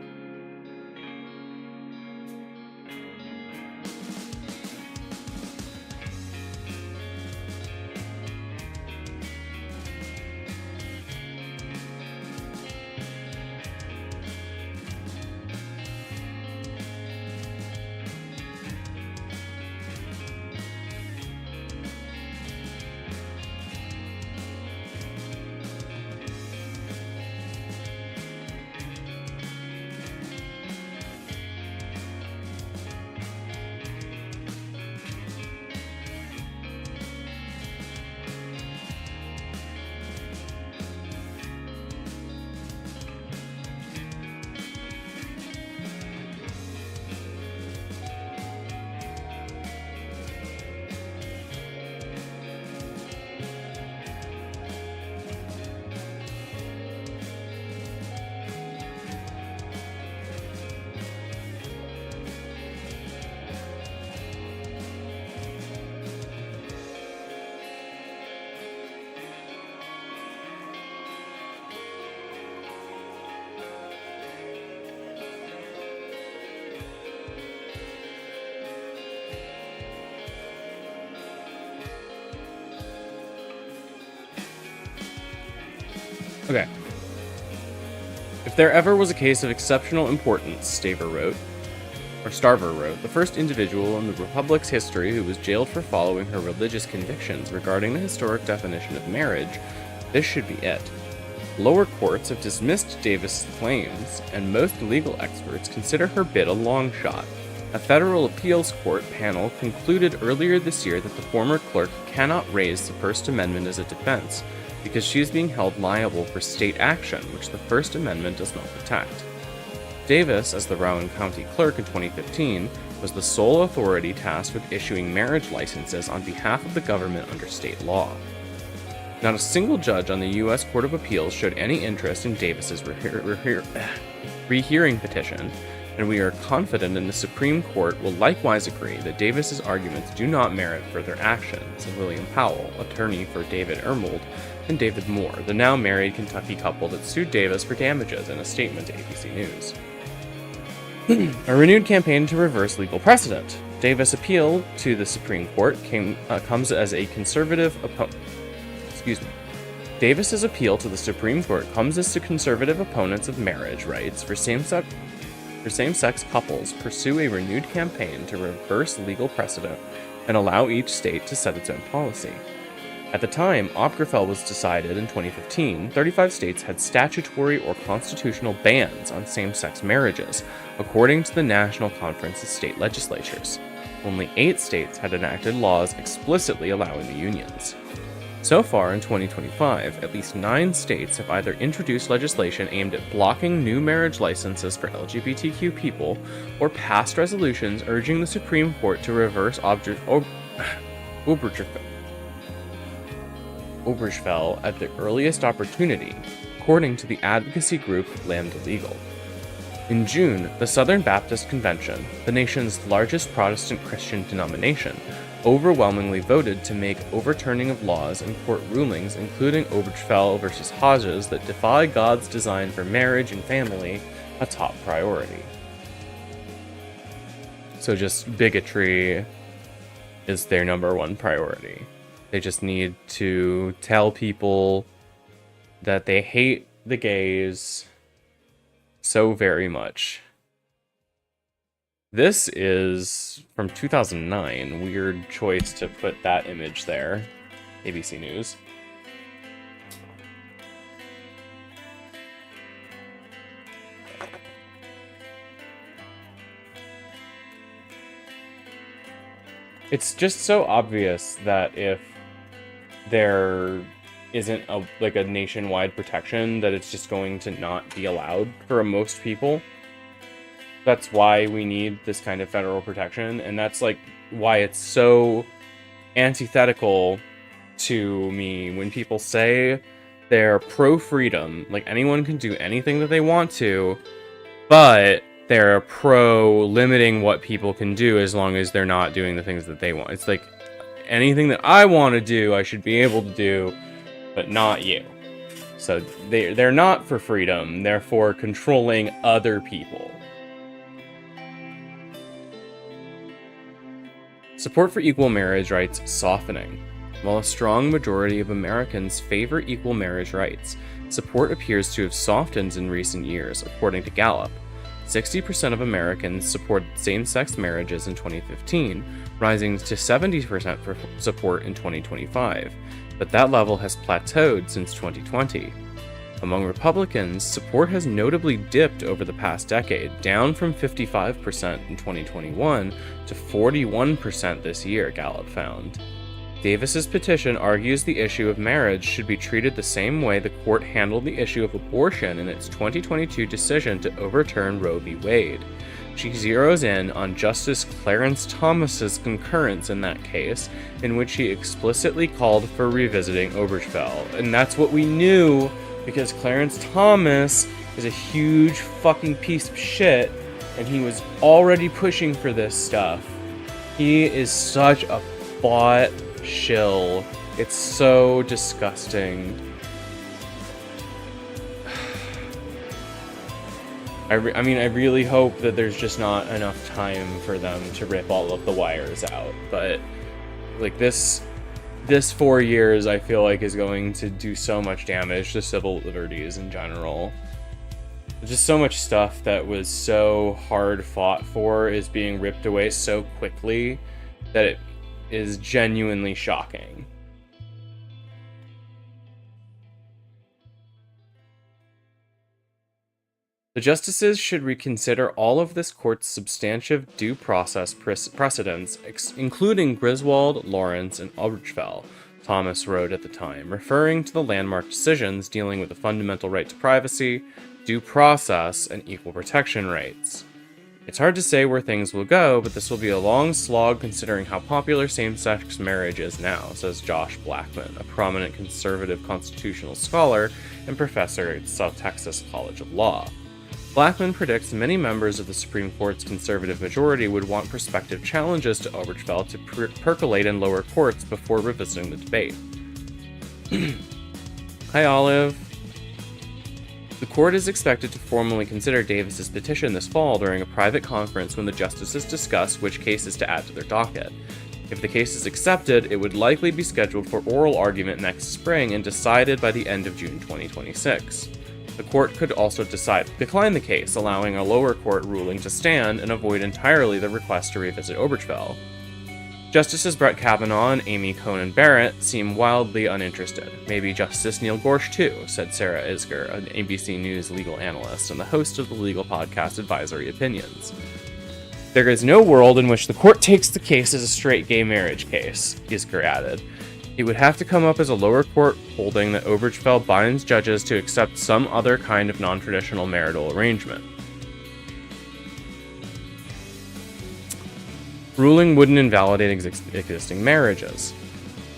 Okay. If there ever was a case of exceptional importance, Starver wrote, the first individual in the Republic's history who was jailed for following her religious convictions regarding the historic definition of marriage, this should be it. Lower courts have dismissed Davis' claims, and most legal experts consider her bid a long shot. A federal appeals court panel concluded earlier this year that the former clerk cannot raise the First Amendment as a defense because she is being held liable for state action, which the First Amendment does not protect. Davis, as the Rowan County clerk in 2015, was the sole authority tasked with issuing marriage licenses on behalf of the government under state law. Not a single judge on the U.S. Court of Appeals showed any interest in Davis's rehearing petition, and we are confident in the Supreme Court will likewise agree that Davis's arguments do not merit further action, said William Powell, attorney for David Ermold and David Moore, the now married Kentucky couple that sued Davis for damages, in a statement to ABC News. A renewed campaign to reverse legal precedent. Davis' appeal to the Supreme Court comes as a conservative Davis's appeal to the Supreme Court comes as to conservative opponents of marriage rights for same-sex couples pursue a renewed campaign to reverse legal precedent and allow each state to set its own policy. At the time Obergefell was decided in 2015, 35 states had statutory or constitutional bans on same-sex marriages, according to the National Conference of State Legislatures. Only 8 states had enacted laws explicitly allowing the unions. So far in 2025, at least 9 states have either introduced legislation aimed at blocking new marriage licenses for LGBTQ people or passed resolutions urging the Supreme Court to reverse Obergefell at the earliest opportunity, according to the advocacy group Lambda Legal. In June, the Southern Baptist Convention, the nation's largest Protestant Christian denomination, overwhelmingly voted to make overturning of laws and court rulings, including Obergefell versus Hodges, that defy God's design for marriage and family, a top priority. So just bigotry is their number one priority. They just need to tell people that they hate the gays so very much. This is from 2009. Weird choice to put that image there. ABC News. It's just so obvious that if there isn't a nationwide protection, that it's just going to not be allowed for most people. That's why we need this kind of federal protection, and that's like why it's so antithetical to me when people say they're pro-freedom, like anyone can do anything that they want to, but they're pro-limiting what people can do as long as they're not doing the things that they want. It's like, anything that I want to do, I should be able to do, but not you. So they're not for freedom, they're for controlling other people. Support for equal marriage rights softening. While a strong majority of Americans favor equal marriage rights, support appears to have softened in recent years, according to Gallup. 60% of Americans supported same-sex marriages in 2015, rising to 70% for support in 2025, but that level has plateaued since 2020. Among Republicans, support has notably dipped over the past decade, down from 55% in 2021 to 41% this year, Gallup found. Davis's petition argues the issue of marriage should be treated the same way the court handled the issue of abortion in its 2022 decision to overturn Roe v. Wade. She zeroes in on Justice Clarence Thomas's concurrence in that case, in which he explicitly called for revisiting Obergefell. And that's what we knew, because Clarence Thomas is a huge fucking piece of shit, and he was already pushing for this stuff. He is such a bought shill. It's so disgusting. I really hope that there's just not enough time for them to rip all of the wires out, but like this this 4 years, I feel like, is going to do so much damage to civil liberties in general. Just so much stuff that was so hard fought for is being ripped away so quickly that it is genuinely shocking. The justices should reconsider all of this court's substantive due process precedents, including Griswold, Lawrence, and Obergefell, Thomas wrote at the time, referring to the landmark decisions dealing with the fundamental right to privacy, due process, and equal protection rights. It's hard to say where things will go, but this will be a long slog considering how popular same-sex marriage is now, says Josh Blackman, a prominent conservative constitutional scholar and professor at South Texas College of Law. Blackman predicts many members of the Supreme Court's conservative majority would want prospective challenges to Obergefell to percolate in lower courts before revisiting the debate. Hi, Olive. The court is expected to formally consider Davis's petition this fall during a private conference when the justices discuss which cases to add to their docket. If the case is accepted, it would likely be scheduled for oral argument next spring and decided by the end of June 2026. The court could also decline the case, allowing a lower court ruling to stand and avoid entirely the request to revisit Obergefell. Justices Brett Kavanaugh and Amy Coney Barrett seem wildly uninterested. Maybe Justice Neil Gorsuch too, said Sarah Isger, an ABC News legal analyst and the host of the legal podcast Advisory Opinions. There is no world in which the court takes the case as a straight gay marriage case, Isger added. It would have to come up as a lower court holding that Obergefell binds judges to accept some other kind of non-traditional marital arrangement. Ruling wouldn't invalidate existing marriages.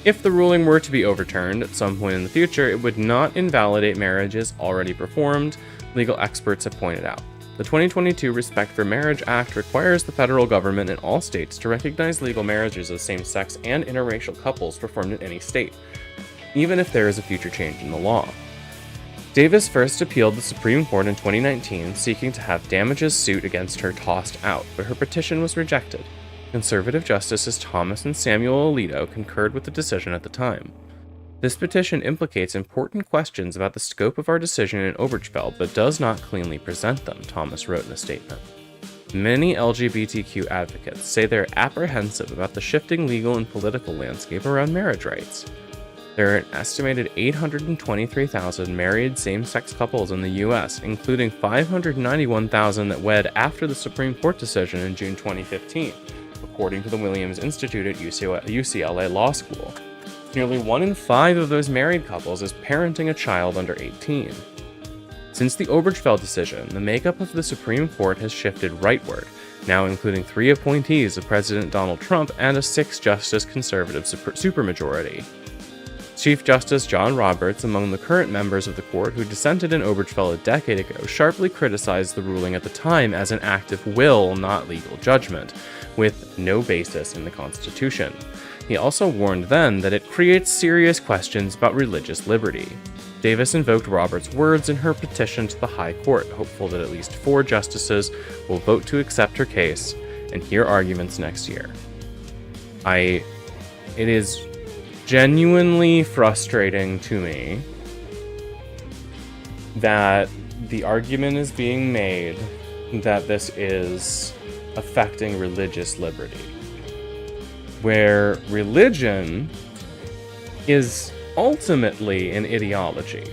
If the ruling were to be overturned at some point in the future, it would not invalidate marriages already performed, legal experts have pointed out. The 2022 Respect for Marriage Act requires the federal government in all states to recognize legal marriages of same-sex and interracial couples performed in any state, even if there is a future change in the law. Davis first appealed the Supreme Court in 2019, seeking to have damages suit against her tossed out, but her petition was rejected. Conservative Justices Thomas and Samuel Alito concurred with the decision at the time. This petition implicates important questions about the scope of our decision in Obergefell, but does not cleanly present them, Thomas wrote in a statement. Many LGBTQ advocates say they're apprehensive about the shifting legal and political landscape around marriage rights. There are an estimated 823,000 married same-sex couples in the U.S., including 591,000 that wed after the Supreme Court decision in June 2015, according to the Williams Institute at UCLA Law School. Nearly 1 in 5 of those married couples is parenting a child under 18. Since the Obergefell decision, the makeup of the Supreme Court has shifted rightward, now including 3 appointees of President Donald Trump and a 6-justice conservative supermajority. Chief Justice John Roberts, among the current members of the court who dissented in Obergefell a decade ago, sharply criticized the ruling at the time as an act of will, not legal judgment, with no basis in the Constitution. He also warned then that it creates serious questions about religious liberty. Davis invoked Roberts' words in her petition to the High Court, hopeful that at least 4 justices will vote to accept her case and hear arguments next year. It is genuinely frustrating to me that the argument is being made that this is affecting religious liberty, where religion is ultimately an ideology,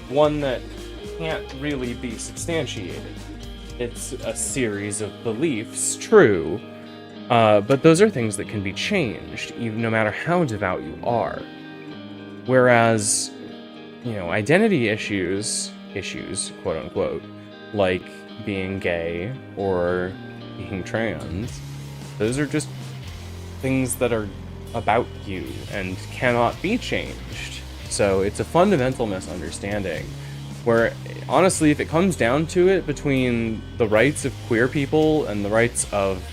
one that can't really be substantiated. It's a series of beliefs, true, but those are things that can be changed, even no matter how devout you are. Whereas, identity issues, quote unquote, like being gay or being trans, those are just things that are about you and cannot be changed. So it's a fundamental misunderstanding where, honestly, if it comes down to it, between the rights of queer people and the rights of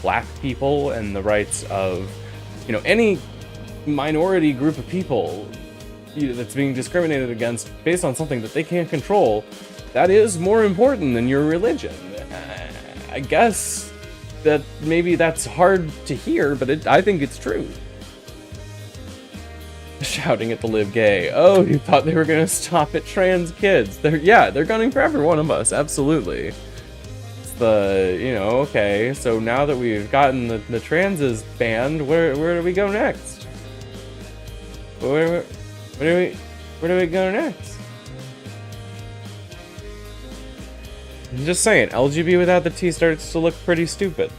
black people and the rights of any minority group of people that's being discriminated against based on something that they can't control, that is more important than your religion. I guess that maybe that's hard to hear, but I think it's true. shouting at the live gay. Oh, you thought they were gonna stop at trans kids? They're gunning for every one of us, absolutely. It's the, okay, so now that we've gotten the transes banned, where do we go next? Where do we go next? I'm just saying, LGB without the T starts to look pretty stupid.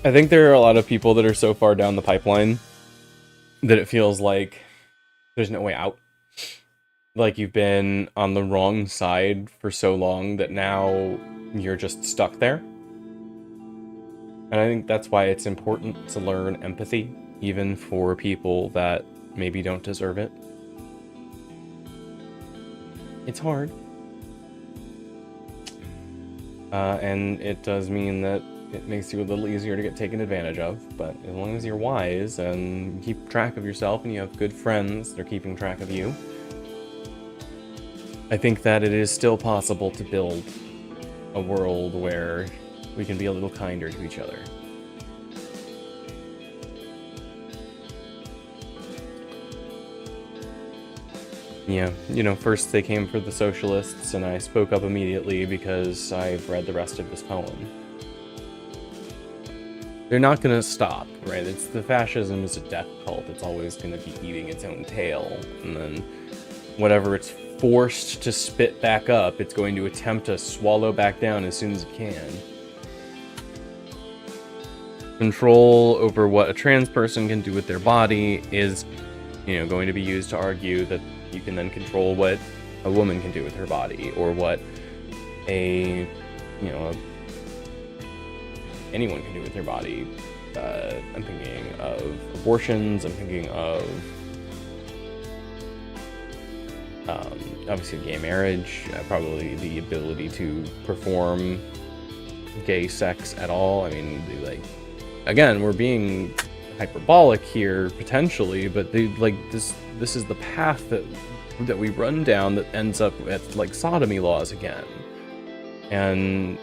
I think there are a lot of people that are so far down the pipeline that it feels like there's no way out. Like you've been on the wrong side for so long that now you're just stuck there. And I think that's why it's important to learn empathy, even for people that maybe don't deserve it. It's hard. And it does mean that it makes you a little easier to get taken advantage of, but as long as you're wise and keep track of yourself and you have good friends that are keeping track of you, I think that it is still possible to build a world where we can be a little kinder to each other. Yeah, first they came for the socialists, and I spoke up immediately because I've read the rest of this poem. They're not gonna stop, right? The fascism is a death cult. It's always gonna be eating its own tail, and then whatever it's forced to spit back up, it's going to attempt to swallow back down as soon as it can. Control over what a trans person can do with their body is, going to be used to argue that you can then control what a woman can do with her body, or what anyone can do with their body. I'm thinking of abortions, I'm thinking of obviously gay marriage, probably the ability to perform gay sex at all. I mean, again, we're being hyperbolic here potentially, but this is the path that we run down that ends up at sodomy laws again. And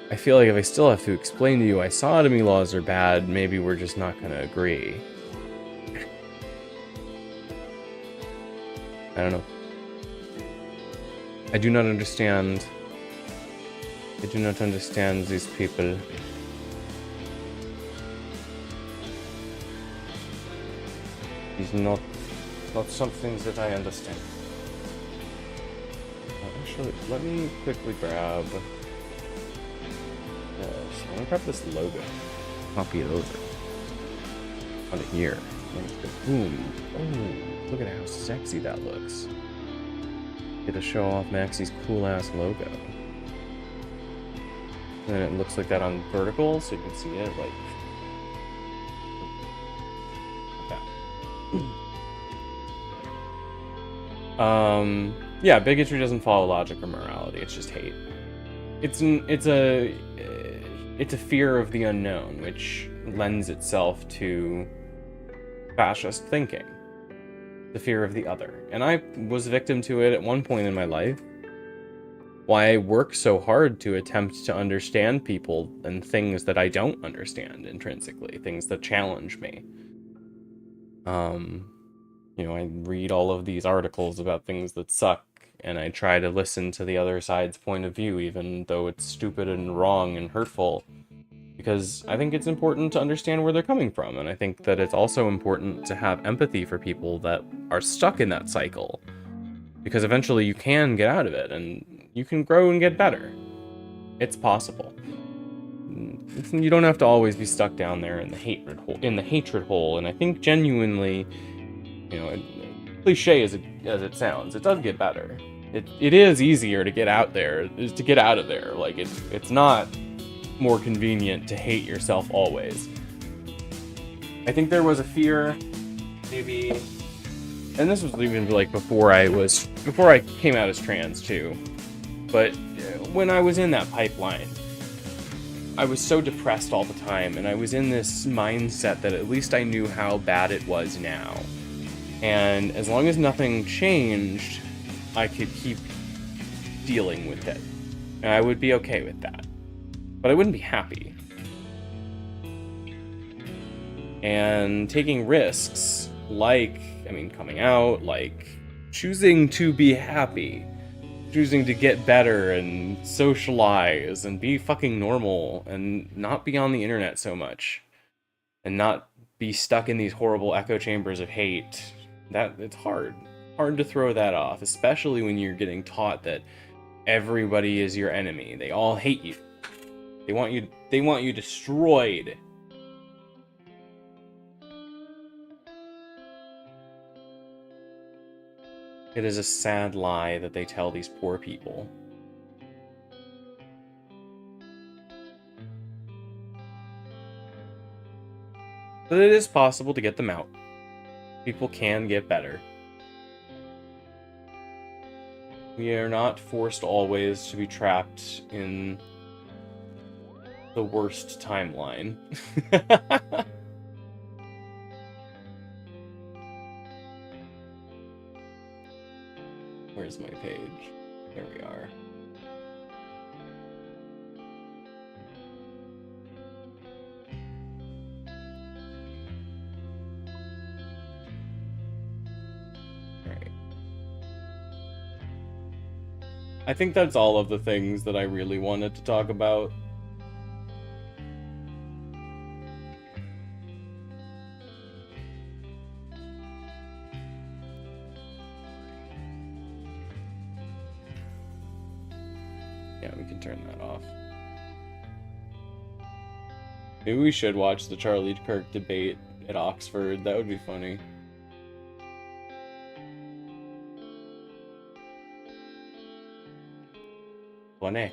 I feel like if I still have to explain to you why sodomy laws are bad, maybe we're just not going to agree. I don't know. I do not understand these people. It's not something that I understand. Actually, let me quickly grab... I'm gonna grab this logo. Copy it over. Onto here. Boom. Oh, look at how sexy that looks. Get to show off Maxie's cool-ass logo. And then it looks like that on vertical, so you can see it, yeah, bigotry doesn't follow logic or morality, it's just hate. It's a fear of the unknown, which lends itself to fascist thinking. The fear of the other. And I was victim to it at one point in my life. Why I work so hard to attempt to understand people and things that I don't understand intrinsically, things that challenge me. I read all of these articles about things that suck, and I try to listen to the other side's point of view, even though it's stupid and wrong and hurtful, because I think it's important to understand where they're coming from, and I think that it's also important to have empathy for people that are stuck in that cycle, because eventually you can get out of it, and you can grow and get better. It's possible. You don't have to always be stuck down there in the hatred hole, and I think genuinely, cliche as it sounds, it does get better. It is easier to get out there, to get out of there. It's not more convenient to hate yourself always. I think there was a fear, maybe, and this was even before I came out as trans too, but when I was in that pipeline, I was so depressed all the time, and I was in this mindset that at least I knew how bad it was now. And as long as nothing changed, I could keep dealing with it. And I would be okay with that. but I wouldn't be happy. And taking risks, like, I mean, coming out, like, choosing to be happy, choosing to get better and socialize and be fucking normal and not be on the internet so much and not be stuck in these horrible echo chambers of hate. That it's hard to throw that off, especially when you're getting taught that everybody is your enemy. They all hate you. They want you destroyed. It is a sad lie that they tell these poor people. But it is possible to get them out. People can get better. We are not forced always to be trapped in the worst timeline. Where's my page? There we are. Alright. I think that's all of the things that I really wanted to talk about. Yeah, we can turn that off. Maybe we should watch the Charlie Kirk debate at Oxford. That would be funny. Funny.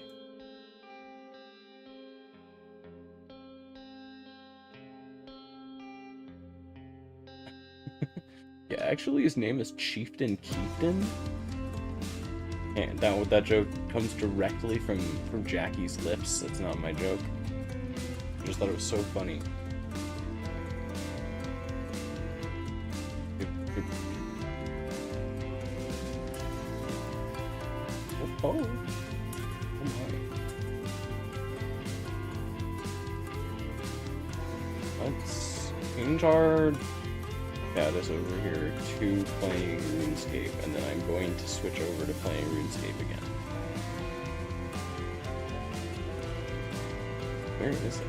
Yeah, actually his name is Chieftain Keefton. And that joke comes directly from Jackie's lips. That's not my joke. I just thought it was so funny. Oh my. Let's change our status over here to playing RuneScape, and then I'm going to switch over to playing RuneScape again. Where is it?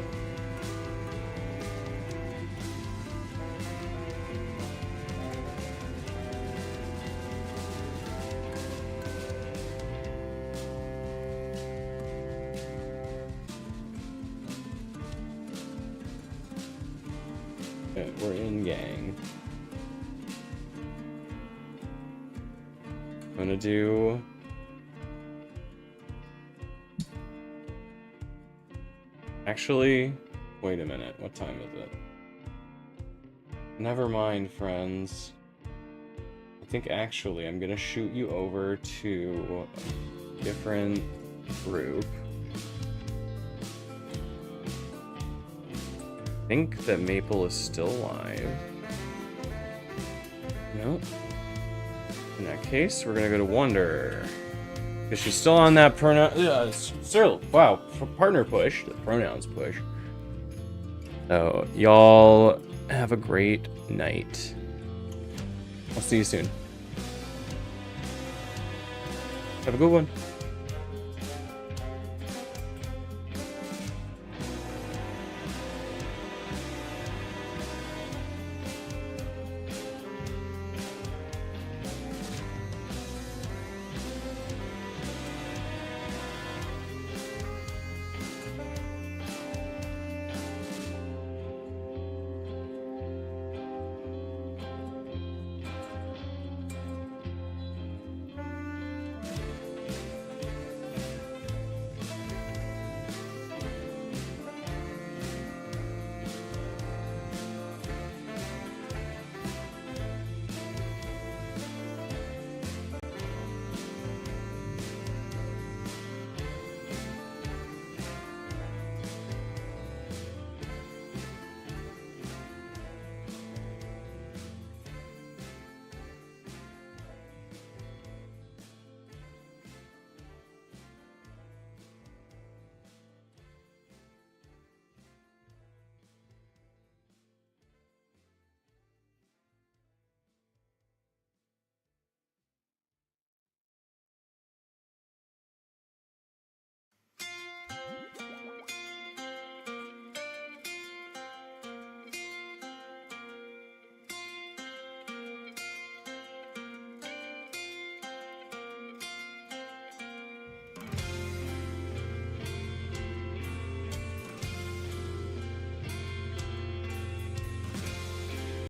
Okay, we're in gang. I'm gonna do... Actually, wait a minute, what time is it? Never mind, friends. I think actually I'm gonna shoot you over to a different group. I think that Maple is still alive. Nope. In that case, we're gonna go to Wonder. Because she's still on that wow, partner push, the pronouns push. So, y'all have a great night. I'll see you soon. Have a good one.